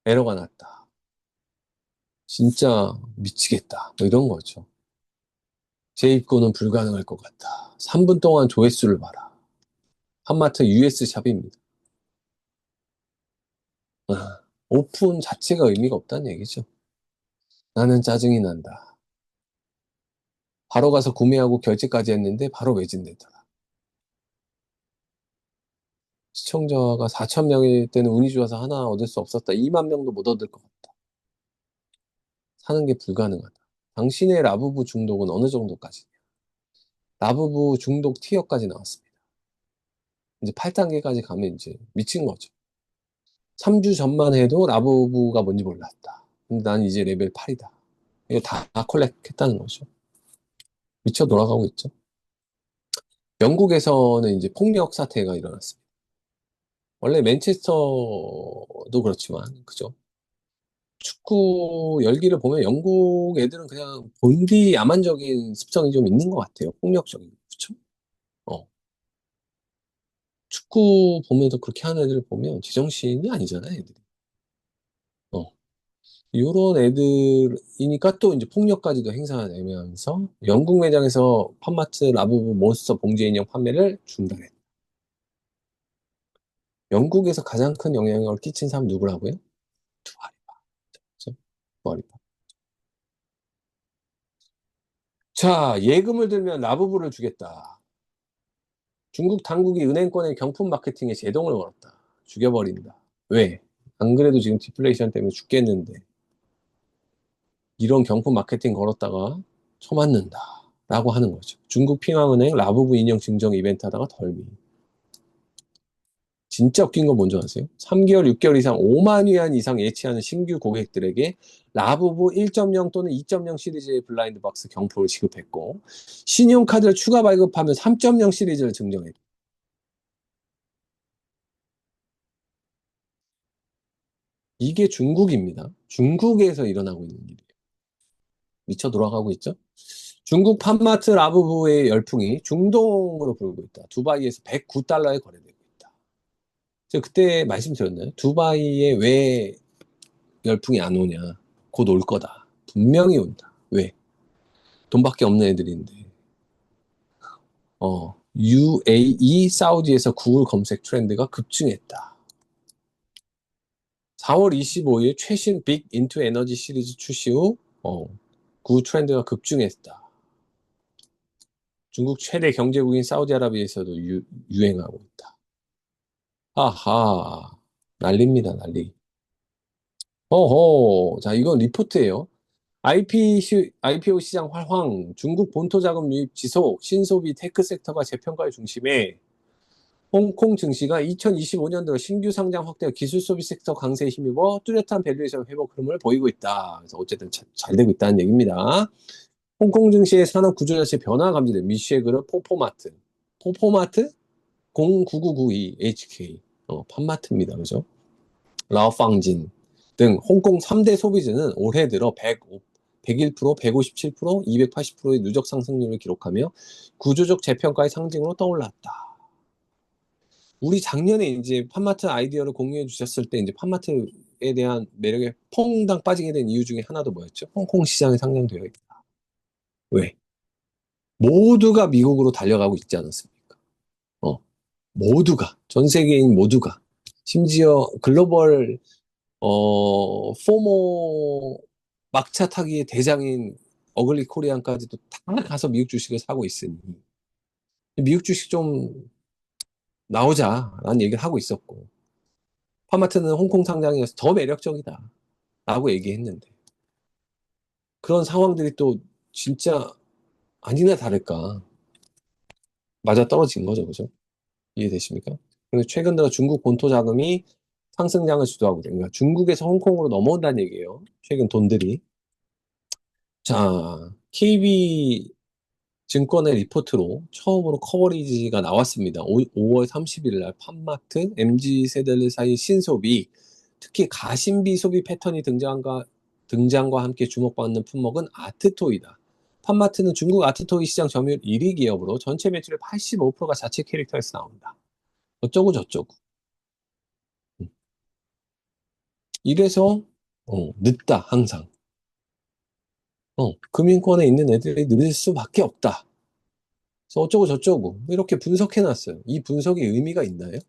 에러가 났다. 진짜 미치겠다. 뭐 이런 거죠. 재입고는 불가능할 것 같다. 3분 동안 조회수를 봐라. 팜마트 US 샵입니다. 오픈 자체가 의미가 없다는 얘기죠. 나는 짜증이 난다. 바로 가서 구매하고 결제까지 했는데 바로 매진되더라. 시청자가 4천 명일 때는 운이 좋아서 하나 얻을 수 없었다. 2만 명도 못 얻을 것 같다. 사는 게 불가능하다. 당신의 라부부 중독은 어느 정도까지냐? 라부부 중독 티어까지 나왔습니다. 이제 8단계까지 가면 이제 미친 거죠. 3주 전만 해도 라부부가 뭔지 몰랐다. 근데 난 이제 레벨 8이다. 이거 다 콜렉했다는 거죠. 미쳐 돌아가고 있죠. 영국에서는 이제 폭력 사태가 일어났습니다. 원래 맨체스터도 그렇지만, 그죠? 축구 열기를 보면 영국 애들은 그냥 본디 야만적인 습성이 좀 있는 것 같아요. 폭력적인. 그쵸? 어. 축구 보면서 그렇게 하는 애들 보면 제정신이 아니잖아요, 애들이. 어. 요런 애들이니까 또 이제 폭력까지도 행사되면서 영국 매장에서 팜마트 라부부 몬스터 봉제 인형 판매를 중단했다. 영국에서 가장 큰 영향을 끼친 사람 누구라고요? 두아리파. 그죠? 두아리파. 자, 예금을 들면 라부부를 주겠다. 중국 당국이 은행권의 경품 마케팅에 제동을 걸었다. 죽여버린다. 왜? 안 그래도 지금 디플레이션 때문에 죽겠는데 이런 경품 마케팅 걸었다가 쳐맞는다. 라고 하는 거죠. 중국 핑항은행 라부부 인형 증정 이벤트 하다가 덜미. 진짜 웃긴 거 뭔지 아세요? 3개월, 6개월 이상 5만 위안 이상 예치하는 신규 고객들에게 라부부 1.0 또는 2.0 시리즈의 블라인드 박스 경품을 지급했고 신용카드를 추가 발급하면 3.0 시리즈를 증정했다. 이게 중국입니다. 중국에서 일어나고 있는 일이에요. 미쳐 돌아가고 있죠. 중국 팜마트 라부부의 열풍이 중동으로 불고 있다. 두바이에서 109달러에 거래되고 있다. 제가 그때 말씀드렸나요? 두바이에 왜 열풍이 안 오냐? 곧 올 거다. 분명히 온다. 왜? 돈밖에 없는 애들인데. UAE, 사우디에서 구글 검색 트렌드가 급증했다. 4월 25일 최신 빅 인투 에너지 시리즈 출시 후 구 트렌드가 급증했다. 중국 최대 경제국인 사우디아라비아에서도 유행하고 있다. 아하, 난리입니다, 난리. 어허, 자, 이건 리포트예요. IPO 시장 활황, 중국 본토 자금 유입 지속, 신소비 테크 섹터가 재평가의 중심에 홍콩 증시가 2025년 들어 신규 상장 확대와 기술 소비 섹터 강세에 힘입어 뚜렷한 밸류에이션 회복 흐름을 보이고 있다. 그래서 어쨌든 잘 되고 있다는 얘기입니다. 홍콩 증시의 산업 구조 자체 변화가 감지된 미쉐 그룹 포포마트. 포포마트 09992 HK. 판마트입니다. 그죠? 라오팡진 등 홍콩 3대 소비주는 올해 들어 101%, 157%, 280%의 누적 상승률을 기록하며 구조적 재평가의 상징으로 떠올랐다. 우리 작년에 이제 판마트 아이디어를 공유해 주셨을 때 이제 판마트에 대한 매력에 퐁당 빠지게 된 이유 중에 하나도 뭐였죠? 홍콩 시장에 상장되어 있다. 왜? 모두가 미국으로 달려가고 있지 않았습니까? 어, 모두가, 전 세계인 모두가, 심지어 글로벌, 포모 막차 타기의 대장인 어글리 코리안까지도 다 가서 미국 주식을 사고 있으니, 미국 주식 좀 나오자라는 얘기를 하고 있었고, 파마트는 홍콩 상장이어서 더 매력적이다 라고 얘기했는데, 그런 상황들이 또 진짜 아니나 다를까 맞아 떨어진 거죠. 그죠? 이해되십니까? 그래서 최근 들어 중국 본토 자금이 상승장을 주도하고 있다. 그러니까 중국에서 홍콩으로 넘어온다는 얘기예요. 최근 돈들이. 자, KB 증권의 리포트로 처음으로 커버리지가 나왔습니다. 5월 30일 날 팜마트, MZ 세대들 사이 신소비, 특히 가심비 소비 패턴이 등장과 함께 주목받는 품목은 아트토이다. 팜마트는 중국 아트토이 시장 점유율 1위 기업으로 전체 매출의 85%가 자체 캐릭터에서 나온다. 어쩌고 저쩌고. 음. 이래서 늦다 항상. 금융권에 있는 애들이 늦을 수밖에 없다. 그래서 어쩌고 저쩌고 이렇게 분석해놨어요. 이 분석이 의미가 있나요?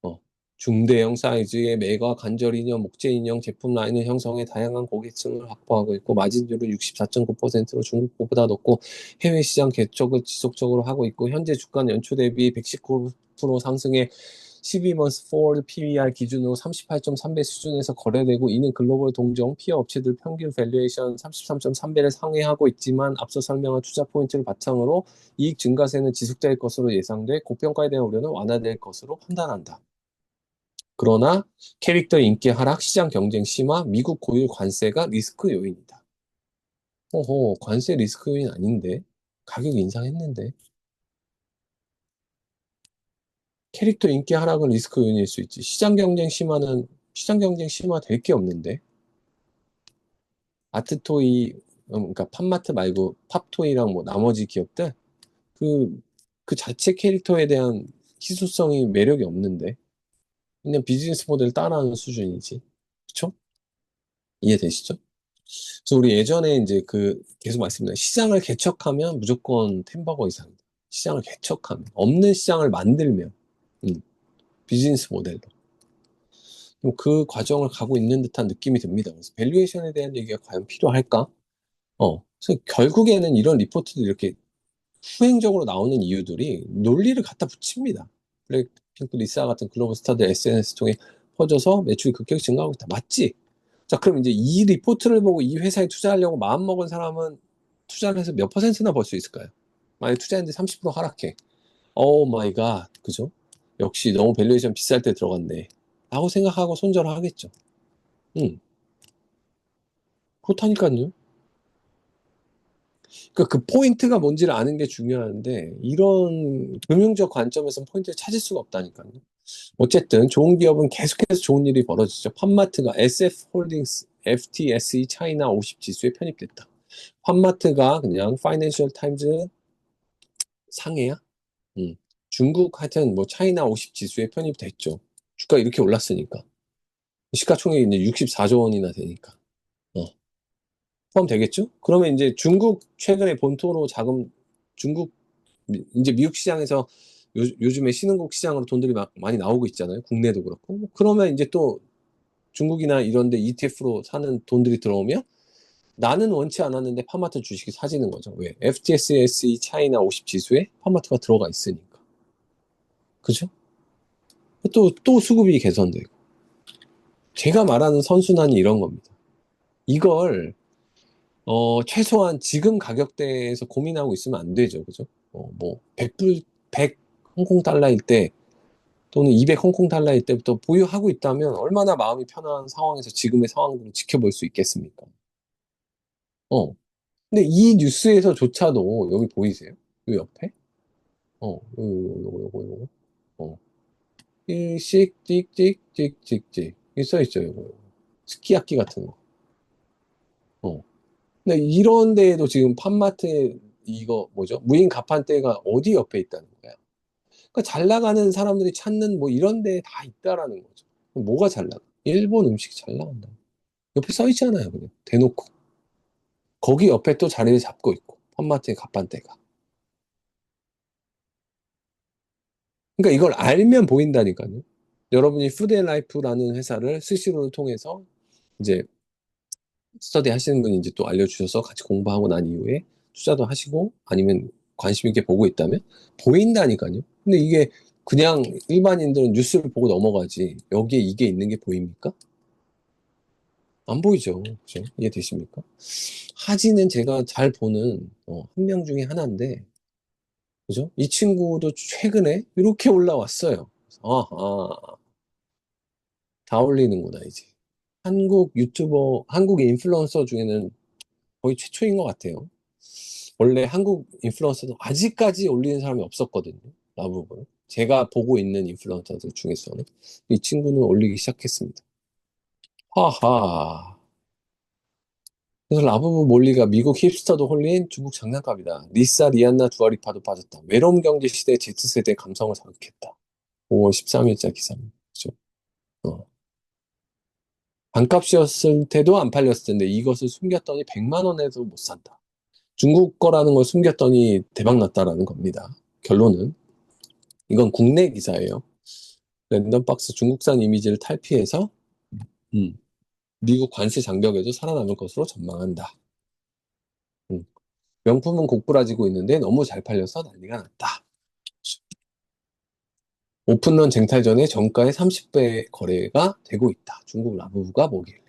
어, 중대형 사이즈의 매과 관절 인형, 목재 인형 제품 라인을 형성해 다양한 고객층을 확보하고 있고 마진율은 64.9%로 중국보다 높고 해외 시장 개척을 지속적으로 하고 있고 현재 주가 연초 대비 119% 상승해 12months forward PER 기준으로 38.3배 수준에서 거래되고 이는 글로벌 동종 피어 업체들 평균 밸류에이션 33.3배를 상회하고 있지만 앞서 설명한 투자 포인트를 바탕으로 이익 증가세는 지속될 것으로 예상돼 고평가에 대한 우려는 완화될 것으로 판단한다. 그러나 캐릭터 인기 하락, 시장 경쟁 심화, 미국 고율 관세가 리스크 요인이다. 호호, 관세 리스크 요인 아닌데? 가격 인상했는데? 캐릭터 인기 하락은 리스크 요인일 수 있지. 시장 경쟁 심화 될 게 없는데? 아트토이, 그러니까 팝마트 말고 팝토이랑 뭐 나머지 기업들? 그, 그 자체 캐릭터에 대한 희소성이 매력이 없는데? 그냥 비즈니스 모델 따라하는 수준이지. 그쵸? 이해되시죠? 그래서 우리 예전에 이제 계속 말씀드린 시장을 개척하면 무조건 템버거 이상이다. 시장을 개척하면. 없는 시장을 만들면. 음, 비즈니스 모델로. 그 과정을 가고 있는 듯한 느낌이 듭니다. 그래서 밸류에이션에 대한 얘기가 과연 필요할까? 그래서 결국에는 이런 리포트들이 이렇게 후행적으로 나오는 이유들이 논리를 갖다 붙입니다. 블랙핑크 리사 같은 글로벌 스타들 SNS 통해 퍼져서 매출이 급격히 증가하고 있다. 맞지? 자, 그럼 이제 이 리포트를 보고 이 회사에 투자하려고 마음먹은 사람은 투자를 해서 몇 퍼센트나 벌 수 있을까요? 만약에 투자했는데 30% 하락해. 오 마이 갓. 그죠? 역시 너무 밸류에이션 비쌀 때 들어갔네. 라고 생각하고 손절을 하겠죠. 그렇다니까요. 그러니까 그 포인트가 뭔지를 아는 게 중요한데 이런 금융적 관점에서 포인트를 찾을 수가 없다니까요. 어쨌든 좋은 기업은 계속해서 좋은 일이 벌어지죠. 팜마트가 SF홀딩스 FTSE 차이나 50 지수에 편입됐다. 팜마트가 그냥 파이낸셜 타임즈 상해야? 음. 중국 하여튼 뭐 차이나 50 지수에 편입됐죠. 주가 이렇게 올랐으니까. 시가총액이 이제 64조 원이나 되니까. 어. 포함되겠죠? 그러면 이제 중국 최근에 본토로 중국 이제 미국 시장에서 요즘에 신흥국 시장으로 돈들이 많이 나오고 있잖아요. 국내도 그렇고. 그러면 이제 또 중국이나 이런 데 ETF로 사는 돈들이 들어오면 나는 원치 않았는데 파마트 주식이 사지는 거죠. 왜? FTSE 차이나 50 지수에 파마트가 들어가 있으니까. 그죠? 또 수급이 개선되고. 제가 말하는 선순환이 이런 겁니다. 이걸 최소한 지금 가격대에서 고민하고 있으면 안 되죠. 그죠? 뭐, 100 홍콩 달러일 때, 또는 200 홍콩 달러일 때부터 보유하고 있다면 얼마나 마음이 편한 상황에서 지금의 상황들을 지켜볼 수 있겠습니까? 어. 근데 이 뉴스에서조차도 여기 보이세요? 요 옆에? 요거. 어. 일씩 찍찍찍찍찍. 이 써있죠, 요거. 스키야키 같은 거. 어. 근데 이런 데에도 지금 판마트 이거 뭐죠? 무인 가판대가 어디 옆에 있다는 거야? 그러니까 잘 나가는 사람들이 찾는 뭐 이런 데에 다 있다라는 거죠. 그럼 뭐가 잘 나가? 일본 음식이 잘 나간다. 옆에 써 있잖아요, 그냥. 대놓고. 거기 옆에 또 자리를 잡고 있고. 판마트의 가판대가. 그러니까 이걸 알면 보인다니까요. 여러분이 푸드앤라이프라는 회사를 스시로를 통해서 이제 스터디 하시는 분이 이제 또 알려주셔서 같이 공부하고 난 이후에 투자도 하시고 아니면 관심 있게 보고 있다면 보인다니까요. 근데 이게 그냥 일반인들은 뉴스를 보고 넘어가지 여기에 이게 있는 게 보입니까? 안 보이죠. 그죠? 이해되십니까? 하지는 제가 잘 보는 한 명 중에 하나인데 그죠? 이 친구도 최근에 이렇게 올라왔어요. 아하, 다 올리는구나 이제. 한국 유튜버, 한국 인플루언서 중에는 거의 최초인 것 같아요. 원래 한국 인플루언서도 아직까지 올리는 사람이 없었거든요. 라부부는. 제가 보고 있는 인플루언서들 중에서는. 이 친구는 올리기 시작했습니다. 하하. 그래서 라부부 몰리가 미국 힙스터도 홀린 중국 장난감이다. 리사, 리안나, 두아리파도 빠졌다. 외로움 경제 시대 Z세대의 감성을 자극했다. 5월 13일자 기사입니다. 그죠? 어. 반값이었을 때도 안 팔렸을 텐데 이것을 숨겼더니 100만 원에도 못 산다. 중국 거라는 걸 숨겼더니 대박 났다라는 겁니다. 결론은 이건 국내 기사예요. 랜덤박스 중국산 이미지를 탈피해서 음, 미국 관세 장벽에도 살아남을 것으로 전망한다. 음, 명품은 고꾸라지고 있는데 너무 잘 팔려서 난리가 났다. 오픈런 쟁탈 전에 정가의 30배 거래가 되고 있다. 중국 라부부가 뭐길래.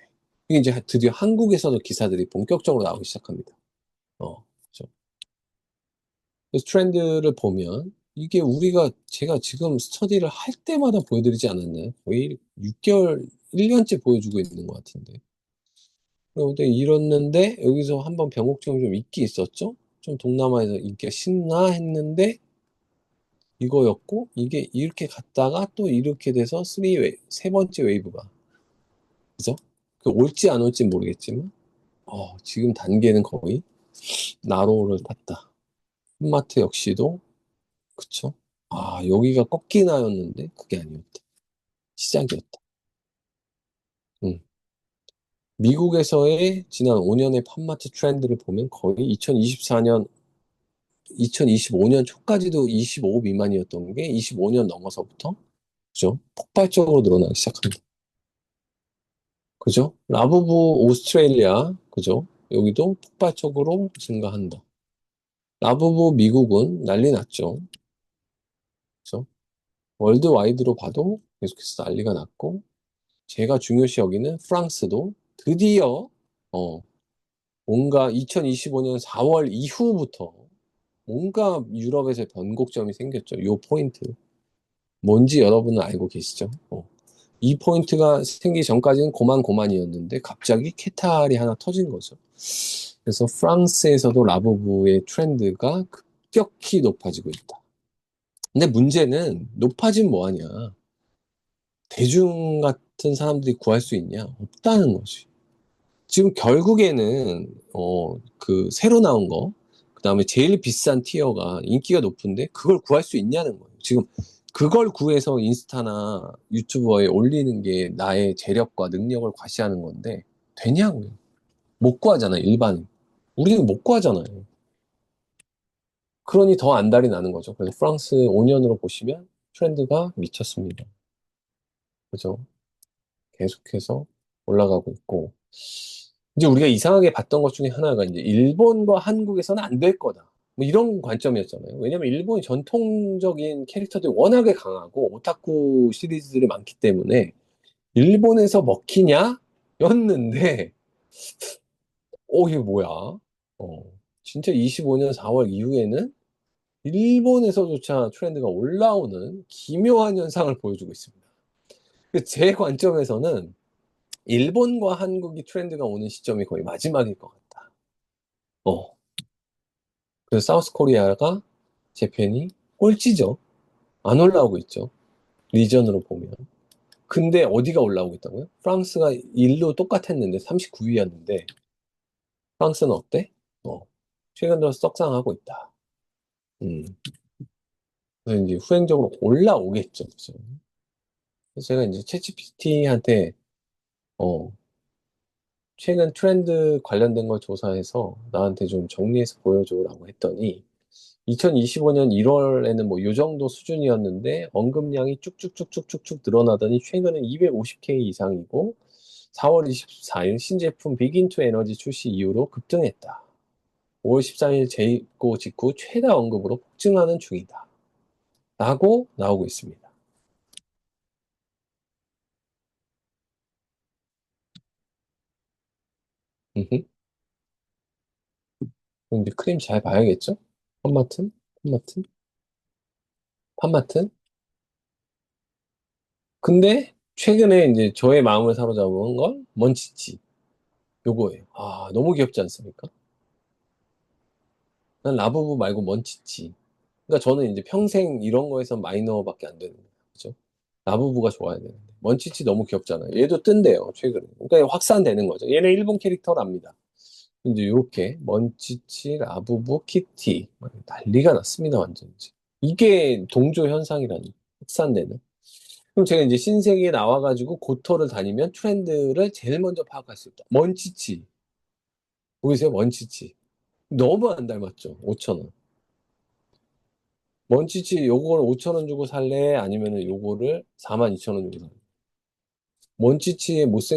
이게 이제 드디어 한국에서도 기사들이 본격적으로 나오기 시작합니다. 그렇죠. 그래서 트렌드를 보면 이게 우리가 제가 지금 스터디를 할 때마다 보여드리지 않았나요? 거의 6개월, 1년째 보여주고 있는 것 같은데. 그런데 이랬는데 여기서 한번 변곡점이 좀 있긴 있었죠? 좀 동남아에서 인기가 신나 했는데 이거였고 이게 이렇게 갔다가 또 이렇게 돼서 세 번째 웨이브가 그죠? 그 올지 안 올지 모르겠지만 지금 단계는 거의 나로를 탔다. 홈마트 역시도 그쵸? 여기가 꺾이나였는데 그게 아니었다. 시작이었다. 음. 미국에서의 지난 5년의 팜마트 트렌드를 보면 거의 2024년, 2025년 초까지도 25 미만이었던 게 25년 넘어서부터 그죠? 폭발적으로 늘어나기 시작합니다. 그죠? 라부부 오스트레일리아 그죠? 여기도 폭발적으로 증가한다. 라부부 미국은 난리 났죠. 그죠? 월드와이드로 봐도 계속해서 난리가 났고 제가 중요시 여기는 프랑스도 드디어 어, 뭔가 2025년 4월 이후부터 뭔가 유럽에서 변곡점이 생겼죠. 요 포인트. 뭔지 여러분은 알고 계시죠? 이 포인트가 생기기 전까지는 고만고만이었는데 갑자기 케탈이 하나 터진 거죠. 그래서 프랑스에서도 라부부의 트렌드가 급격히 높아지고 있다. 근데 문제는 높아진 뭐하냐? 대중 같은 사람들이 구할 수 있냐? 없다는 거지. 지금 결국에는 그 새로 나온 거, 그다음에 제일 비싼 티어가 인기가 높은데 그걸 구할 수 있냐는 거예요. 지금 그걸 구해서 인스타나 유튜버에 올리는 게 나의 재력과 능력을 과시하는 건데 되냐고요. 못 구하잖아요, 일반. 우리는 못 구하잖아요. 그러니 더 안달이 나는 거죠. 그래서 프랑스 5년으로 보시면 트렌드가 미쳤습니다. 그죠? 계속해서 올라가고 있고. 이제 우리가 이상하게 봤던 것 중에 하나가 이제 일본과 한국에서는 안 될 거다. 뭐 이런 관점이었잖아요. 왜냐면 일본이 전통적인 캐릭터들이 워낙에 강하고 오타쿠 시리즈들이 많기 때문에 일본에서 먹히냐? 였는데 이게 뭐야? 진짜 25년 4월 이후에는 일본에서조차 트렌드가 올라오는 기묘한 현상을 보여주고 있습니다. 제 관점에서는 일본과 한국이 트렌드가 오는 시점이 거의 마지막일 것 같다. 어. 그래서 사우스 코리아가 재팬이 꼴찌죠. 안 올라오고 있죠. 리전으로 보면. 근데 어디가 올라오고 있다고요? 프랑스가 1로 똑같았는데 39위였는데 프랑스는 어때? 어. 최근 들어 떡상하고 있다. 음. 그래서 이제 후행적으로 올라오겠죠. 그죠? 그래서 제가 이제 챗GPT한테 어, 최근 트렌드 관련된 걸 조사해서 나한테 좀 정리해서 보여줘라고 했더니 2025년 1월에는 뭐 요 정도 수준이었는데 언급량이 쭉쭉쭉쭉쭉쭉 늘어나더니 최근에 250K 이상이고 4월 24일 신제품 비긴투 에너지 출시 이후로 급등했다. 5월 14일 재입고 직후 최다 언급으로 폭증하는 중이다. 라고 나오고 있습니다. 음흠. 그럼 이제 크림 잘 봐야겠죠? 팜마튼? 팜마튼? 팜마튼? 근데 최근에 이제 저의 마음을 사로잡은 건 먼치치. 요거예요. 아, 너무 귀엽지 않습니까? 난 라부부 말고 먼치치. 그러니까 저는 이제 평생 이런 거에서 마이너밖에 안 되는 거예요. 그죠? 라부부가 좋아야 되는데. 먼치치 너무 귀엽잖아요. 얘도 뜬대요, 최근에. 그러니까 확산되는 거죠. 얘는 일본 캐릭터랍니다. 이제 이렇게 먼치치, 라부부, 키티 난리가 났습니다, 완전 이제. 이게 동조 현상이라니. 확산되는. 그럼 제가 이제 신세계에 나와가지고 고터를 다니면 트렌드를 제일 먼저 파악할 수 있다. 먼치치. 보이세요? 먼치치. 너무 안 닮았죠? 5천 원. 먼치치 요거를 5천 원 주고 살래? 아니면은 요거를 4만 2천 원 주고 살래? 먼치치의 못생